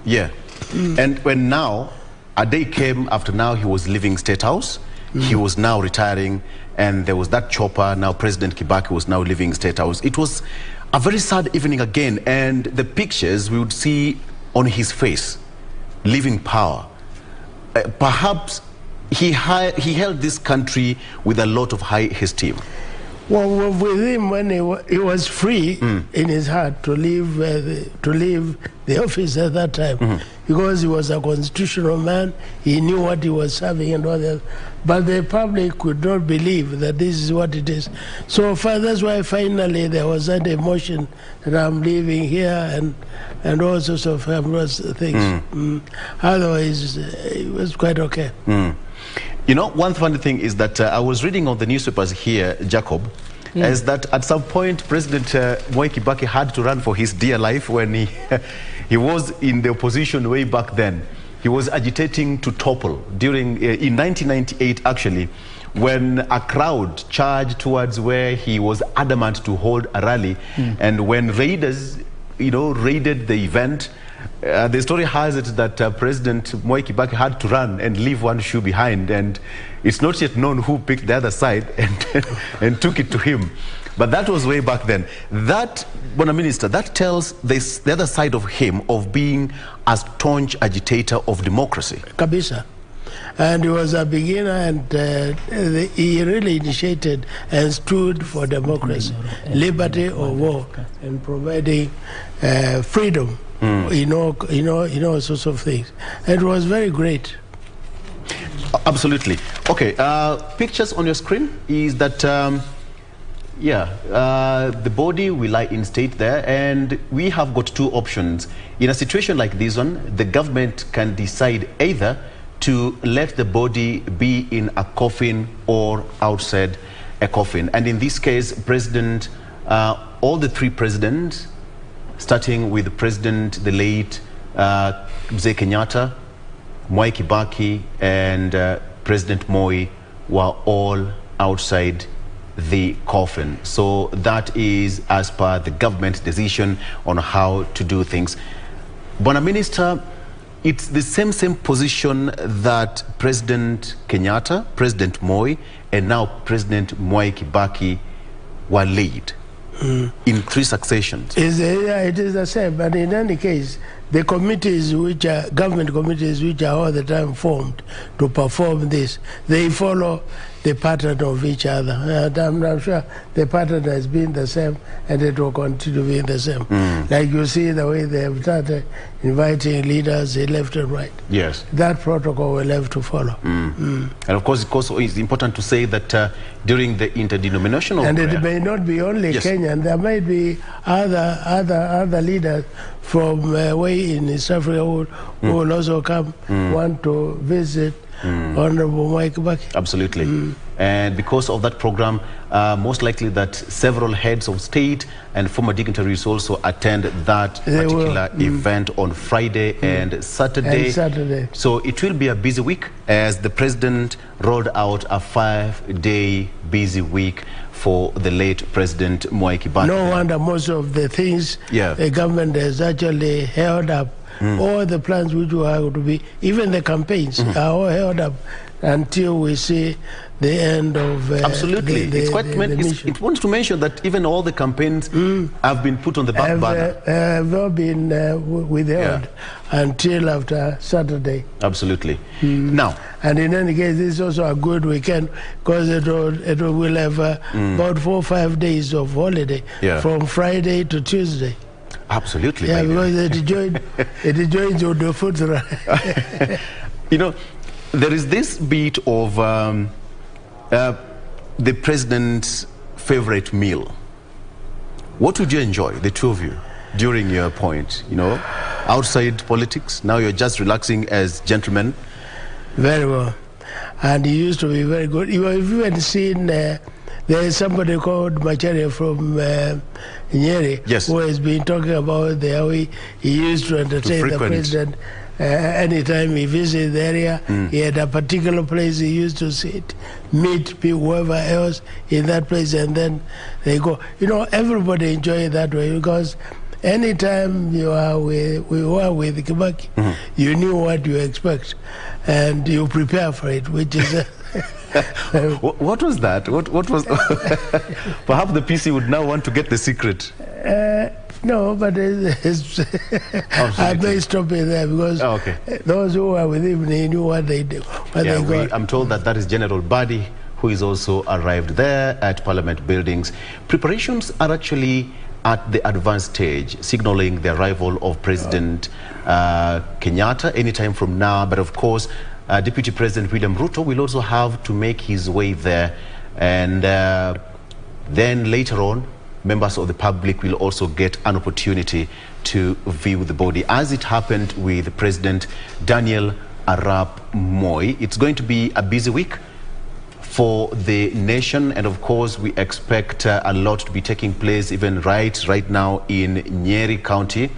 S4: Yeah. And when now, a day came after now he was leaving State House, he was now retiring, and there was that chopper. Now President Kibaki was now leaving State House. It was a very sad evening again, and the pictures we would see on his face, leaving power. Perhaps he held this country with a lot of high esteem.
S5: Well, with him, when he was free in his heart to leave the office at that time, because he was a constitutional man, he knew what he was serving and all that. But the public could not believe that this is what it is. So that's why finally there was that emotion that I'm leaving here and all sorts of harmless things. Otherwise, it was quite okay.
S4: You know, one funny thing is that I was reading on the newspapers here, Jacob, is that at some point President Mwai Kibaki had to run for his dear life when he was in the opposition way back then. He was agitating to topple during, in 1998 actually, when a crowd charged towards where he was adamant to hold a rally. And when raiders, you know, raided the event, the story has it that President Mwai Kibaki had to run and leave one shoe behind, and it's not yet known who picked the other side and took it to him. But that was way back then. That, Bona Minister, that tells the other side of him of being a staunch agitator of democracy.
S5: Kabisa. And he was a beginner, and he really initiated and stood for democracy, liberty or war, and providing freedom, you know, sorts of things. And it was very great.
S4: Absolutely. Okay, pictures on your screen is that, the body will lie in state there, and we have got two options. In a situation like this one, the government can decide either to let the body be in a coffin or outside a coffin. And in this case, President, all the three presidents, starting with the President, the late USA Kenyatta, Mwai Kibaki, and President Moi, were all outside the coffin. So that is as per the government decision on how to do things. Bona Minister, it's the same position that President Kenyatta, President Moi, and now President Mwai Kibaki were laid in three successions.
S5: It is the same, but in any case, the committees which are government committees which are all the time formed to perform this, they follow the pattern of each other. And I'm sure the pattern has been the same, and it will continue being the same. Like you see the way they have started inviting leaders left and right.
S4: Yes.
S5: That protocol will have to follow.
S4: And of course, it's important to say that during the interdenominational
S5: and it may not be only Kenyan. There might be other leaders from way in East Africa who will also come, want to visit Honorable Mwai Kibaki.
S4: Absolutely. And because of that program, most likely that several heads of state and former dignitaries also attend that particular event on Friday and Saturday. So it will be a busy week as the president rolled out a 5-day busy week for the late President Mwai Kibaki.
S5: No wonder most of the things the government has actually held up. All the plans which were to be, even the campaigns, are all held up until we see the end of
S4: absolutely. It wants to mention that even all the campaigns have been put on the back burner.
S5: Have all been withheld until after Saturday.
S4: Absolutely. Now,
S5: and in any case, this is also a good weekend because it will have about 4 or 5 days of holiday from Friday to Tuesday.
S4: Absolutely.
S5: Yeah, because it joins with the food run.
S4: You know, there is this bit of the president's favorite meal. What would you enjoy, the two of you, during your point? You know, outside politics, now you're just relaxing as gentlemen.
S5: Very well. And he used to be very good. You have even seen there is somebody called Macharia from Nyeri who has been talking about how he used to entertain the president. Anytime he visited the area, he had a particular place he used to sit, meet people, whoever else in that place, and then they go. You know, everybody enjoy it that way because anytime we were with Kibaki, you knew what you expect, and you prepare for it, which is.
S4: What was that? What was? Perhaps the PC would now want to get the secret.
S5: No, but I may stop it there because those who were with him, they knew what they did.
S4: I'm told that is General Badi, who is also arrived there at Parliament buildings. Preparations are actually at the advanced stage, signaling the arrival of President Kenyatta anytime from now. But of course, Deputy President William Ruto will also have to make his way there. And then later on, members of the public will also get an opportunity to view the body, as it happened with President Daniel Arap Moi. It's going to be a busy week for the nation, and of course we expect a lot to be taking place even right now in Nyeri County,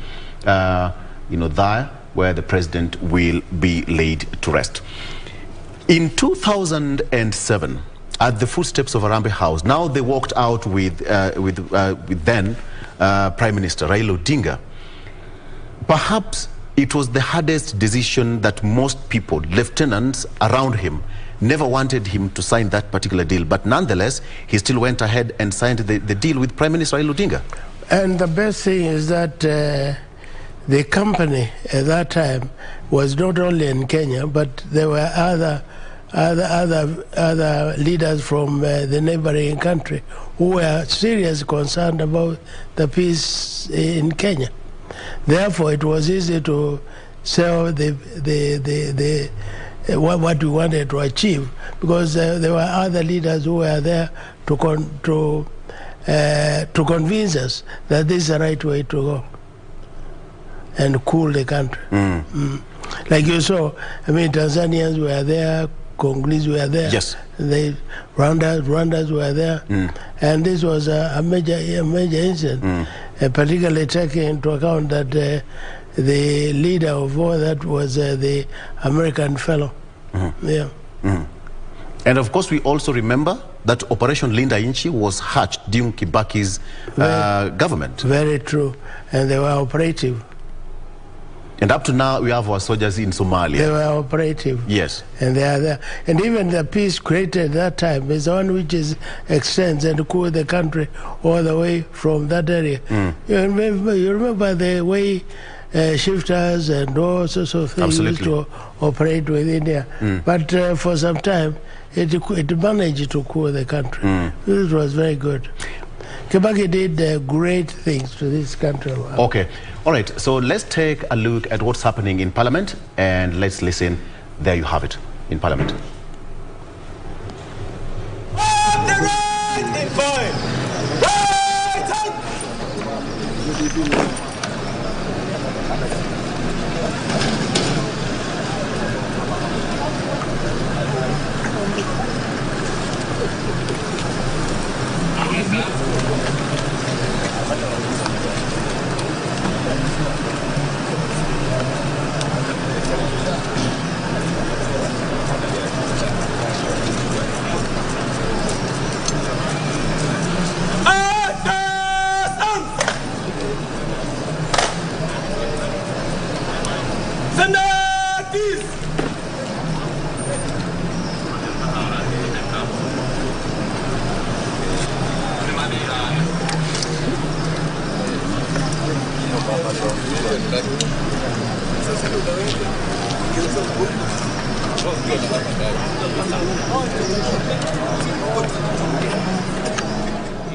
S4: there where the president will be laid to rest. In 2007, at the footsteps of Harambee House, now they walked out with then Prime Minister Raila Odinga. Perhaps it was the hardest decision that most people, lieutenants around him, never wanted him to sign that particular deal. But nonetheless, he still went ahead and signed the deal with Prime Minister Raila Odinga.
S5: And the best thing is that the company at that time was not only in Kenya, but there were other leaders from the neighboring country who were seriously concerned about the peace in Kenya. Therefore, it was easy to sell what we wanted to achieve because there were other leaders who were there to convince us that this is the right way to go and cool the country. Like you saw, I mean, Tanzanians were there, Congolese were there.
S4: Yes.
S5: Rwandans were there. And this was a major incident, particularly taking into account that the leader of all that was the American fellow.
S4: And of course, we also remember that Operation Linda Inchi was hatched during Kibaki's government.
S5: Very true. And they were operative.
S4: And up to now, we have our soldiers in Somalia.
S5: They were operative.
S4: Yes.
S5: And they are there. And even the peace created at that time is the one which extends and cool the country all the way from that area. You remember the way shifters and all sorts of things used to operate with India. But for some time, it managed to cool the country. It was very good. Kibaki did great things to this country.
S4: Okay. All right. So let's take a look at what's happening in Parliament and let's listen. There you have it in Parliament.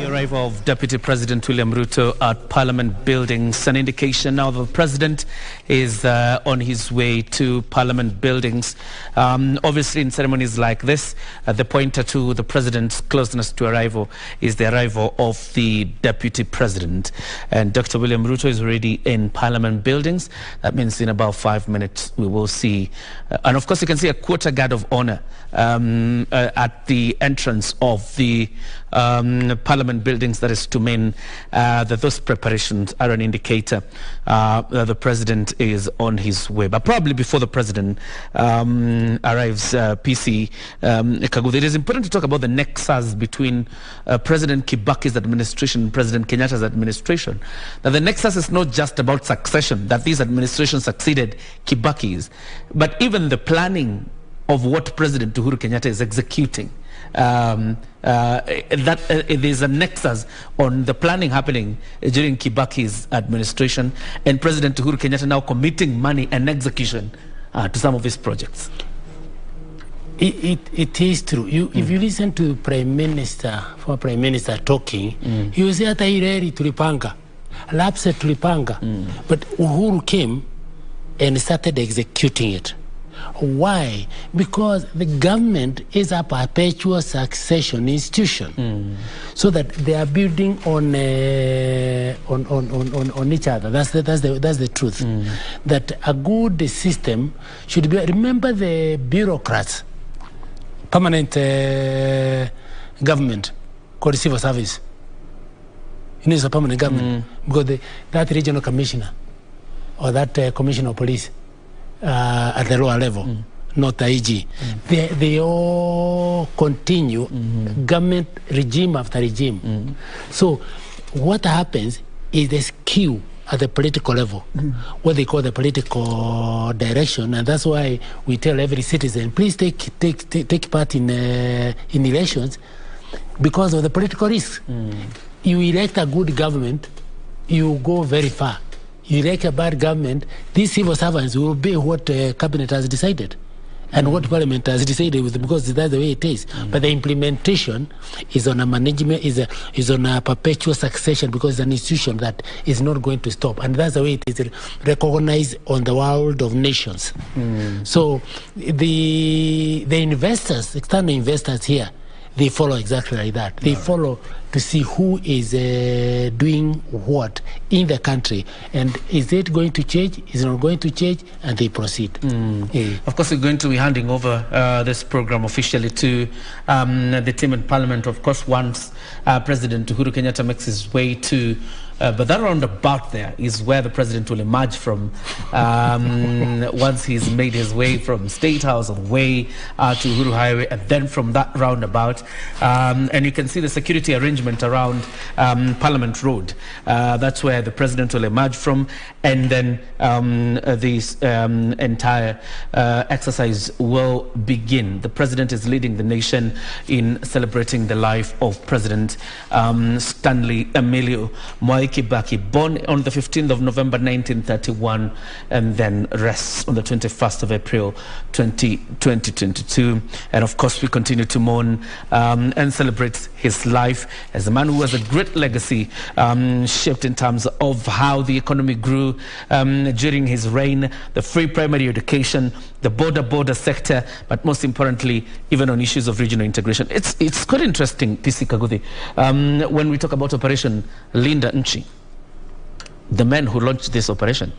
S1: The arrival of Deputy President William Ruto at Parliament buildings, an indication now the President is on his way to Parliament buildings. Obviously, in ceremonies like this, the pointer to the President's closeness to arrival is the arrival of the Deputy President. And Dr. William Ruto is already in Parliament buildings. That means in about 5 minutes we will see. And of course, you can see a quarter guard of honor at the entrance of the Parliament buildings. That is to mean that those preparations are an indicator that the President is on his way. But probably before the President arrives, PC Kaguthi, it is important to talk about the nexus between President Kibaki's administration and President Kenyatta's administration. Now, the nexus is not just about succession, that these administrations succeeded Kibaki's, but even the planning of what President Uhuru Kenyatta is executing. There's a nexus on the planning happening during Kibaki's administration and President Uhuru Kenyatta now committing money and execution to some of his projects.
S2: It is true. If you listen to former Prime Minister talking, he will say hata ireri tulipanga, lapse tulipanga, but Uhuru came and started executing it. Why? Because the government is a perpetual succession institution, so that they are building on each other. That's the truth. That a good system should be. Remember the bureaucrats, permanent government called civil service. It is a permanent government because that regional commissioner or that commissioner of police. At the lower level, not the IG. They all continue government regime after regime. So what happens is the skew at the political level, what they call the political direction, and that's why we tell every citizen, please take part in elections because of the political risk. You elect a good government, you go very far. You elect a bad government, these civil servants will be what cabinet has decided and what parliament has decided with, because that's the way it is. But the implementation is on a management, is on a perpetual succession, because it's an institution that is not going to stop. And that's the way it is recognized on the world of nations. So the investors, external investors here, they follow exactly like that. They follow to see who is doing what in the country, and is it going to change, is it not going to change, and they proceed.
S1: Of course, we're going to be handing over this program officially to the team in Parliament. Of course, once President Uhuru Kenyatta makes his way to but that roundabout there is where the President will emerge from once he's made his way from State House all the way to Uhuru Highway, and then from that roundabout. And you can see the security arrangement around Parliament Road. That's where the President will emerge from, and then this entire exercise will begin. The President is leading the nation in celebrating the life of President Stanley Emilio Mwai Kibaki, born on the 15th of November 1931, and then rests on the 21st of April 2022. And of course, we continue to mourn and celebrate his life as a man who has a great legacy shaped in terms of how the economy grew during his reign, the free primary education, the border sector, but most importantly, even on issues of regional integration. It's quite interesting, PC Kaguthi, when we talk about Operation Linda Nchi, the men who launched this operation,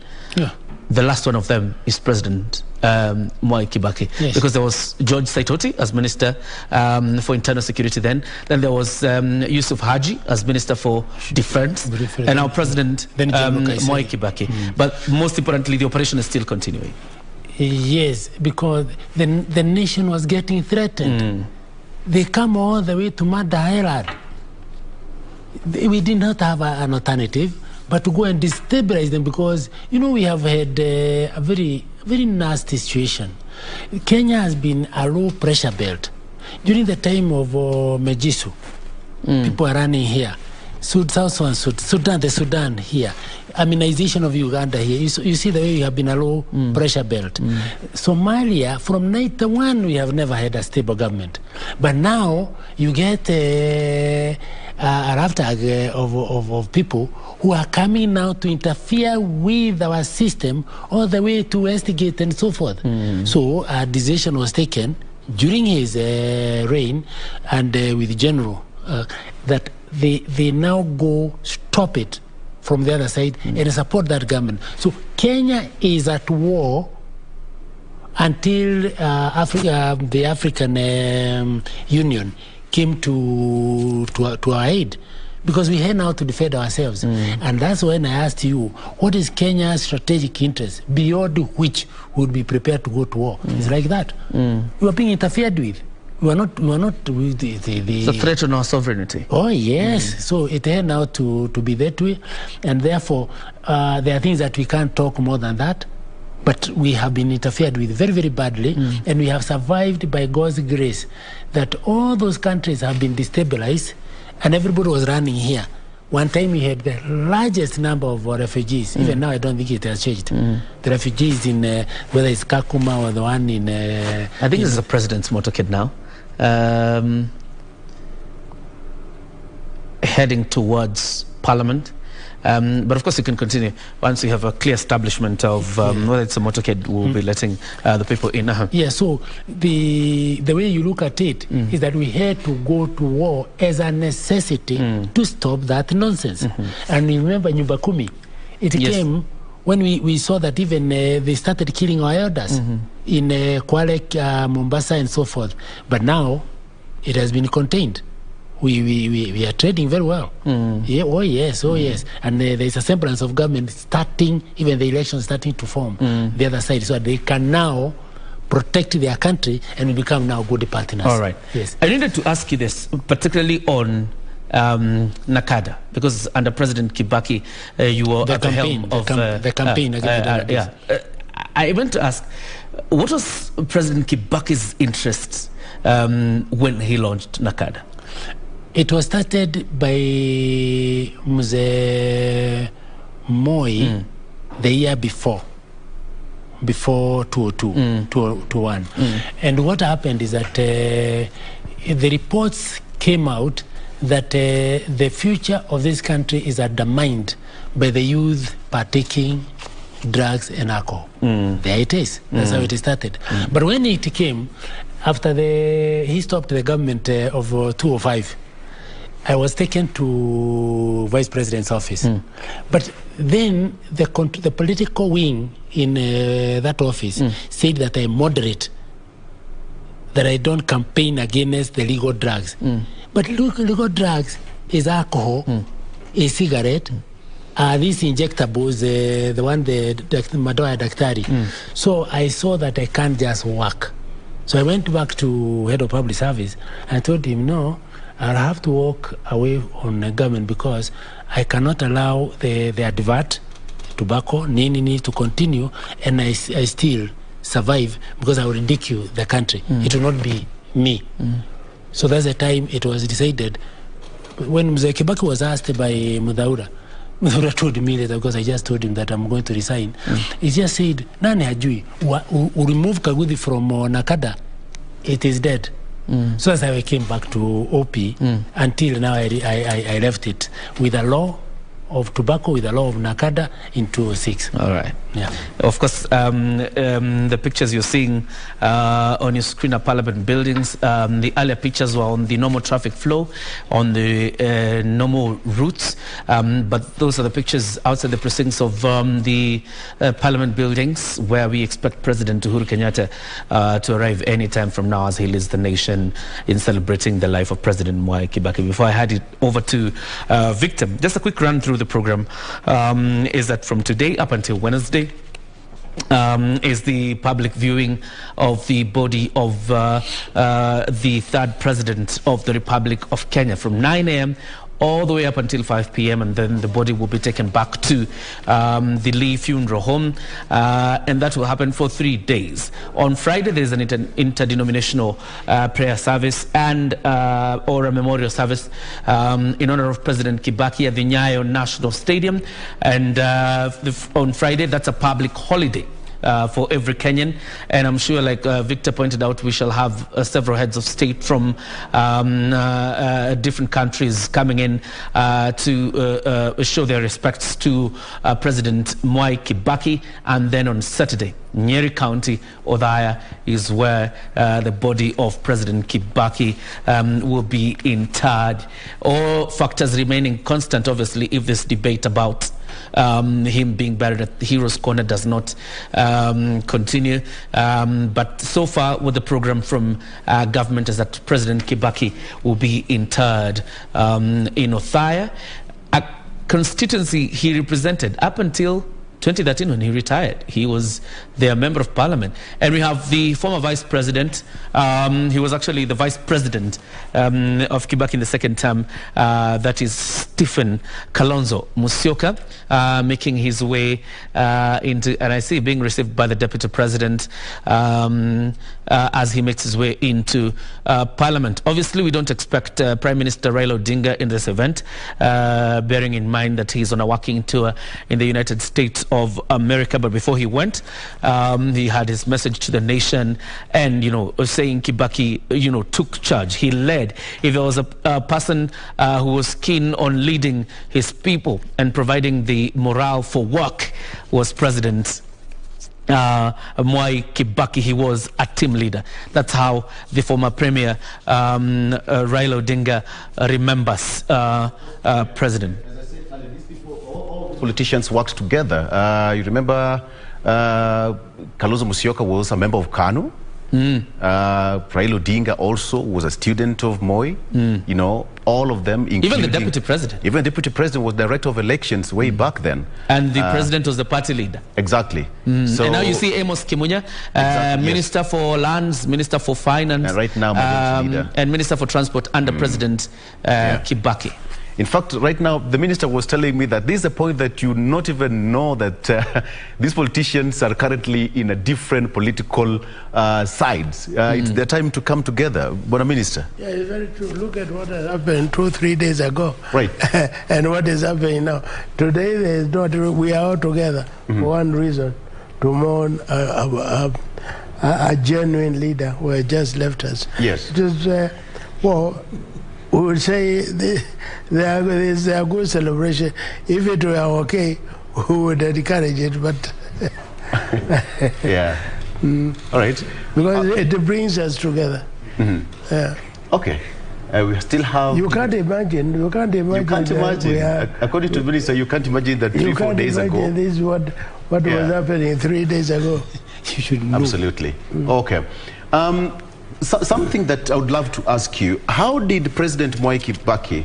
S1: the last one of them is President Mwai Kibaki, because there was George Saitoti as Minister for Internal Security then there was Yusuf Haji as Minister for Defense, and now President Mwai Kibaki. But most importantly, the operation is still continuing.
S2: Yes, because the nation was getting threatened. They come all the way to murder Herald. We did not have an alternative but to go and destabilize them, because, you know, we have had a very very nasty situation. Kenya has been a low pressure belt. During the time of Mejisu, people are running here. Sudan, the Sudan here. Immunization of Uganda here. You see the way you have been a low pressure belt. Somalia, from 91, we have never had a stable government. But now you get a raftag of people who are coming now to interfere with our system all the way to Westgate and so forth. So a decision was taken during his reign and with the general that they now go stop it from the other side and support that government. So Kenya is at war until the African Union came to our aid, because we had now to defend ourselves. And that's when I asked you, what is Kenya's strategic interest beyond which we would be prepared to go to war? It's like that. We are being interfered with. We are not with the
S1: It's a threat on our sovereignty.
S2: Oh yes. So it had now to be that way, and therefore there are things that we can't talk more than that. But we have been interfered with very, very badly, and we have survived by God's grace. That all those countries have been destabilized, and everybody was running here. One time we had the largest number of refugees. Even now, I don't think it has changed. The refugees in whether it's Kakuma or the one in
S1: I think it's the president's motorcade now, heading towards Parliament. But of course, you can continue once you have a clear establishment of whether it's a motorcade. We'll be letting the people in.
S2: Yeah. So the way you look at it is that we had to go to war as a necessity to stop that nonsense. And remember Nyumba Kumi, it came when we saw that even they started killing our elders in Kwale, Mombasa, and so forth. But now it has been contained. We are trading very well. Yeah, oh yes. And there is a semblance of government starting, even the elections starting to form the other side, so they can now protect their country and we become now good partners.
S1: All right.
S2: Yes.
S1: I needed to ask you this, particularly on Nakada, because under President Kibaki, you were at the helm of
S2: the campaign.
S1: I went to ask, what was President Kibaki's interest when he launched Nakada?
S2: It was started by Mzee Mwai the year before 2002, 2001. And what happened is that the reports came out that the future of this country is undermined by the youth partaking drugs and alcohol. There it is. That's how it started. But when it came, after he stopped the government of 2005, I was taken to Vice President's office. But then the political wing in that office said that I'm moderate, that I don't campaign against the legal drugs. But legal drugs is alcohol, is cigarette, these injectables, the one the Madoa Daktari. So I saw that I can't just work. So I went back to head of public service and I told him, no, I'll have to walk away on the government because I cannot allow the advert, tobacco, nini to continue, and I still survive because I will ridicule the country. It will not be me. So that's the time it was decided. When Mzee Kibaki was asked by Mudaura told me later, because I just told him that I'm going to resign. He just said, Nani hajui, remove Kaguthi from Nakada, it is dead. So that's how I came back to OP until now I left it with a law of tobacco, with the law of Nakada in 2006.
S1: All right.
S2: Yeah.
S1: Of course, the pictures you're seeing on your screen are Parliament buildings. The earlier pictures were on the normal traffic flow, on the normal routes. But those are the pictures outside the precincts of the Parliament buildings, where we expect President Uhuru Kenyatta to arrive any time from now as he leads the nation in celebrating the life of President Mwai Kibaki. Before I hand it over to Victor, just a quick run through the program is that from today up until Wednesday is the public viewing of the body of the third president of the Republic of Kenya from 9 a.m. all the way up until 5 p.m. and then the body will be taken back to the Lee funeral home, and that will happen for 3 days. On Friday, there's an interdenominational prayer service and or a memorial service in honor of President Kibaki at the Nyayo National Stadium, and on Friday, that's a public holiday for every Kenyan, and I'm sure, like Victor pointed out, we shall have several heads of state from different countries coming in to show their respects to President Mwai Kibaki. And then on Saturday, Nyeri County, Othaya, is where the body of President Kibaki will be interred. All factors remaining constant, obviously, if this debate about him being buried at the Heroes Corner does not continue. But so far, with the program from government is that President Kibaki will be interred in Othaya, a constituency he represented up until 2013 when he retired. He was their member of parliament. And we have the former vice president. He was actually the vice president of Kibaki in the second term. That is Stephen Kalonzo Musyoka, making his way into, and I see being received by the deputy president as he makes his way into parliament. Obviously, we don't expect Prime Minister Raila Odinga in this event, bearing in mind that he's on a working tour in the United States of America. But before he went, he had his message to the nation, and saying Kibaki took charge, he led. If there was a person who was keen on leading his people and providing the morale for work, was President Mwai Kibaki. He was a team leader. That's how the former premier Raila Odinga remembers President.
S4: Politicians worked together. You remember Kalonzo Musyoka was a member of KANU. Raila Odinga also was a student of Moi. All of them,
S1: even the deputy president.
S4: Even the deputy president was director of elections way back then.
S1: And the president was the party leader.
S4: Exactly.
S1: So, and now you see Amos Kimunya, Minister for Lands, Minister for Finance,
S4: and right now leader,
S1: and Minister for Transport under President Kibaki.
S4: In fact, right now, the minister was telling me that this is a point that you not even know that these politicians are currently in a different political sides. It's their time to come together. But Minister.
S5: Yeah, it's very true. Look at what happened 2-3 days ago.
S4: Right.
S5: And what is happening now. Today, we are all together for one reason, to mourn a genuine leader who had just left us.
S4: Yes.
S5: It is, we would say there is a good celebration. If it were okay, we would encourage it, but
S4: yeah. All right.
S5: Because it brings us together. Yeah.
S4: Okay. We still have.
S5: You can't imagine. You can't imagine.
S4: According to the minister, you can't imagine that 3-4 days ago.
S5: This is what was happening 3 days ago.
S1: You should know.
S4: Absolutely. Okay. Something that I would love to ask you: how did President Mwai Kibaki?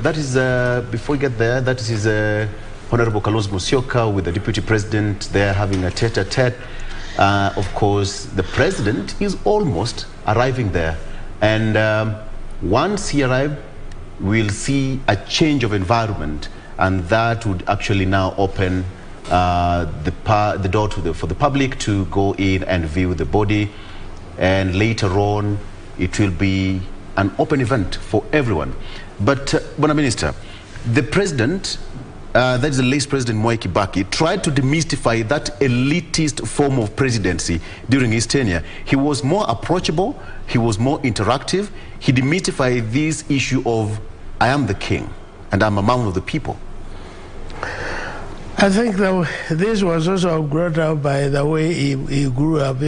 S4: That is before we get there. That is Honorable Kalonzo Musyoka with the deputy president. They're having a tete-a-tete. Of course, the president is almost arriving there, and once he arrives, we'll see a change of environment, and that would actually now open the door for the public to go in and view the body. And later on, it will be an open event for everyone. But, Minister, the president, that is the late President Mwai Kibaki, tried to demystify that elitist form of presidency during his tenure. He was more approachable, he was more interactive. He demystified this issue of, I am the king, and I'm a man of the people.
S5: I think that this was also brought up by the way he grew up.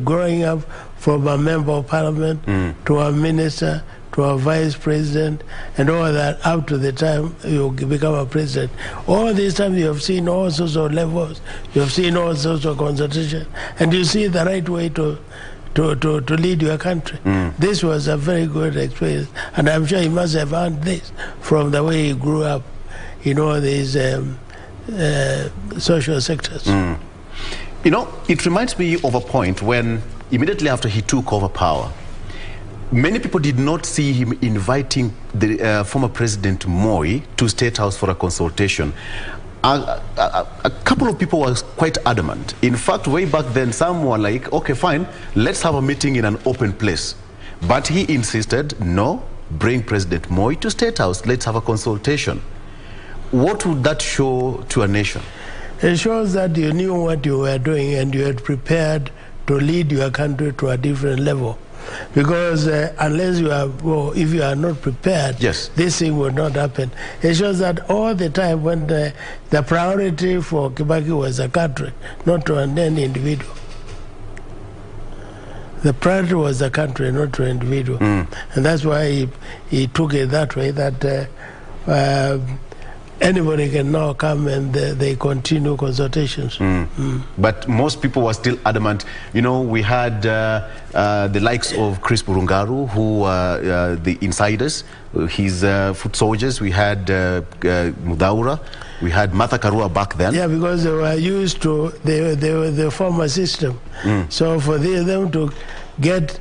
S5: Growing up from a member of parliament to a minister to a vice president and all that up to the time you become a president. All this time you have seen all sorts of levels, you have seen all sorts of consultation, and you see the right way to lead your country. This was a very good experience, and I'm sure he must have earned this from the way he grew up in all these social sectors.
S4: It reminds me of a point when, immediately after he took over power, Many people did not see him inviting the former President Mwai to State House for a consultation. A couple of people were quite adamant. In fact, way back then, some were like, okay, fine, let's have a meeting in an open place. But he insisted, no, bring President Mwai to State House, let's have a consultation. What would that show to a nation?
S5: It shows that you knew what you were doing and you had prepared to lead your country to a different level. Because unless you are, well, if you are not prepared,
S4: yes,
S5: this thing will not happen. It shows that all the time when the priority for Kibaki was a country, not to an individual. The priority was the country, not to an individual. And that's why he took it that way, that anybody can now come and they continue consultations.
S4: But most people were still adamant. You know, we had the likes of Chris Burungaru, who were the insiders, his foot soldiers. We had Mudaura. We had Martha Karua back then.
S5: Yeah, because they were used to the former system. So for them to get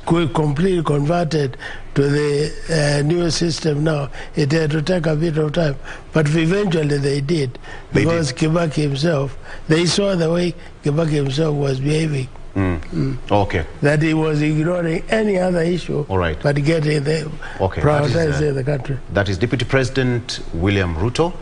S5: completely converted to the new system now, it had to take a bit of time. But eventually they did. Because Kibaki himself, they saw the way Kibaki himself was behaving.
S4: Okay.
S5: That he was ignoring any other issue, but getting the prioritizing the country.
S4: That is Deputy President William Ruto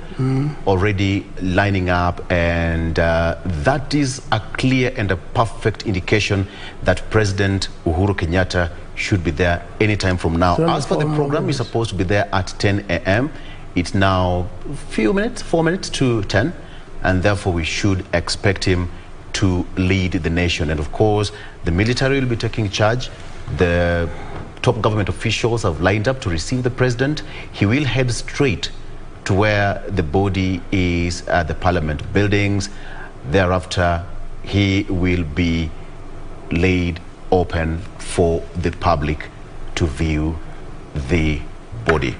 S4: already lining up, and that is a clear and a perfect indication that President Uhuru Kenyatta should be there anytime from now. As for the program, is supposed to be there at 10 a.m. It's now a few minutes, 4 minutes to 10, and therefore we should expect him to lead the nation. And of course, the military will be taking charge. The top government officials have lined up to receive the president. He will head straight to where the body is at the parliament buildings. Thereafter, he will be laid open for the public to view the body.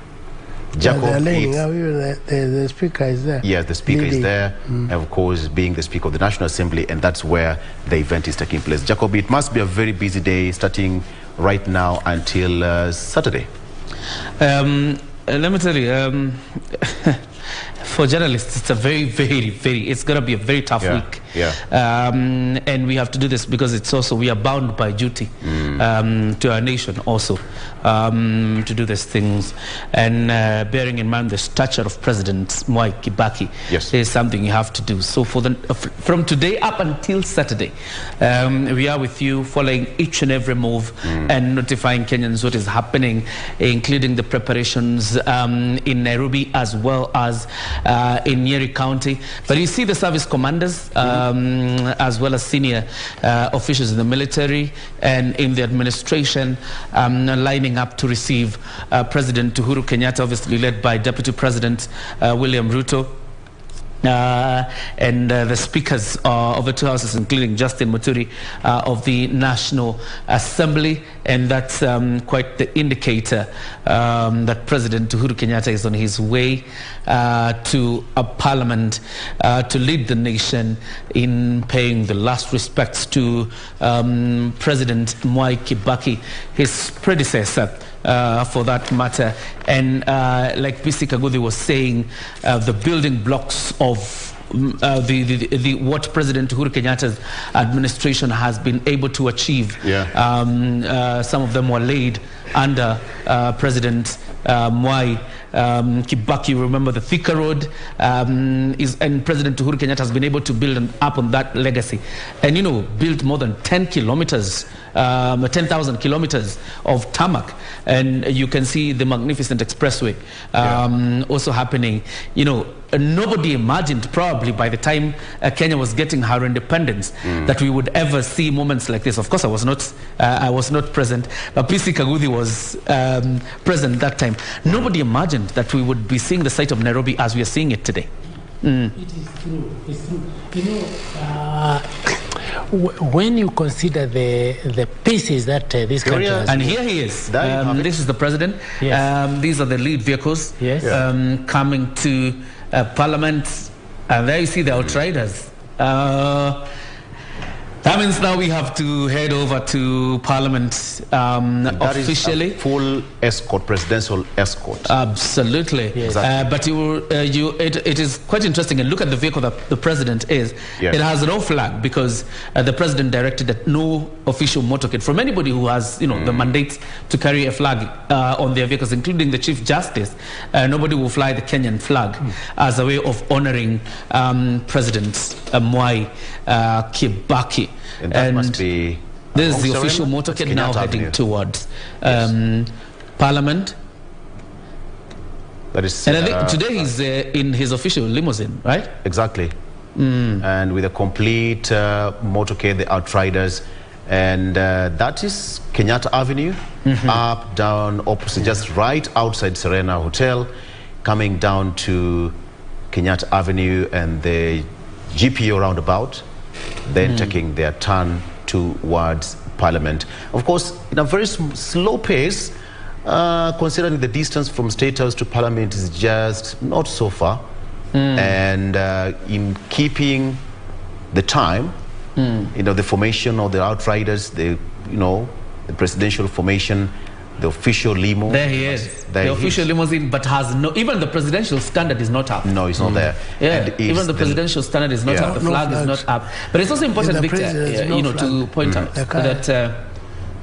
S5: Jacob, the speaker is there.
S4: Yes, the speaker is there, and of course, being the Speaker of the National Assembly, and that's where the event is taking place. Jacob, it must be a very busy day starting right now until Saturday.
S1: Let me tell you, for journalists, it's a very, it's going to be a very tough week. And we have to do this because it's also, we are bound by duty to our nation also to do these things. And bearing in mind the stature of President Mwai Kibaki is something you have to do. So from today up until Saturday, we are with you following each and every move and notifying Kenyans what is happening, including the preparations in Nairobi as well as in Nyeri County. But you see the service commanders as well as senior officials in the military and in the administration lining up to receive President Uhuru Kenyatta, obviously led by Deputy President William Ruto. And the speakers of the two houses, including Justin Muturi of the National Assembly, and that's quite the indicator that President Uhuru Kenyatta is on his way to a parliament to lead the nation in paying the last respects to President Mwai Kibaki, his predecessor. For that matter, and like Bisi Kaguthi was saying, the building blocks of what President Uhuru Kenyatta's administration has been able to achieve. Some of them were laid under President Mwai Kibaki. Remember the Thika Road, and President Uhuru Kenyatta has been able to build up on that legacy, and built more than 10 kilometers, 10,000 kilometers of tarmac, and you can see the magnificent expressway also happening. Nobody imagined, probably by the time Kenya was getting her independence, that we would ever see moments like this. Of course, I was not present, but Bisi Kaguthi was present that time. Nobody imagined that we would be seeing the site of Nairobi as we are seeing it today.
S2: It is true. It's true. When you consider the pieces that this country has,
S1: and here he is. This is the president. These are the lead vehicles coming to Parliament, and there you see the outriders. That That means now we have to head over to Parliament officially.
S4: Is a full escort, presidential escort.
S1: Absolutely.
S4: Yes. Exactly.
S1: But it is quite interesting. And look at the vehicle that the president is. Yes. It has no flag because the president directed that no official motorcade from anybody who has, the mandate to carry a flag on their vehicles, including the Chief Justice. Nobody will fly the Kenyan flag as a way of honoring President Mwai Kibaki.
S4: And that must be...
S1: This is the official motorcade now heading towards Parliament.
S4: That is,
S1: and I think today he's in his official limousine, right?
S4: Exactly. And with a complete motorcade, the outriders. And that is Kenyatta Avenue, up, down, opposite, just right outside Serena Hotel, coming down to Kenyatta Avenue and the GPO roundabout, then taking their turn towards Parliament. Of course, in a very slow pace, considering the distance from State House to Parliament is just not so far. And in keeping the time, the formation of the outriders, the presidential formation, the official limo.
S1: There he is. The official limousine, but has no, even the presidential standard is not up.
S4: No, it's not there.
S1: Yeah, even the presidential standard is not up. The flag is not up. But it's also important, Victor, to point out that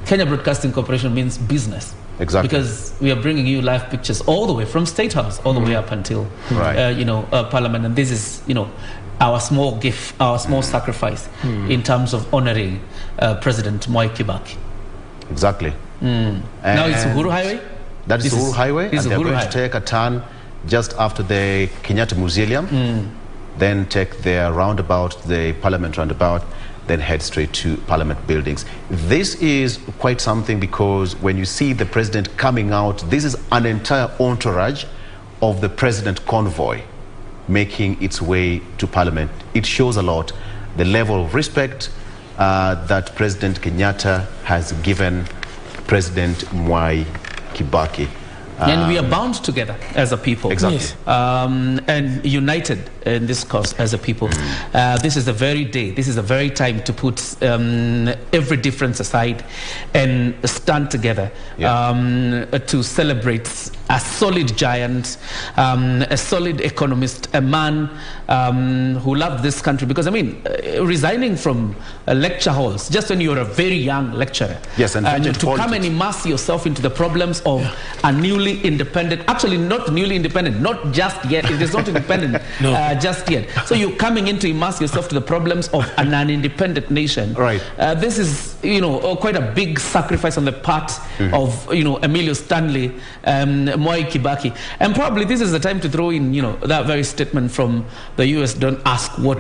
S1: Kenya Broadcasting Corporation means business.
S4: Exactly.
S1: Because we are bringing you live pictures all the way from State House, all the way up until, Parliament. And this is, our small gift, our small sacrifice in terms of honoring President Mwai Kibaki.
S4: Exactly.
S1: Now it's Uhuru Highway?
S4: That is Uhuru Highway. And they're going to take a turn just after the Kenyatta Museum, then take their roundabout, the Parliament roundabout, then head straight to Parliament buildings. This is quite something because when you see the president coming out, this is an entire entourage of the president convoy making its way to Parliament. It shows a lot the level of respect that President Kenyatta has given President Mwai Kibaki.
S1: And we are bound together as a people.
S4: Exactly.
S1: Yes. And united in this cause as a people. This is the very day, this is the very time to put every difference aside and stand together to celebrate a solid giant, a solid economist, a man who loved this country. Because, resigning from lecture halls, just when you're a very young lecturer,
S4: and
S1: to come and immerse yourself into the problems of a newly independent, actually not newly independent, not just yet, it is not independent just yet. So you're coming in to immerse yourself to the problems of an independent nation.
S4: Right.
S1: This is, quite a big sacrifice on the part of, Emilio Stanley, Mwai Kibaki. And probably this is the time to throw in, that very statement from the US, don't ask what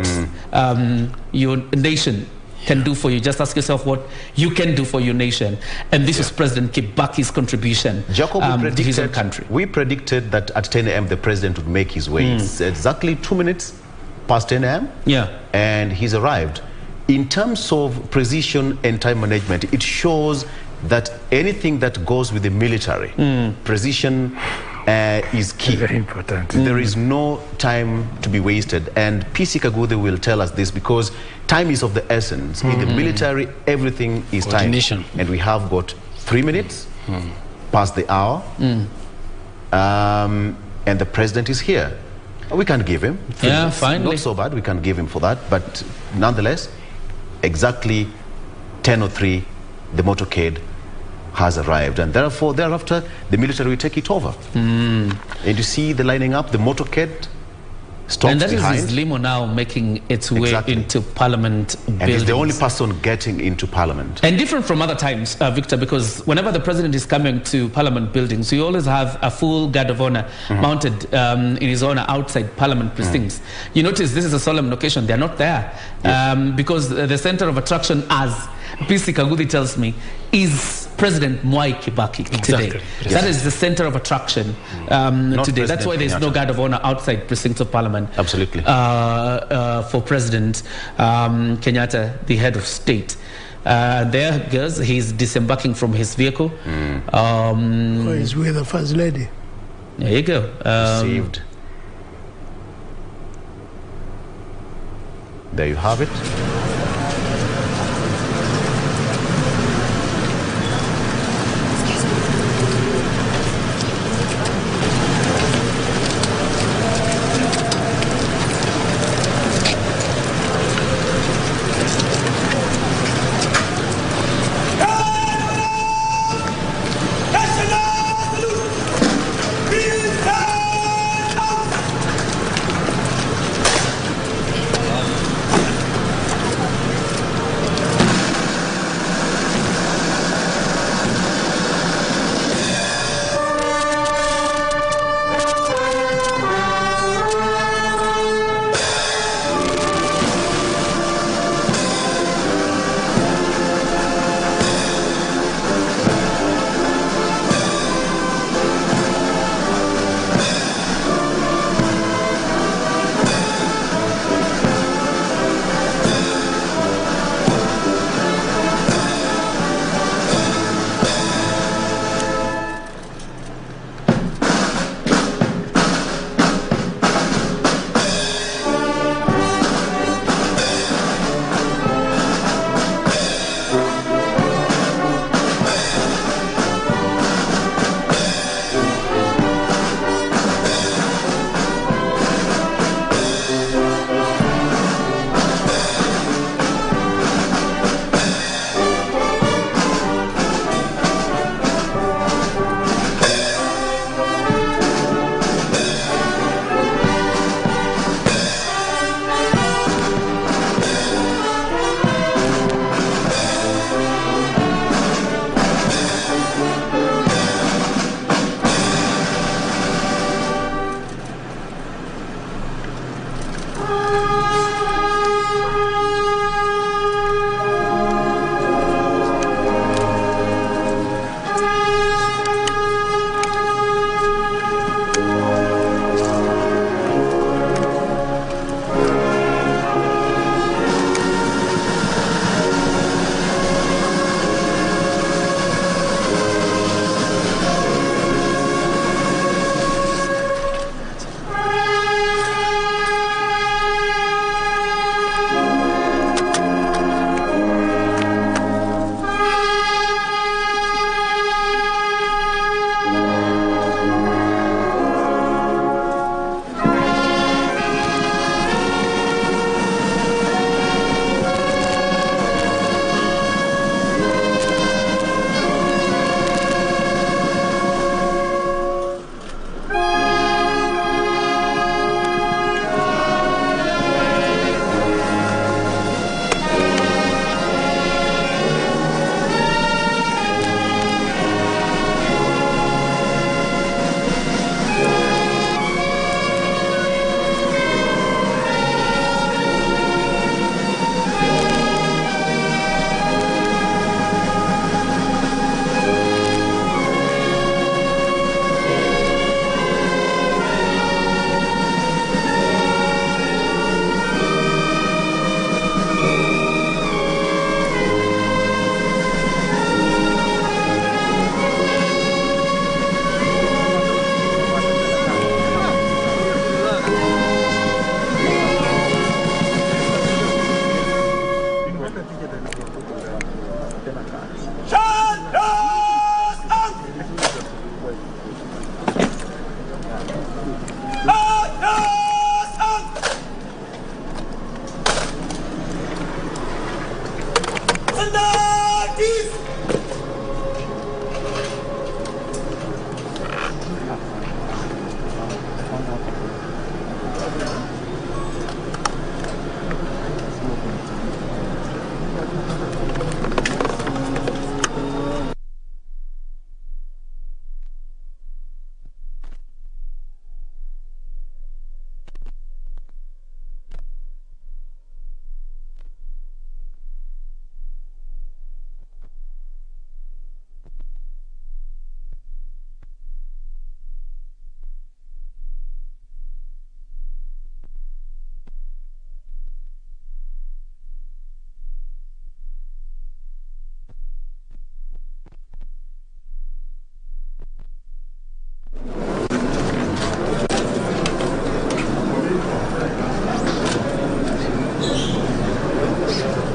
S1: your nation can do for you. Just ask yourself what you can do for your nation. And this is President Kibaki's contribution to his own country.
S4: We predicted that at 10 a.m. the president would make his way. It's exactly 2 minutes past 10 a.m. And he's arrived. In terms of precision and time management, it shows that anything that goes with the military, precision is key.
S5: Very important.
S4: There is no time to be wasted. And PC Kagude will tell us this because time is of the essence. In the military, everything is time. And we have got 3 minutes past the hour. And the president is here. We can't give him.
S1: Finally.
S4: Not so bad, we can't give him for that. But nonetheless, exactly 10:03, the motorcade has arrived, and therefore thereafter the military will take it over. And you see the lining up, the motorcade stops
S1: and that
S4: behind.
S1: is his limo now making its way into Parliament buildings.
S4: And he's the only person getting into Parliament.
S1: And different from other times, Victor, because whenever the president is coming to Parliament buildings, we always have a full guard of honor mounted in his honor outside Parliament precincts. You notice this is a solemn occasion. They're not there because the center of attraction, as PC Kagudi tells me, is President Mwai Kibaki today. That is the center of attraction today. That's why there's no guard of honor outside precincts of Parliament.
S4: Absolutely.
S1: For President Kenyatta, the head of state. There goes, he's disembarking from his vehicle.
S5: He's with the First Lady.
S1: There you go.
S4: Received. There you have it.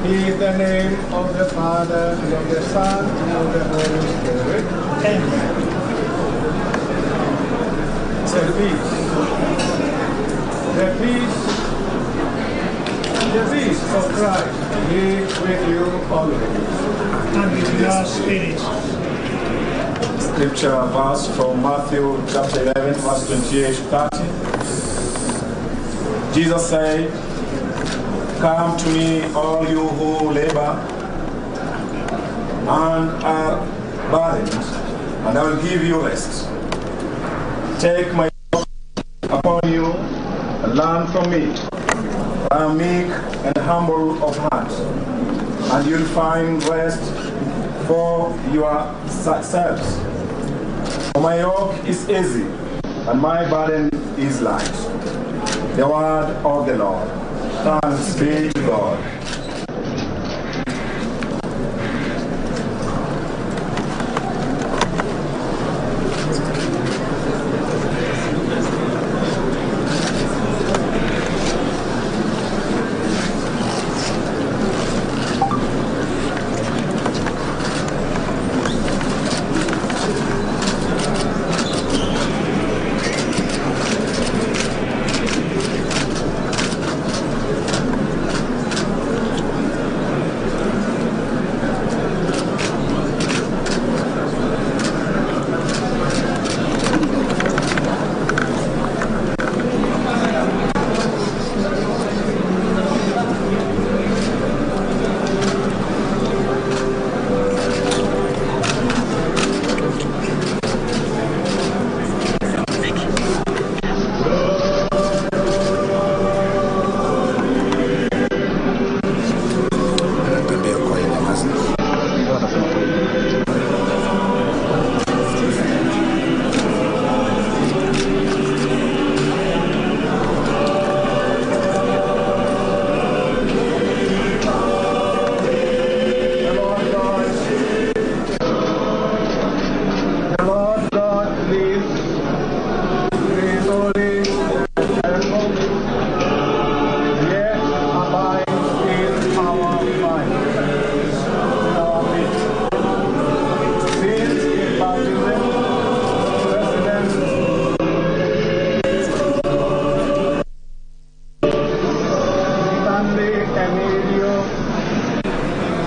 S9: In the name of the Father, and of the Son, and of the Holy Spirit. Amen. The peace. The peace of Christ be with you always. And with your spirit.
S10: Scripture verse from Matthew chapter 11, verse 28 to 30. Jesus said, "Come to me, all you who labor and are burdened, and I will give you rest. Take my yoke upon you and learn from me. I am meek and humble of heart, and you'll find rest for yourselves. For my yoke is easy, and my burden is light." The word of the Lord. Thanks be to God.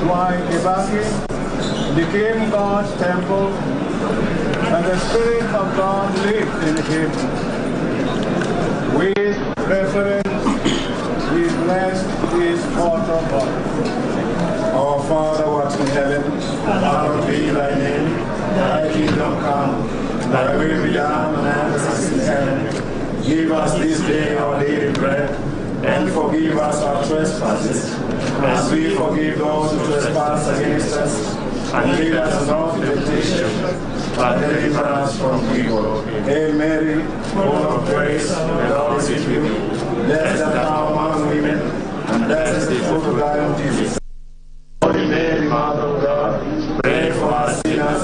S9: Mwai Kibaki became God's temple, and the Spirit of God lived in him. With reverence, we bless his mortal body.
S10: Our Father who art in heaven, hallowed be thy name. Thy kingdom come, thy will be done on earth as in heaven. Give us this day our daily bread, and forgive us our trespasses, as we forgive those who trespass against us. And lead us not into temptation, but deliver us from evil. Hail Mary, full of grace, the Lord is with you. Blessed art thou among women, and blessed is the fruit of thy womb, Jesus. Holy Mary, Mother of God, pray for us sinners,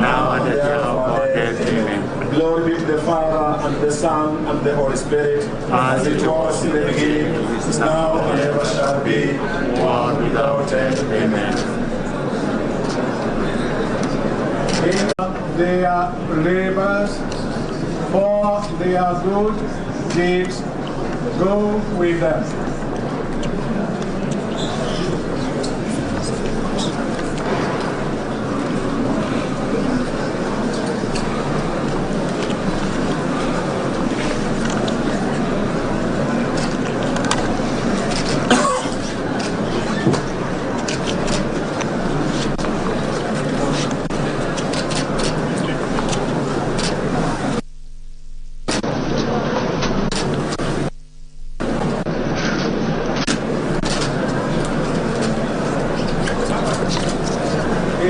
S10: now and at the hour of our death. Amen. Glory be to the Father, and the Son, and the Holy Spirit, as it was in the beginning, is now, and ever shall be, world without end. Amen.
S9: In their labors, for their good deeds, go with them.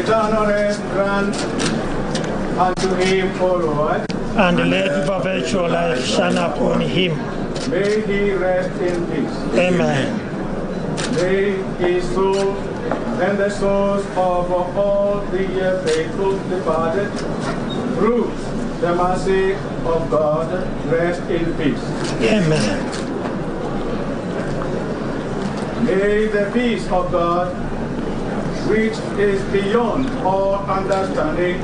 S9: eternal rest grant unto him, O Lord.
S11: And let perpetual life shine upon him.
S9: May he rest in peace.
S11: Amen.
S9: May his soul and the souls of all the faithful departed, through the mercy of God, rest in peace.
S11: Amen.
S9: May the peace of God, which is beyond all understanding,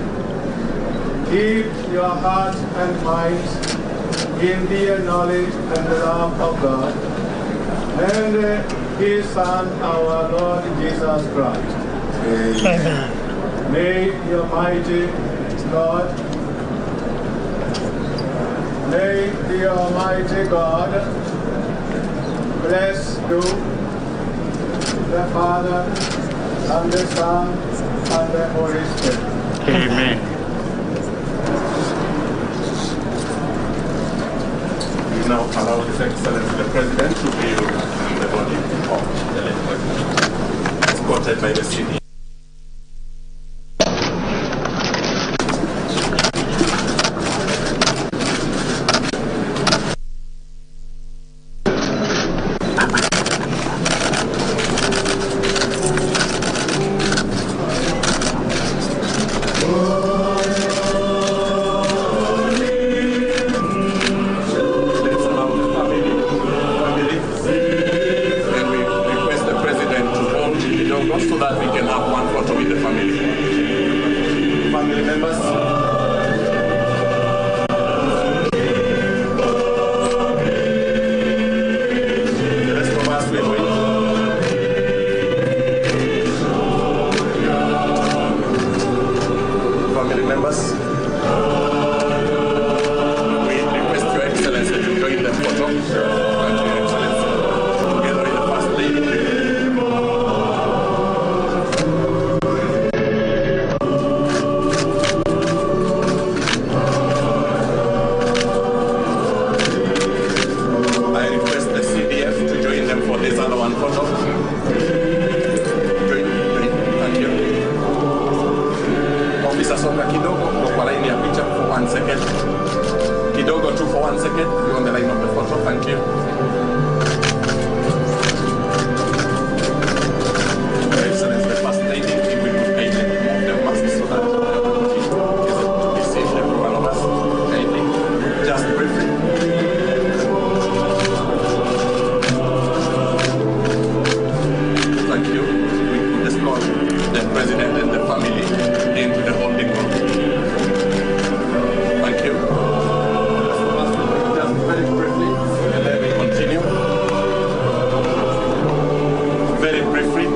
S9: keep your hearts and minds in the knowledge and the love of God and his Son, our Lord Jesus Christ.
S11: Amen.
S9: May the mighty God, may the Almighty God bless you, the Father, and the Son, and the Holy Spirit.
S11: Amen.
S12: We now allow His Excellency the President to be in the body of the legislature, escorted by the city. So that we can have one photo with the family. Family members. The rest of us will wait. Family members. We request Your Excellency to join the photo. Thank you, Your Excellency. Together with the First Lady. Kidogo tu for 1 second. You're on the line of the photo. Thank you. Your Excellency, the First Lady, if we could kindly move the mask so that is to be safe, every one of us. Kindly, just briefly. Thank you. We could escort the President and the family into the holding room. Thank you. Just very briefly, and then we continue. Very briefly.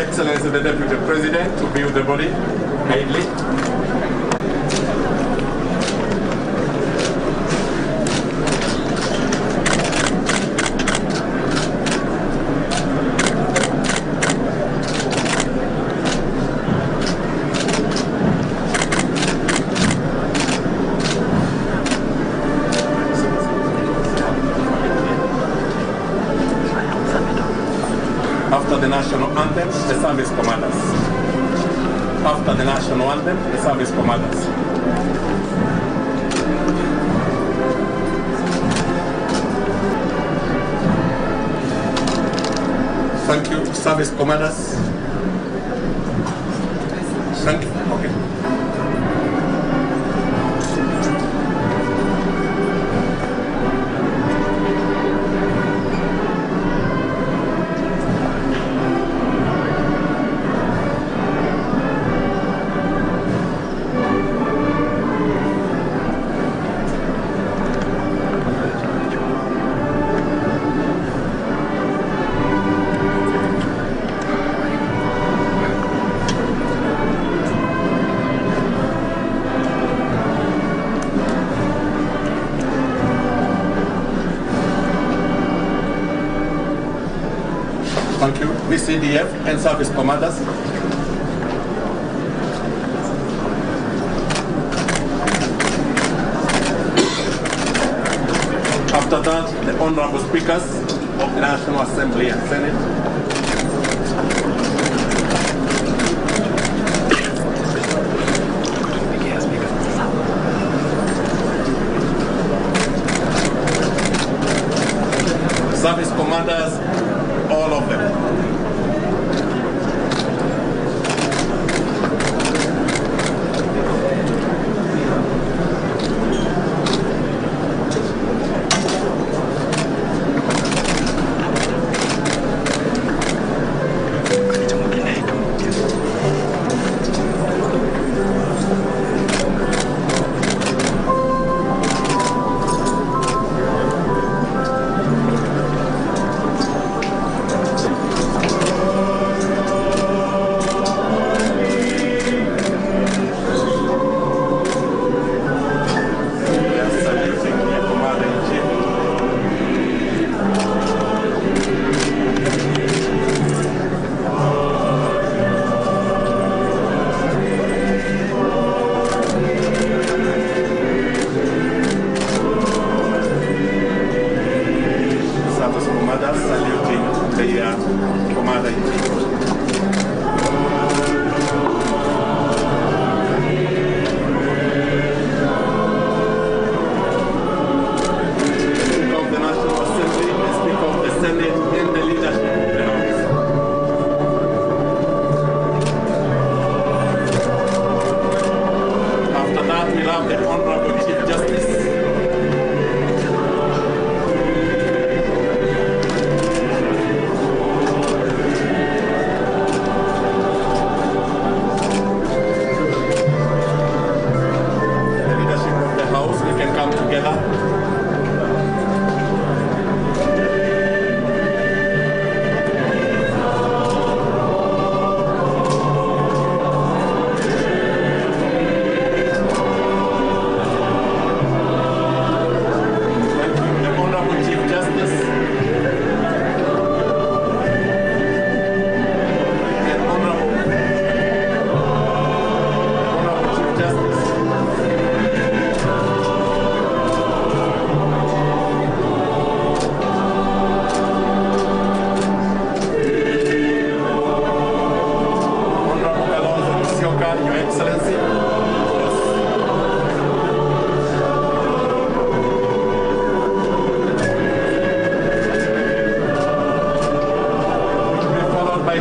S12: Excellency the Deputy President to view the body kindly. After the national anthem, the service commanders. After the national anthem, the service commanders. Thank you, service commanders. Thank you. Okay. Thank you. VCDF and service commanders. After that, the honorable speakers of the National Assembly and Senate. Service commanders, all of them.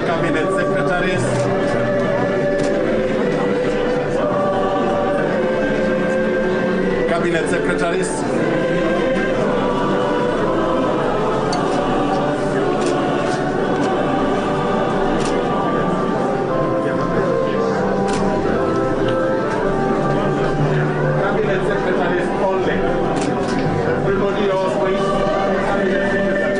S12: Cabinet secretaries. Cabinet secretaries only. Everybody else, please. Cabinet secretaries.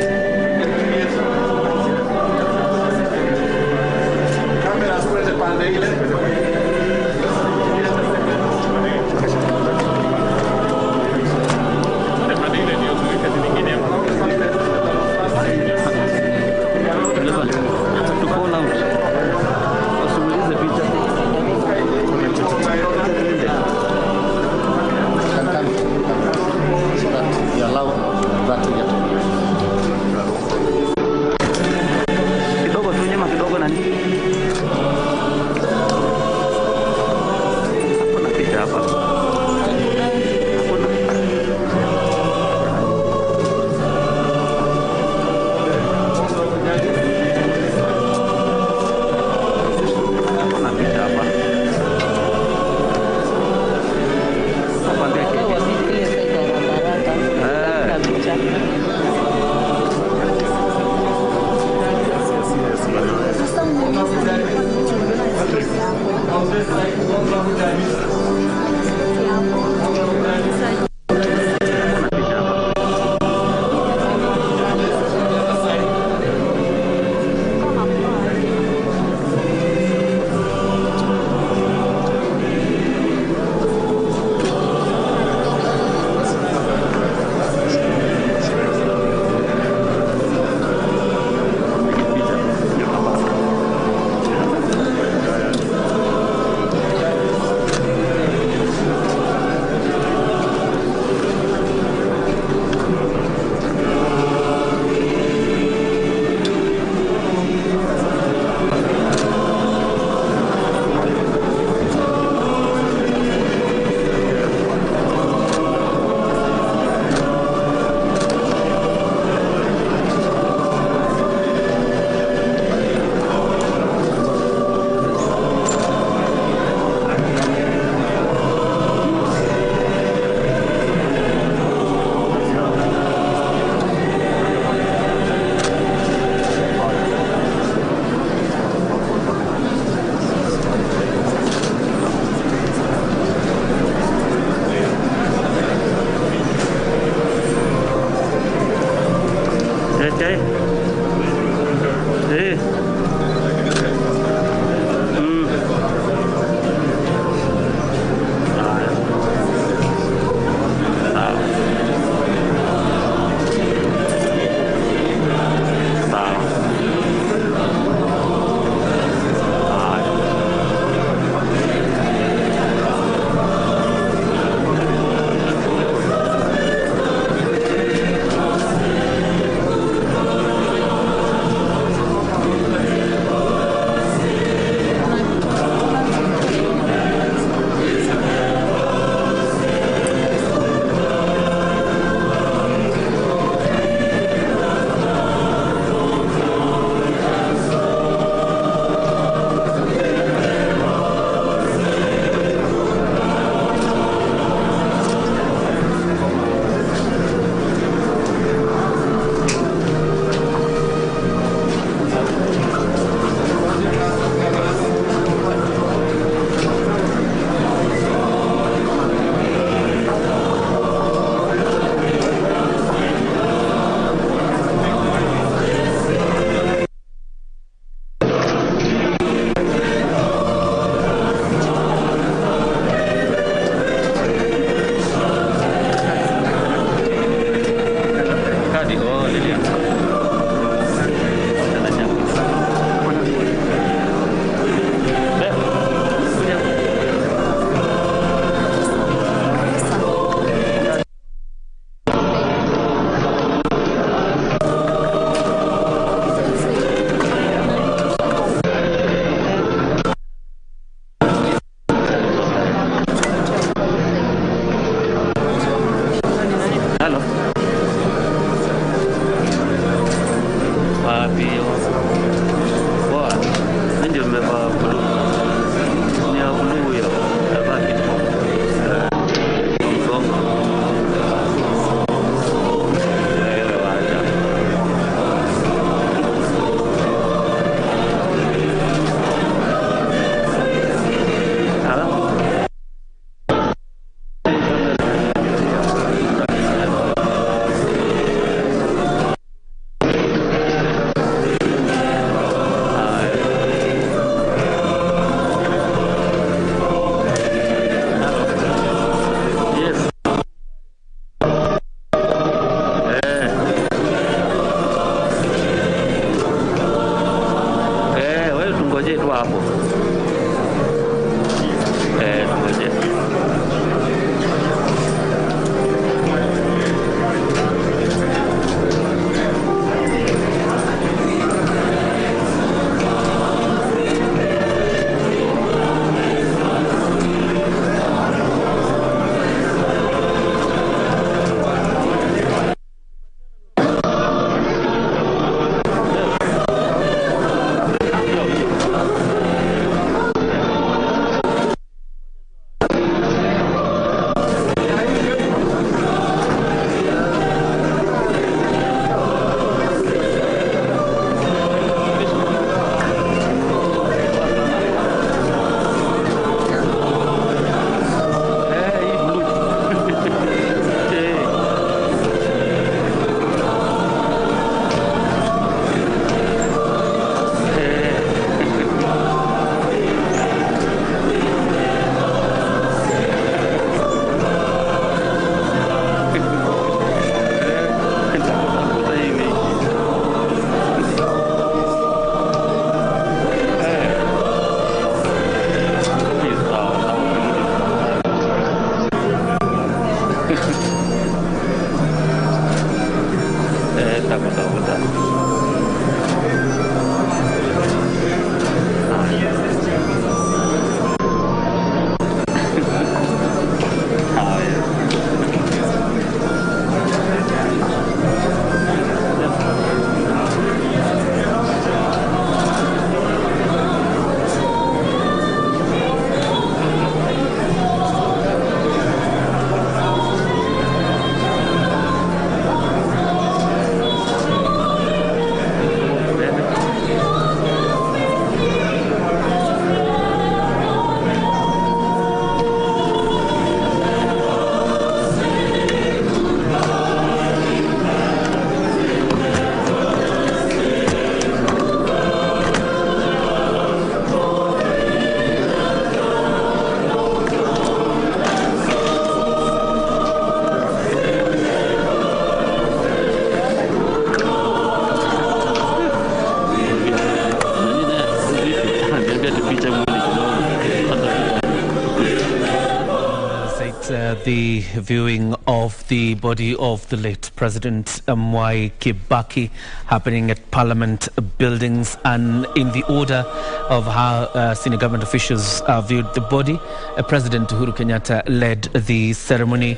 S1: The viewing of the body of the late President Mwai Kibaki happening at Parliament buildings, and in the order of how senior government officials viewed the body, President Uhuru Kenyatta led the ceremony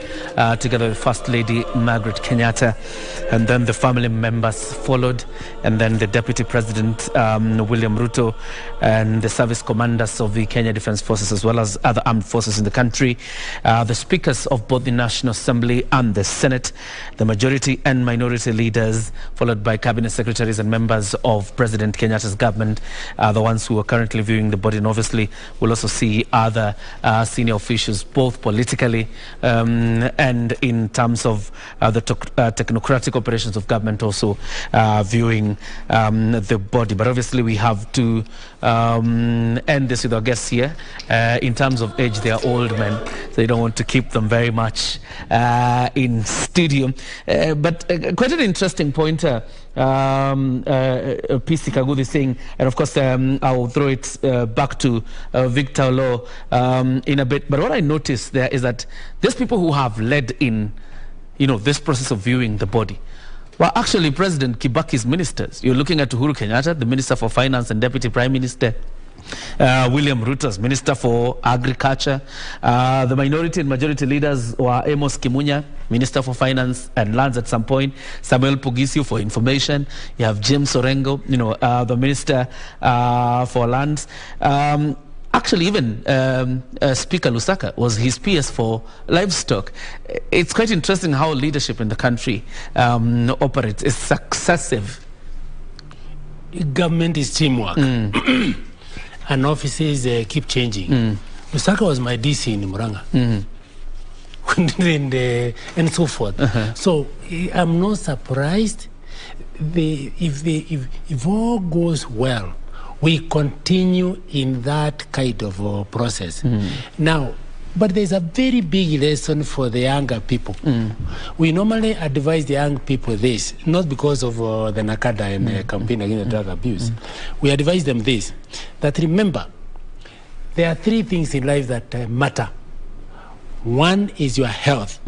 S1: together with First Lady Margaret Kenyatta, and then the family members followed, and then the Deputy President William Ruto and the service commanders of the Kenya Defence Forces as well as other armed forces in the country, the speakers of both the National Assembly and the Senate, the majority and minority leaders, followed by cabinet secretaries and members of President Kenyatta's government, the ones who are currently viewing the body. And obviously we'll also see other senior officials, both politically and in terms of the technocratic operations of government, also viewing the body. But obviously we have to end this with our guests here. In terms of age, they are old men, so you don't want to keep them very much in studio. But quite an interesting pointer PC Kaguthi saying, and of course I'll throw it back to Victor Law in a bit. But what I noticed there is that there's people who have led in, this process of viewing the body. Well, actually, President Kibaki's ministers. You're looking at Uhuru Kenyatta, the Minister for Finance and Deputy Prime Minister. William Ruto's Minister for Agriculture. The minority and majority leaders were Amos Kimunya, Minister for Finance and Lands at some point. Samuel Pugisiu for Information. You have James Orengo, the Minister for Lands. Actually, even Speaker Lusaka was his PS for Livestock. It's quite interesting how leadership in the country operates. It's successive.
S2: Government is teamwork. And offices keep changing. Lusaka was my DC in Muranga. And so forth. So I'm not surprised. If all goes well, we continue in that kind of process. Now, but there's a very big lesson for the younger people. We normally advise the young people this, not because of the Nakada and the campaign against drug abuse. We advise them this, that remember, there are three things in life that matter. One is your health.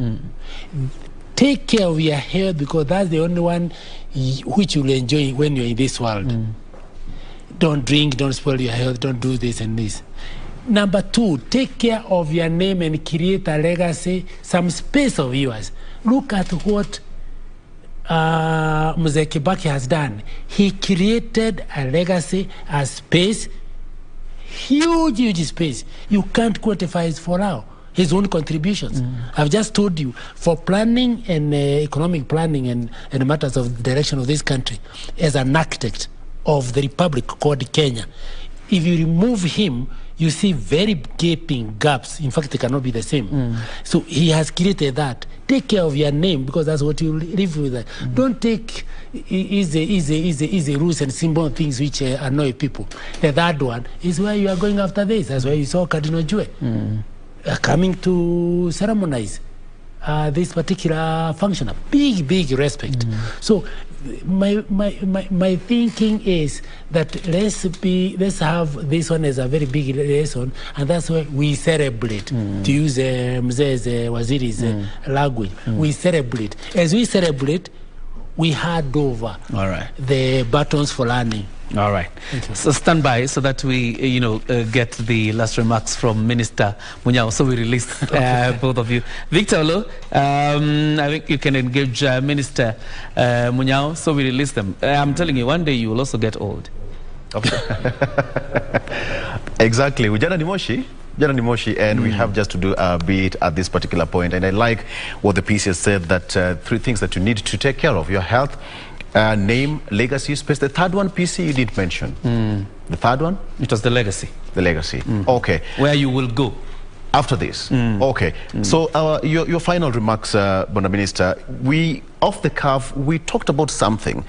S2: Take care of your health, because that's the only one which you'll enjoy when you're in this world. Don't drink, don't spoil your health, don't do this and this. Number two, take care of your name and create a legacy, some space of yours. Look at what Mzee Kibaki has done. He created a legacy, a space, huge space. You can't quantify it for now. His own contributions. I've just told you, for planning and economic planning and matters of the direction of this country, as an architect of the republic called Kenya, if you remove him, you see very gaping gaps. In fact, they cannot be the same. So he has created that. Take care of your name, because that's what you live with. Don't take easy rules and simple things which annoy people. The third one is where you are going after this. That's why you saw Cardinal Jue coming to ceremonize this particular function. Big respect. So my thinking is that let's have this one as a very big lesson, and that's why we celebrate. To use Mzee's Waziri's language, we celebrate. As we celebrate, we hand over the batons for learning.
S1: All right. So stand by so that we, get the last remarks from Minister Munyao. So we release both of you. Victor Olo, I think you can engage Minister Munyao. So we release them. I'm telling you, one day you will also get old.
S4: Exactly. Ujana Nimoshi, and we have just to do a bit at this particular point. And I like what the PC has said, that three things that you need to take care of: your health, name, legacy, space. The third one, PC, you didn't mention. The third one?
S1: It was the legacy.
S4: The legacy. Okay.
S1: Where you will go
S4: after this. Okay. So your final remarks, Bona Minister. We, off the cuff, we talked about something,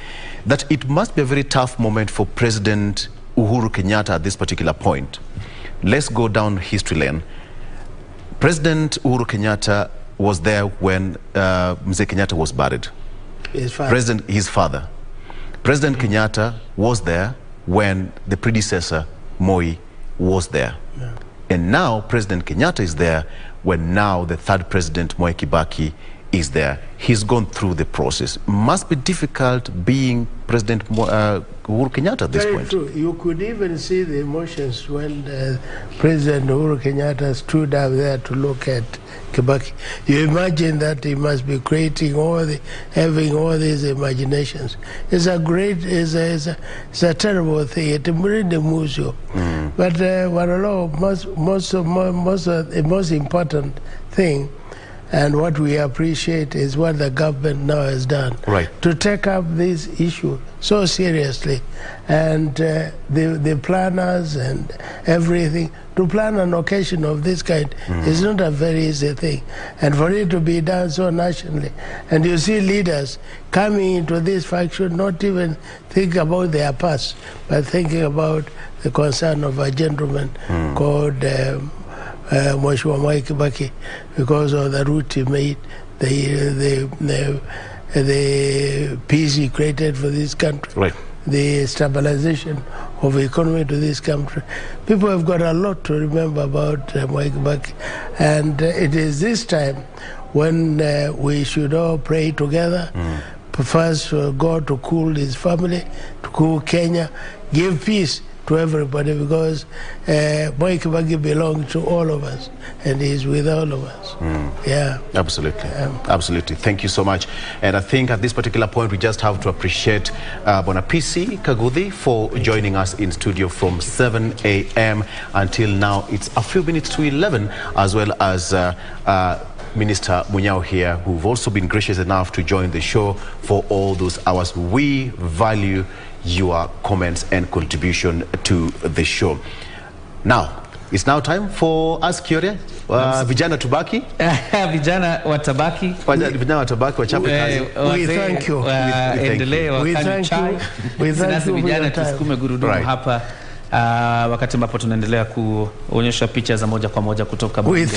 S4: that it must be a very tough moment for President Uhuru Kenyatta at this particular point. Let's go down history lane. President Uhuru Kenyatta was there when Mzee Kenyatta was buried.
S5: His father.
S4: President Kenyatta was there when the predecessor Mwai was there. And now President Kenyatta is there when now the third president, Mwai Kibaki, is there. He's gone through the process. Must be difficult being President Uhuru Kenyatta at this point.
S5: Very true. You could even see the emotions when President Uhuru Kenyatta stood up there to look at Kibaki. You imagine that he must be creating having all these imaginations. It's a great, it's a terrible thing. It really moves you. But the most important thing, and what we appreciate, is what the government now has done. To take up this issue so seriously, and the planners and everything, to plan an occasion of this kind is not a very easy thing. And for it to be done so nationally, and you see leaders coming into this faction, not even think about their past, but thinking about the concern of a gentleman called Mwai Kibaki, because of the route he made, the peace he created for this country, the stabilization of the economy to this country. People have got a lot to remember about Mwai Kibaki, and it is this time when we should all pray together. First, for God to cool his family, to cool Kenya, give peace to everybody, because Mwai Kibaki belongs to all of us, and he is with all of us. Yeah.
S4: Absolutely. Absolutely. Thank you so much. And I think at this particular point, we just have to appreciate Bona PC Kagudhi for joining us in studio from 7 a.m. until now. It's a few minutes to 11, as well as Minister Munyao here, who've also been gracious enough to join the show for all those hours. We value your comments and contribution to the show. Now, it's now time for us Kioria. Vijana tubaki.
S1: Vijana watabaki.
S4: Vijana watabaki wachape kazi.
S5: We thank you.
S1: We thank you. We thank you. Vijana tusukume gurudumu hapa. Wakati ambapo tunaendelea kuonyesha picha za moja kwa moja kutoka bunge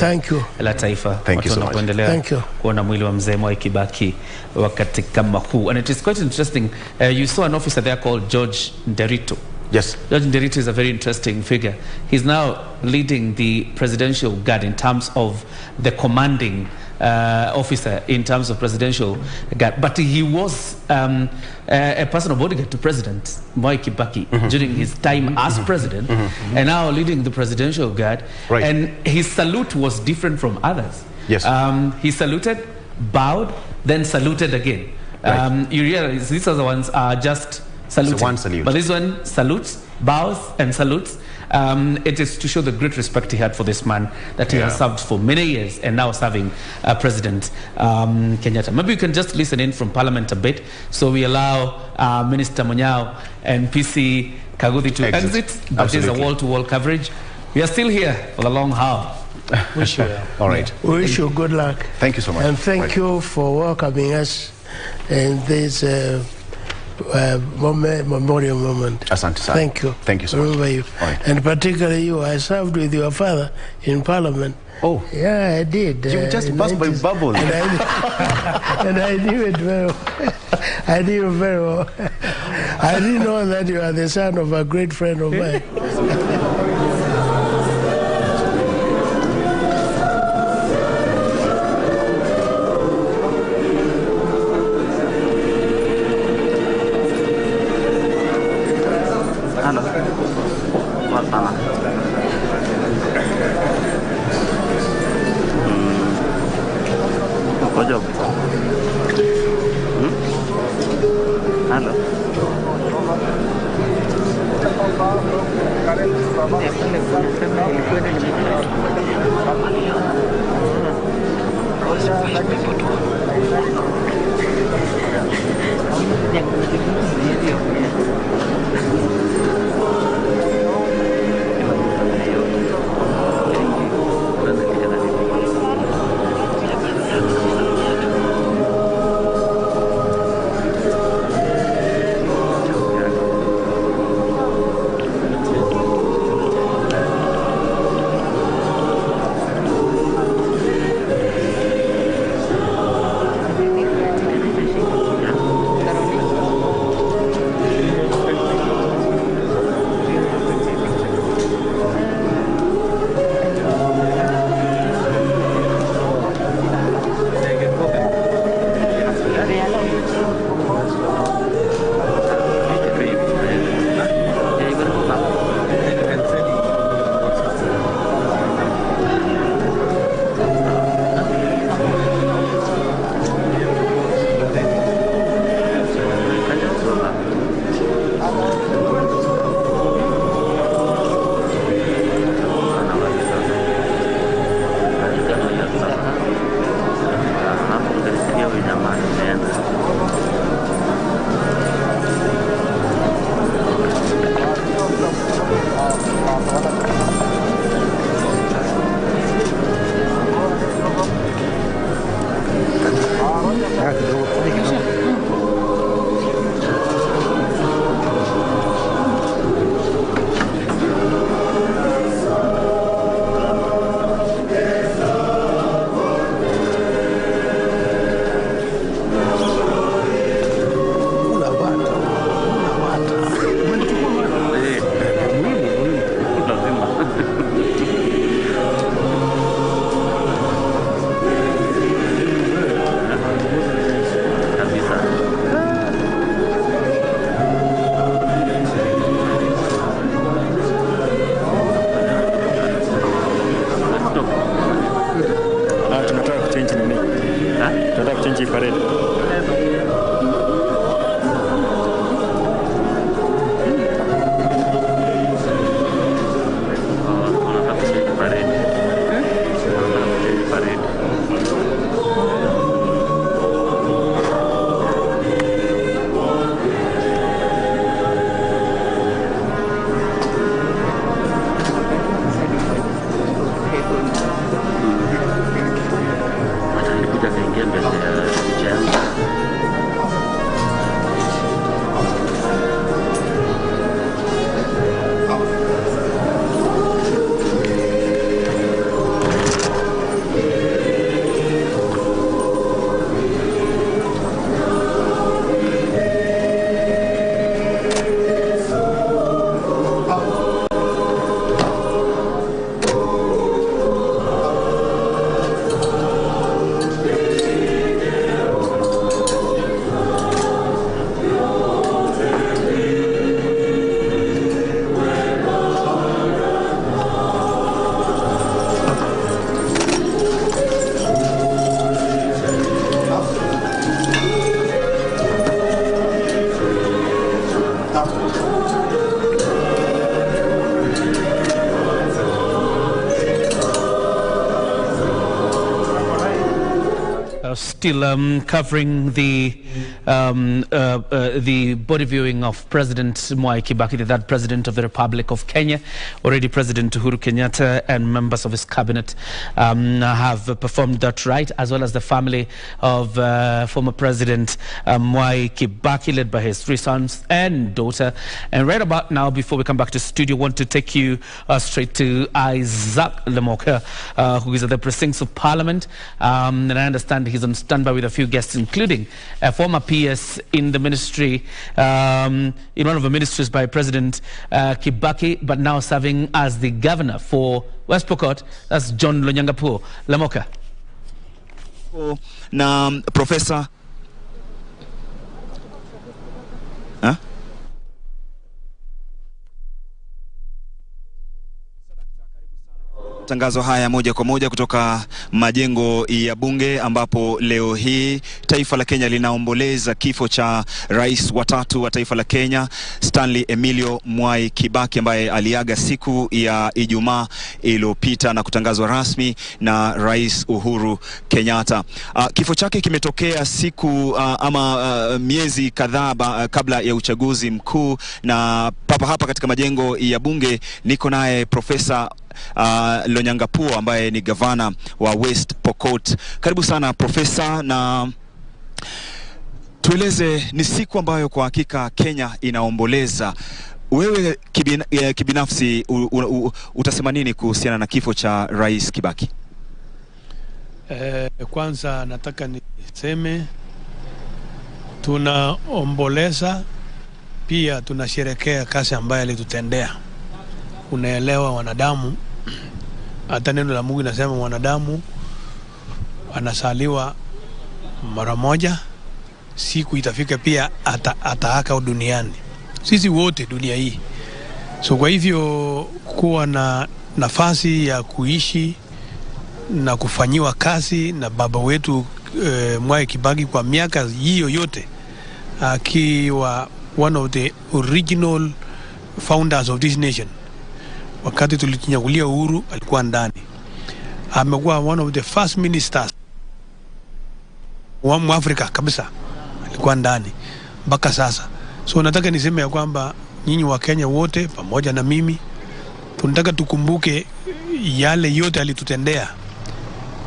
S1: la taifa.
S4: Thank you so much.
S1: Kuendelea kuona mwili wa mzee Mwai Kibaki wakati kama huu. And it is quite interesting. You saw an officer there called George Nderito.
S4: Yes.
S1: Judge Nderitu is a very interesting figure. He's now leading the presidential guard in terms of the commanding officer in terms of presidential guard. But he was a personal bodyguard to President Mwai Kibaki during his time as president, and now leading the presidential guard.
S4: Right.
S1: And his salute was different from others.
S4: Yes.
S1: He saluted, bowed, then saluted again.
S4: Right.
S1: You realize these other ones are just saluting.
S4: So one salute.
S1: But this one salutes, bows, and salutes. It is to show the great respect he had for this man that he has served for many years and now serving President Kenyatta. Maybe we can just listen in from Parliament a bit, so we allow Minister Munyao and PC Kaguthi to exit. But there's a wall-to-wall coverage. We are still here for the long haul.
S5: Wish you well.
S4: All right.
S5: We wish you good luck.
S4: Thank you so much.
S5: And thank you for welcoming us in this memorial moment.
S4: Asante sana.
S5: Thank you.
S4: Thank you so much.
S5: Remember you.
S4: Right.
S5: And particularly you, I served with your father in Parliament.
S4: Oh.
S5: Yeah, I did.
S4: You just burst my bubble.
S5: And I knew it very well. I knew it very well. I didn't know that you are the son of a great friend of mine.
S13: Kuja kaingia mbele ya
S1: Still covering the body viewing of President Mwai Kibaki, the third president of the Republic of Kenya. Already President Uhuru Kenyatta and members of his cabinet have performed that rite, as well as the family of former President Mwai Kibaki, led by his 3 sons and daughter. And right about now, before we come back to studio, I want to take you straight to Isaac Lemoka, who is at the precincts of Parliament. And I understand he's on standby with a few guests, including a former PS in the ministry, in one of the ministries by President Kibaki, but now serving as the governor for West Pokot. That's John Lonyangapuo. Lemoka.
S13: Na Professor Tangazo haya moja kwa moja kutoka majengo ya bunge, ambapo leo hii taifa la Kenya linaomboleza kifo cha rais wa 3 wa taifa la Kenya, Stanley Emilio Mwai Kibaki, ambaye aliaga siku ya Ijumaa iliyopita na kutangazwa rasmi na Rais Uhuru Kenyatta. Kifo chake kimetokea siku miezi kadhaa kabla ya uchaguzi mkuu, na papa hapa katika majengo ya bunge niko naye Profesa Lonyangapuo, ambaye ni gavana wa West Pokot. Karibu sana Profesa, na tueleze, ni siku ambayo kwa hakika Kenya inaomboleza. Wewe kibinafsi utasema nini kuhusiana na kifo cha Rais Kibaki?
S5: Kwanza nataka niseme tunaomboleza, pia tunasherehekea kazi ambayo alitutendea. Unaelewa, wanadamu, hata neno la Mungu linasema wanadamu anasaliwa mara moja, siku itafika pia ataaka duniani. Sisi wote dunia hii. So kwa hivyo kuwa na nafasi ya kuishi na kufanyiwa kazi na baba wetu Mwai Kibaki kwa miaka hiyo yote, akiwa one of the original founders of this nation. Wakati tulitinyakulia uhuru alikuwa ndani. Amekuwa one of the first ministers wa Afrika kabisa, alikuwa ndani mpaka sasa. So nataka niseme ya kwamba nyinyi wa Kenya wote pamoja na mimi tunataka tukumbuke yale yote alitutendea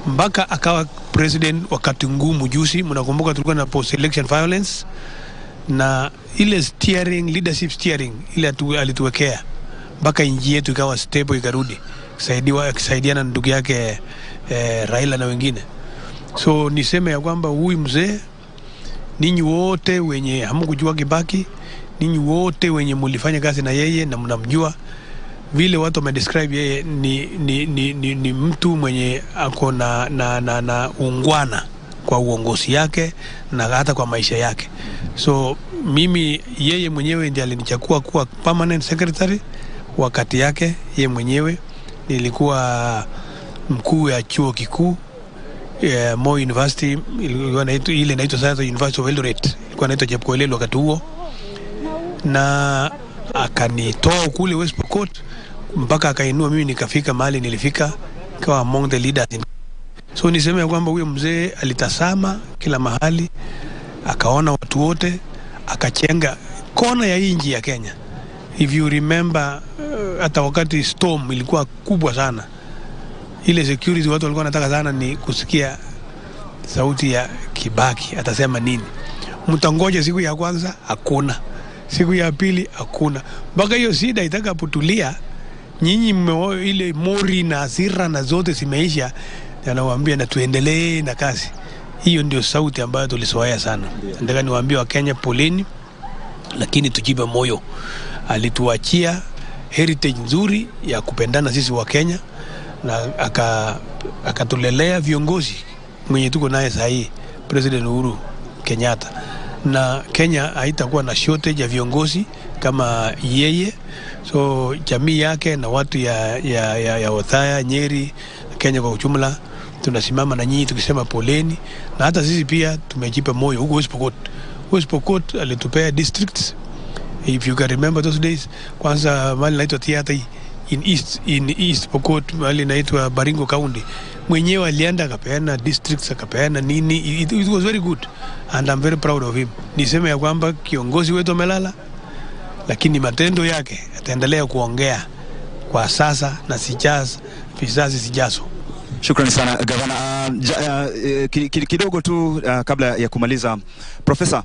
S5: mpaka akawa president wakati ngumu juzi. Mnakumbuka tulikuwa na post election violence, na ile leadership steering ile alituwekea mpaka nchi yetu ikawa stable, ikarudi akisaidiana na ndugu yake Raila na wengine. So niseme ya kwamba huyu mzee, ninyi wote wenye hamkujua Kibaki, ninyi wote wenye mulifanya kazi na yeye na mnamjua, vile watu wamedescribe yeye ni mtu mwenye ako na ungwana kwa uongozi yake na hata kwa maisha yake. So mimi, yeye mwenyewe ndiye alinichagua kuwa permanent secretary. Wakati yake yeye mwenyewe nilikuwa mkuu ya chuo kikuu Moi University, ile inaitwa sasa University of Eldoret, ilikuwa inaitwa Chepkoilel wakati huo, na akanitoa kule West Pokot mpaka akainua mimi nikafika mahali nilifika, kwa among the leaders. So niseme kwamba huyo mzee alitasama kila mahali, akaona watu wote, akachenga kona ya nchi ya Kenya. If you remember, hata wakati storm ilikuwa kubwa sana, ile security watu walikuwa wanataka sana ni kusikia sauti ya Kibaki atasema nini. Mtangoje siku ya kwanza hakuna, siku ya pili hakuna, mpaka hiyo shida itakapotulia, nyinyi ile mori na hasira na zote zimeisha, anawaambia na tuendelee na kazi. Hiyo ndio sauti ambayo tulisoea sana. Nataka niwaambie wa Kenya, poleni, lakini tujipe moyo. Alituachia heritage nzuri ya kupendana sisi wa Kenya, na akatulelea viongozi mwenye tuko naye sasa hii, President Uhuru Kenyatta. Na Kenya haitakuwa na shortage ya viongozi kama yeye. So jamii yake na watu ya Othaya, Nyeri, Kenya kwa ujumla, tunasimama na nyinyi tukisema poleni, na hata sisi pia tumejipa moyo. Huko West Pokot alitupea districts, if you can remember those days. Kwanza mali naitwa Theater in East Pokot, mali naitwa Baringo County,
S14: mwenyewe alienda akapeana districts akapeana nini. It was very good and I'm very proud of him. Niseme ya kwamba kiongozi wetu amelala, lakini matendo yake ataendelea kuongea kwa sasa na vizazi zijazo.
S13: Shukrani sana Gavana. Kidogo tu kabla ya kumaliza, Professor,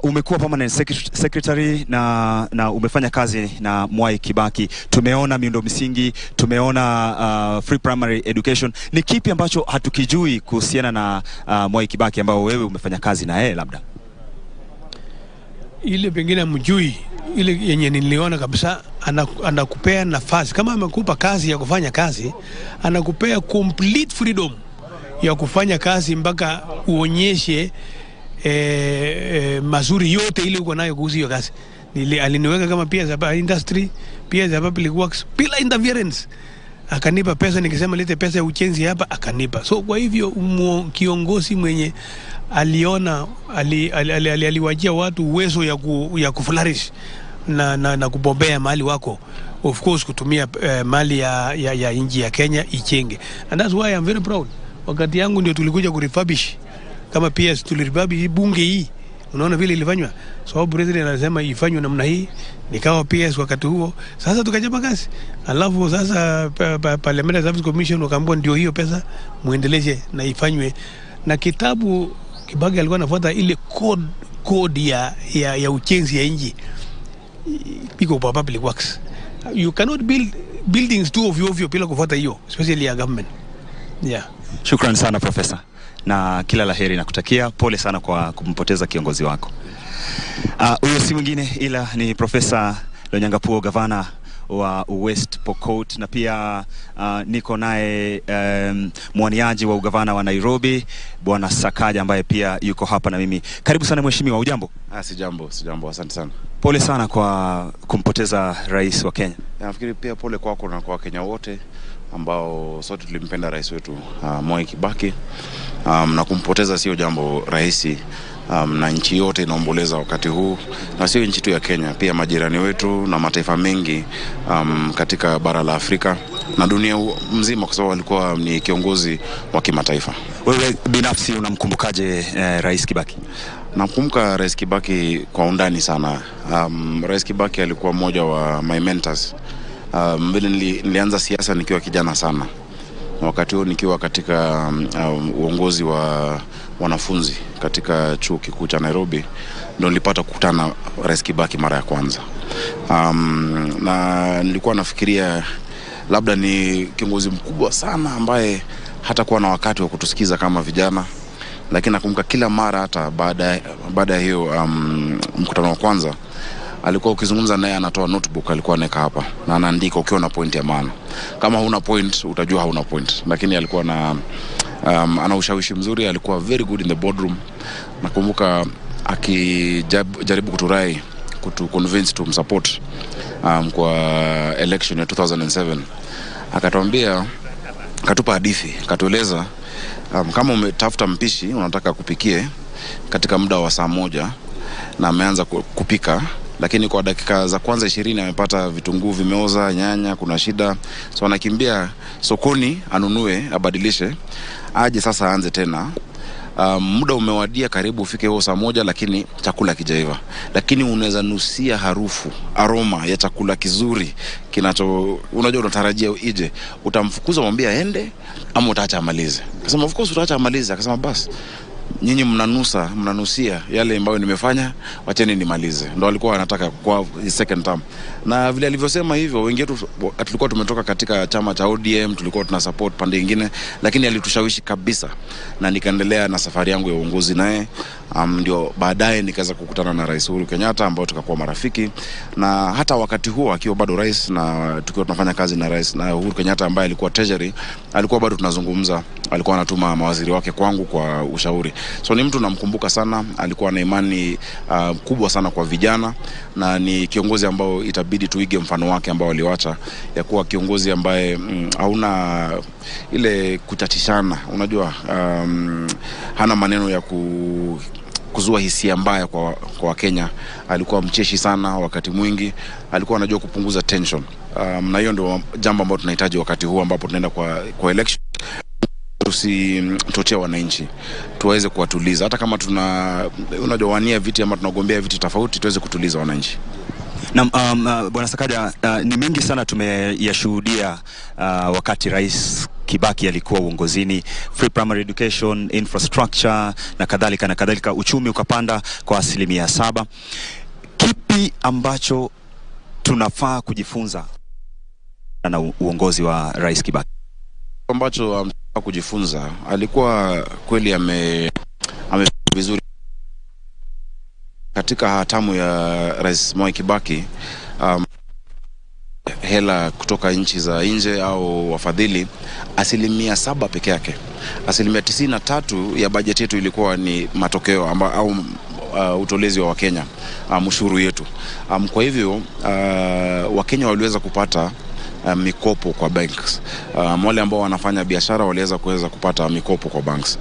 S13: umekuwa permanent secretary na umefanya kazi na Mwai Kibaki. Tumeona miundo msingi, tumeona free primary education. Ni kipi ambacho hatukijui kuhusiana na Mwai Kibaki ambao wewe umefanya kazi na yeye labda?
S14: Ile pengine mjui, ile yenye niliona kabisa, anakupea nafasi. Kama amekupa kazi ya kufanya kazi, anakupea complete freedom ya kufanya kazi mpaka uonyeshe mazuri yote ile uko nayo kuhusu hiyo kazi. Aliniweka kama PSA industry, PSA public works, bila interference. Akanipa pesa, nikisema lete pesa ya ujenzi hapa akanipa. So kwa hivyo kiongozi mwenye aliona aliwajia watu uwezo ya kuflourish na kubombea mali wako, of course kutumia mali ya nchi ya Kenya ichenge. And that's why I'm very proud. Wakati yangu ndio tulikuja kurefurbish kama PS, tulirefurbish bunge hii. Unaona vile ilifanywa, sababu president anasema ifanywe namna hii, nikawa PS wakati huo. Sasa tukachapa kazi, alafu sasa Parliamentary Service Commission wakaambiwa ndio hiyo pesa muendeleze na ifanywe. Na kitabu Kibaki alikuwa anafuata ile code ya ujenzi ya nchi, iko kwa public works. You cannot build buildings too ovyo bila kufuata hiyo, especially ya government. Yeah.
S13: Shukrani sana Professor, na kila laheri na kutakia. Pole sana kwa kumpoteza kiongozi wako. Huyo si mwingine ila ni Professor Lonyangapuo, gavana wa West Pokot, na pia niko naye mwaniaji wa ugavana wa Nairobi Bwana Sakaja ambaye pia yuko hapa na mimi. Karibu sana mheshimiwa. Ujambo?
S15: Sijambo, asante sana.
S13: Pole sana kwa kumpoteza rais wa Kenya.
S15: Nafikiri pia pole kwako na kwa Kenya wote ambao sote tulimpenda rais wetu Mwai Kibaki. Na kumpoteza sio jambo rahisi, na nchi yote inaomboleza wakati huu, na sio nchi tu ya Kenya, pia majirani wetu na mataifa mengi katika bara la Afrika na dunia mzima, kwa sababu alikuwa ni kiongozi wa kimataifa.
S13: Wewe binafsi unamkumbukaje Rais Kibaki?
S15: Namkumbuka Rais Kibaki kwa undani sana. Rais Kibaki alikuwa mmoja wa my mentors. Mbele nilianza siasa nikiwa kijana sana. Wakati huo nikiwa katika uongozi wa wanafunzi katika chuo kikuu cha Nairobi, ndio nilipata kukutana Rais Kibaki mara ya kwanza. Na nilikuwa nafikiria labda ni kiongozi mkubwa sana ambaye hatakuwa na wakati wa kutusikiza kama vijana, lakini nakumbuka kila mara hata baada ya hiyo mkutano wa kwanza alikuwa ukizungumza naye anatoa notebook, alikuwa anaweka hapa na anaandika ukiwa na point ya maana. Kama huna point utajua hauna point, lakini alikuwa na ana ushawishi mzuri, alikuwa very good in the boardroom. Nakumbuka akijaribu kuturai convince to support kwa election ya 2007, akatuambia, katupa hadithi, katueleza kama umetafuta mpishi unataka kupikie katika muda wa saa moja na ameanza kupika, lakini kwa dakika za kwanza 20 amepata vitunguu vimeoza, nyanya kuna shida, so anakimbia sokoni anunue abadilishe, aje sasa aanze tena. Muda umewadia karibu ufike huo saa moja, lakini chakula kijaiva, lakini unaweza nusia harufu, aroma ya chakula kizuri kinacho unajua unatarajia ije. Utamfukuza mwambie aende ama utaacha amalize? Akasema of course utaacha amalize. Akasema basi nyinyi mnanusia yale ambayo nimefanya, wacheni nimalize. Ndio alikuwa anataka kwa second term. Na vile alivyosema hivyo, wengine tulikuwa tumetoka katika chama cha ODM, tulikuwa tuna support pande nyingine, lakini alitushawishi kabisa na nikaendelea na safari yangu ya uongozi naye. Ndio baadaye nikaweza kukutana na Rais Uhuru Kenyatta ambao tukakuwa marafiki, na hata wakati huo akiwa bado rais na tukiwa tunafanya kazi na Rais na Uhuru Kenyatta ambaye alikuwa treasury, alikuwa bado tunazungumza, alikuwa anatuma mawaziri wake kwangu kwa ushauri. So ni mtu namkumbuka sana, alikuwa na imani kubwa sana kwa vijana, na ni kiongozi ambao itabidi tuige mfano wake ambao aliwacha, ya kuwa kiongozi ambaye hauna ile kutatishana, unajua hana maneno ya kuzua hisia mbaya kwa Kenya. Alikuwa mcheshi sana, wakati mwingi alikuwa anajua kupunguza tension, na hiyo ndio jambo ambalo tunahitaji wakati huu ambapo tunaenda kwa election. tusichochea wananchi, tuweze kuwatuliza. Hata kama unajowania viti ama tunagombea viti tofauti, tuweze kutuliza wananchi.
S13: Na Bwana Sakaja, ni mengi sana tumeyashuhudia wakati Rais Kibaki alikuwa uongozini: free primary education, infrastructure na kadhalika. Uchumi ukapanda kwa 7%. Kipi ambacho tunafaa kujifunza na uongozi wa Rais Kibaki?
S15: Ambacho kujifunza, alikuwa kweli ame vizuri katika hatamu ya Rais Mwai Kibaki. Hela kutoka nchi za nje au wafadhili 7% peke yake. 93% ya bajeti yetu ilikuwa ni matokeo au utolezi wa Wakenya, ushuru yetu. Kwa hivyo Wakenya waliweza kupata mikopo kwa banks. Wale ambao wanafanya biashara waliweza kupata mikopo kwa banks.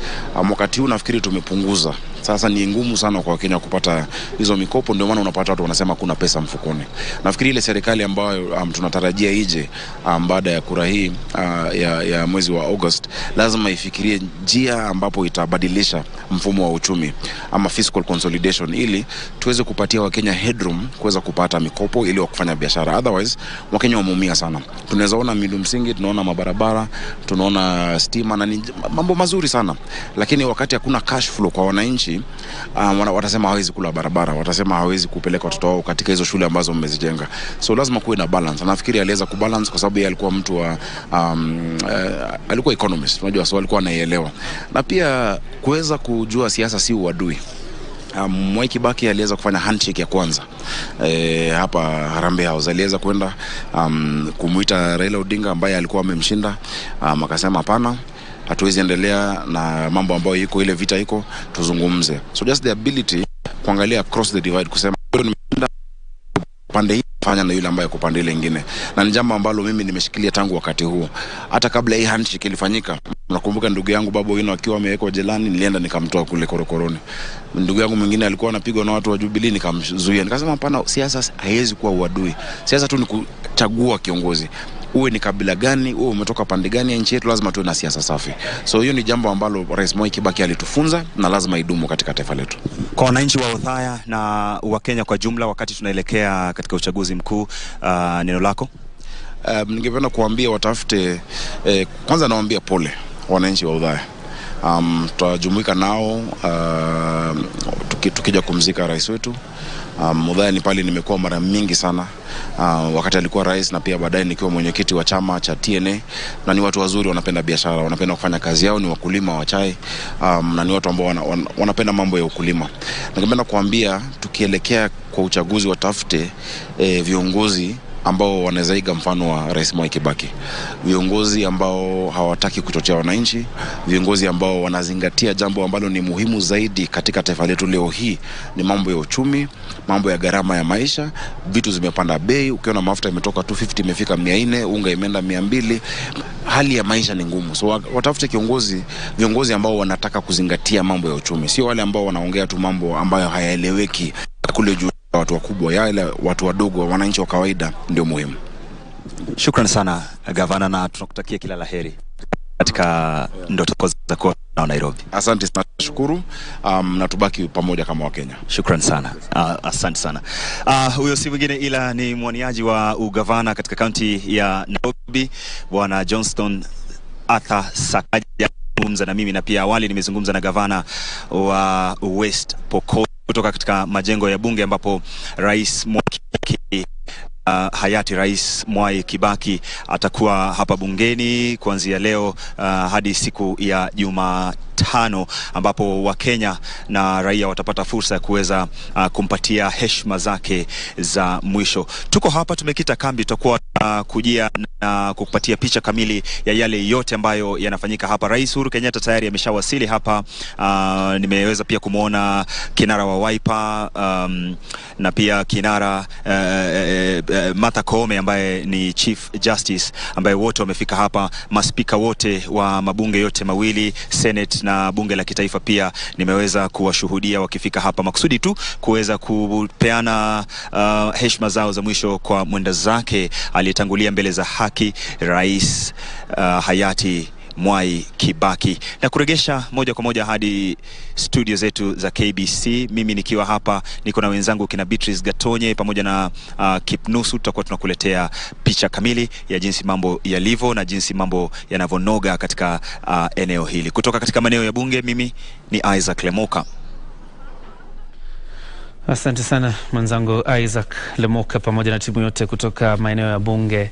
S15: Wakati huu nafikiri tumepunguza. Sasa ni ngumu sana kwa Wakenya kupata hizo mikopo, ndio maana unapata watu wanasema kuna pesa mfukoni. Nafikiri ile serikali ambayo tunatarajia ije baada ya kura hii ya mwezi wa August, lazima ifikirie njia ambapo itabadilisha mfumo wa uchumi ama fiscal consolidation, ili tuweze kupatia Wakenya headroom kuweza kupata mikopo ili wakufanya biashara. Otherwise Wakenya wameumia sana. Tunaweza ona miundo msingi, tunaona mabarabara, tunaona stima na mambo mazuri sana, lakini wakati hakuna cash flow kwa wananchi, watasema hawezi kula barabara, watasema hawezi kupeleka watoto wao katika hizo shule ambazo mmezijenga. So lazima kuwe na balance. Nafikiri aliweza kubalance kwa sababu yeye alikuwa mtu wa alikuwa economist, unajua, so alikuwa anaielewa. Na pia kuweza kujua siasa si uadui. Mwai Kibaki aliweza kufanya handshake ya kwanza hapa Harambee House. Aliweza kwenda kumuita Raila Odinga ambaye alikuwa amemshinda, akasema hapana, hatuwezi endelea na mambo ambayo iko, ile vita iko, tuzungumze. So just the ability kuangalia across the divide, kusema nimeenda pande hii, fanya na yule ambaye yuko pande ile nyingine. Na ni jambo ambalo mimi nimeshikilia tangu wakati huo. Hata kabla hii handshake ilifanyika, nakumbuka ndugu yangu Babu Wino akiwa amewekwa jelani, nilienda nikamtoa kule korokoroni. Ndugu yangu mwingine alikuwa anapigwa na watu wa Jubilee, nikamzuia. Nikasema hapana, siasa haiwezi kuwa uadui. Siasa tu ni kuchagua kiongozi. Uwe ni kabila gani, uwe umetoka pande gani ya nchi yetu, lazima tuwe na siasa safi. So hiyo ni jambo ambalo Rais Mwai Kibaki alitufunza na lazima idumu katika taifa letu.
S13: Kwa wananchi wa Othaya na wa Kenya kwa jumla, wakati tunaelekea katika uchaguzi mkuu, neno lako?
S15: Ningependa kuambia watafute, kwanza nawaambia pole wananchi wa Othaya. Tutajumuika nao tukija kumzika rais wetu. Othaya ni pale nimekuwa mara mingi sana, wakati alikuwa rais na pia baadaye nikiwa mwenyekiti wa chama cha TNA, na ni watu wazuri, wanapenda biashara, wanapenda kufanya kazi yao, ni wakulima wa chai, na ni watu ambao wanapenda mambo ya ukulima. Ningependa kuambia tukielekea kwa uchaguzi, watafute viongozi ambao wanawezaiga mfano wa Rais Mwai Kibaki. Viongozi ambao hawataki kuchochea wananchi, viongozi ambao wanazingatia jambo ambalo ni muhimu zaidi katika taifa letu leo hii, ni mambo ya uchumi, mambo ya gharama ya maisha. Vitu zimepanda bei, ukiona mafuta imetoka 250 imefika 400, unga imeenda 200. Hali ya maisha ni ngumu. So watafute viongozi ambao wanataka kuzingatia mambo ya uchumi, sio wale ambao wanaongea tu mambo ambayo hayaeleweki kule juu. Watu wakubwa, yale watu wadogo, wananchi wa kawaida ndio muhimu.
S13: Shukrani sana gavana, na tunakutakia kila laheri katika ndoto zako na Nairobi.
S15: Asante sana, shukuru, na tubaki pamoja kama Wakenya.
S13: Shukrani sana. Asante sana. Huyo si mwingine ila ni mwaniaji wa ugavana katika kaunti ya Nairobi, Bwana Johnston Arthur Sakaja, mzungumza na mimi, na pia awali nimezungumza na gavana wa West Pokot kutoka katika majengo ya bunge ambapo Rais Mwai hayati Rais Mwai Kibaki atakuwa hapa bungeni kuanzia leo hadi siku ya Jumatano, ambapo Wakenya na raia watapata fursa ya kuweza kumpatia heshima zake za mwisho. Tuko hapa tumekita kambi, tutakuwa kujia na kukupatia picha kamili ya yale yote ambayo yanafanyika hapa. Rais Uhuru Kenyatta tayari ameshawasili hapa. Nimeweza pia kumuona kinara wa Wiper na pia kinara Martha Koome ambaye ni Chief Justice, ambaye wote wamefika hapa. Maspika wote wa mabunge yote mawili, Senate na bunge la kitaifa, pia nimeweza kuwashuhudia wakifika hapa makusudi tu kuweza kupeana heshima zao za mwisho kwa mwenda zake aliyetangulia mbele za haki, Rais hayati Mwai Kibaki. Na kuregesha moja kwa moja hadi studio zetu za KBC. Mimi nikiwa hapa niko na wenzangu kina Beatrice Gatonye pamoja na Kipnusu. Tutakuwa tunakuletea picha kamili ya jinsi mambo yalivyo na jinsi mambo yanavonoga katika eneo hili. Kutoka katika maeneo ya bunge, mimi ni Isaac Lemoka.
S1: Asante sana mwenzangu Isaac Lemoka pamoja na timu yote kutoka maeneo ya bunge,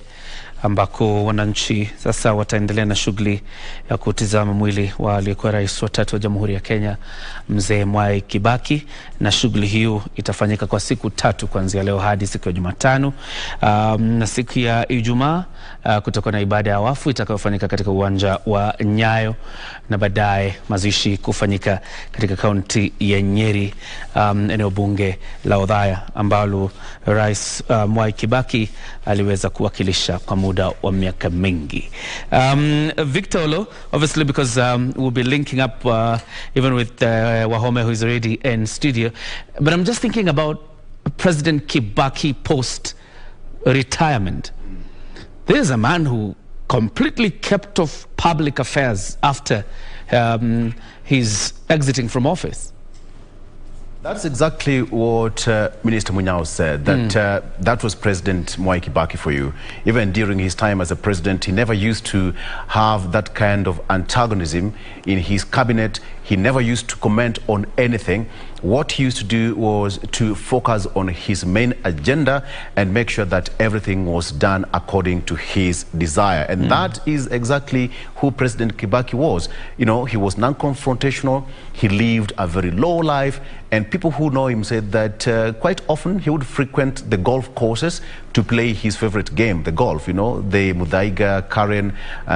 S1: ambako wananchi sasa wataendelea na shughuli ya kutizama mwili wa aliyekuwa rais wa 3 wa Jamhuri ya Kenya mzee Mwai Kibaki, na shughuli hiyo itafanyika kwa siku 3 kuanzia leo hadi siku ya Jumatano. Na siku ya Ijumaa kutakuwa na ibada ya wafu itakayofanyika katika uwanja wa Nyayo, na baadaye mazishi kufanyika katika kaunti ya Nyeri, eneo bunge la Othaya ambalo Rais Mwai Kibaki aliweza kuwakilisha kwa muda wa miaka mingi. Victor Olo, obviously because we'll be linking up even with Wahome, who is already in studio, but I'm just thinking about President Kibaki post-retirement. There's a man who completely kept off public affairs after his exiting from office.
S4: That's exactly what Minister Munyao said, that that was President Mwai Kibaki for you. Even during his time as a president, he never used to have that kind of antagonism in his cabinet. He never used to comment on anything. What he used to do was to focus on his main agenda and make sure that everything was done according to his desire. And that is exactly who President Kibaki was. You know, he was non-confrontational. He lived a very low life. And people who know him said that quite often he would frequent the golf courses to play his favorite game, the golf, you know, the Mudaiga, Karen,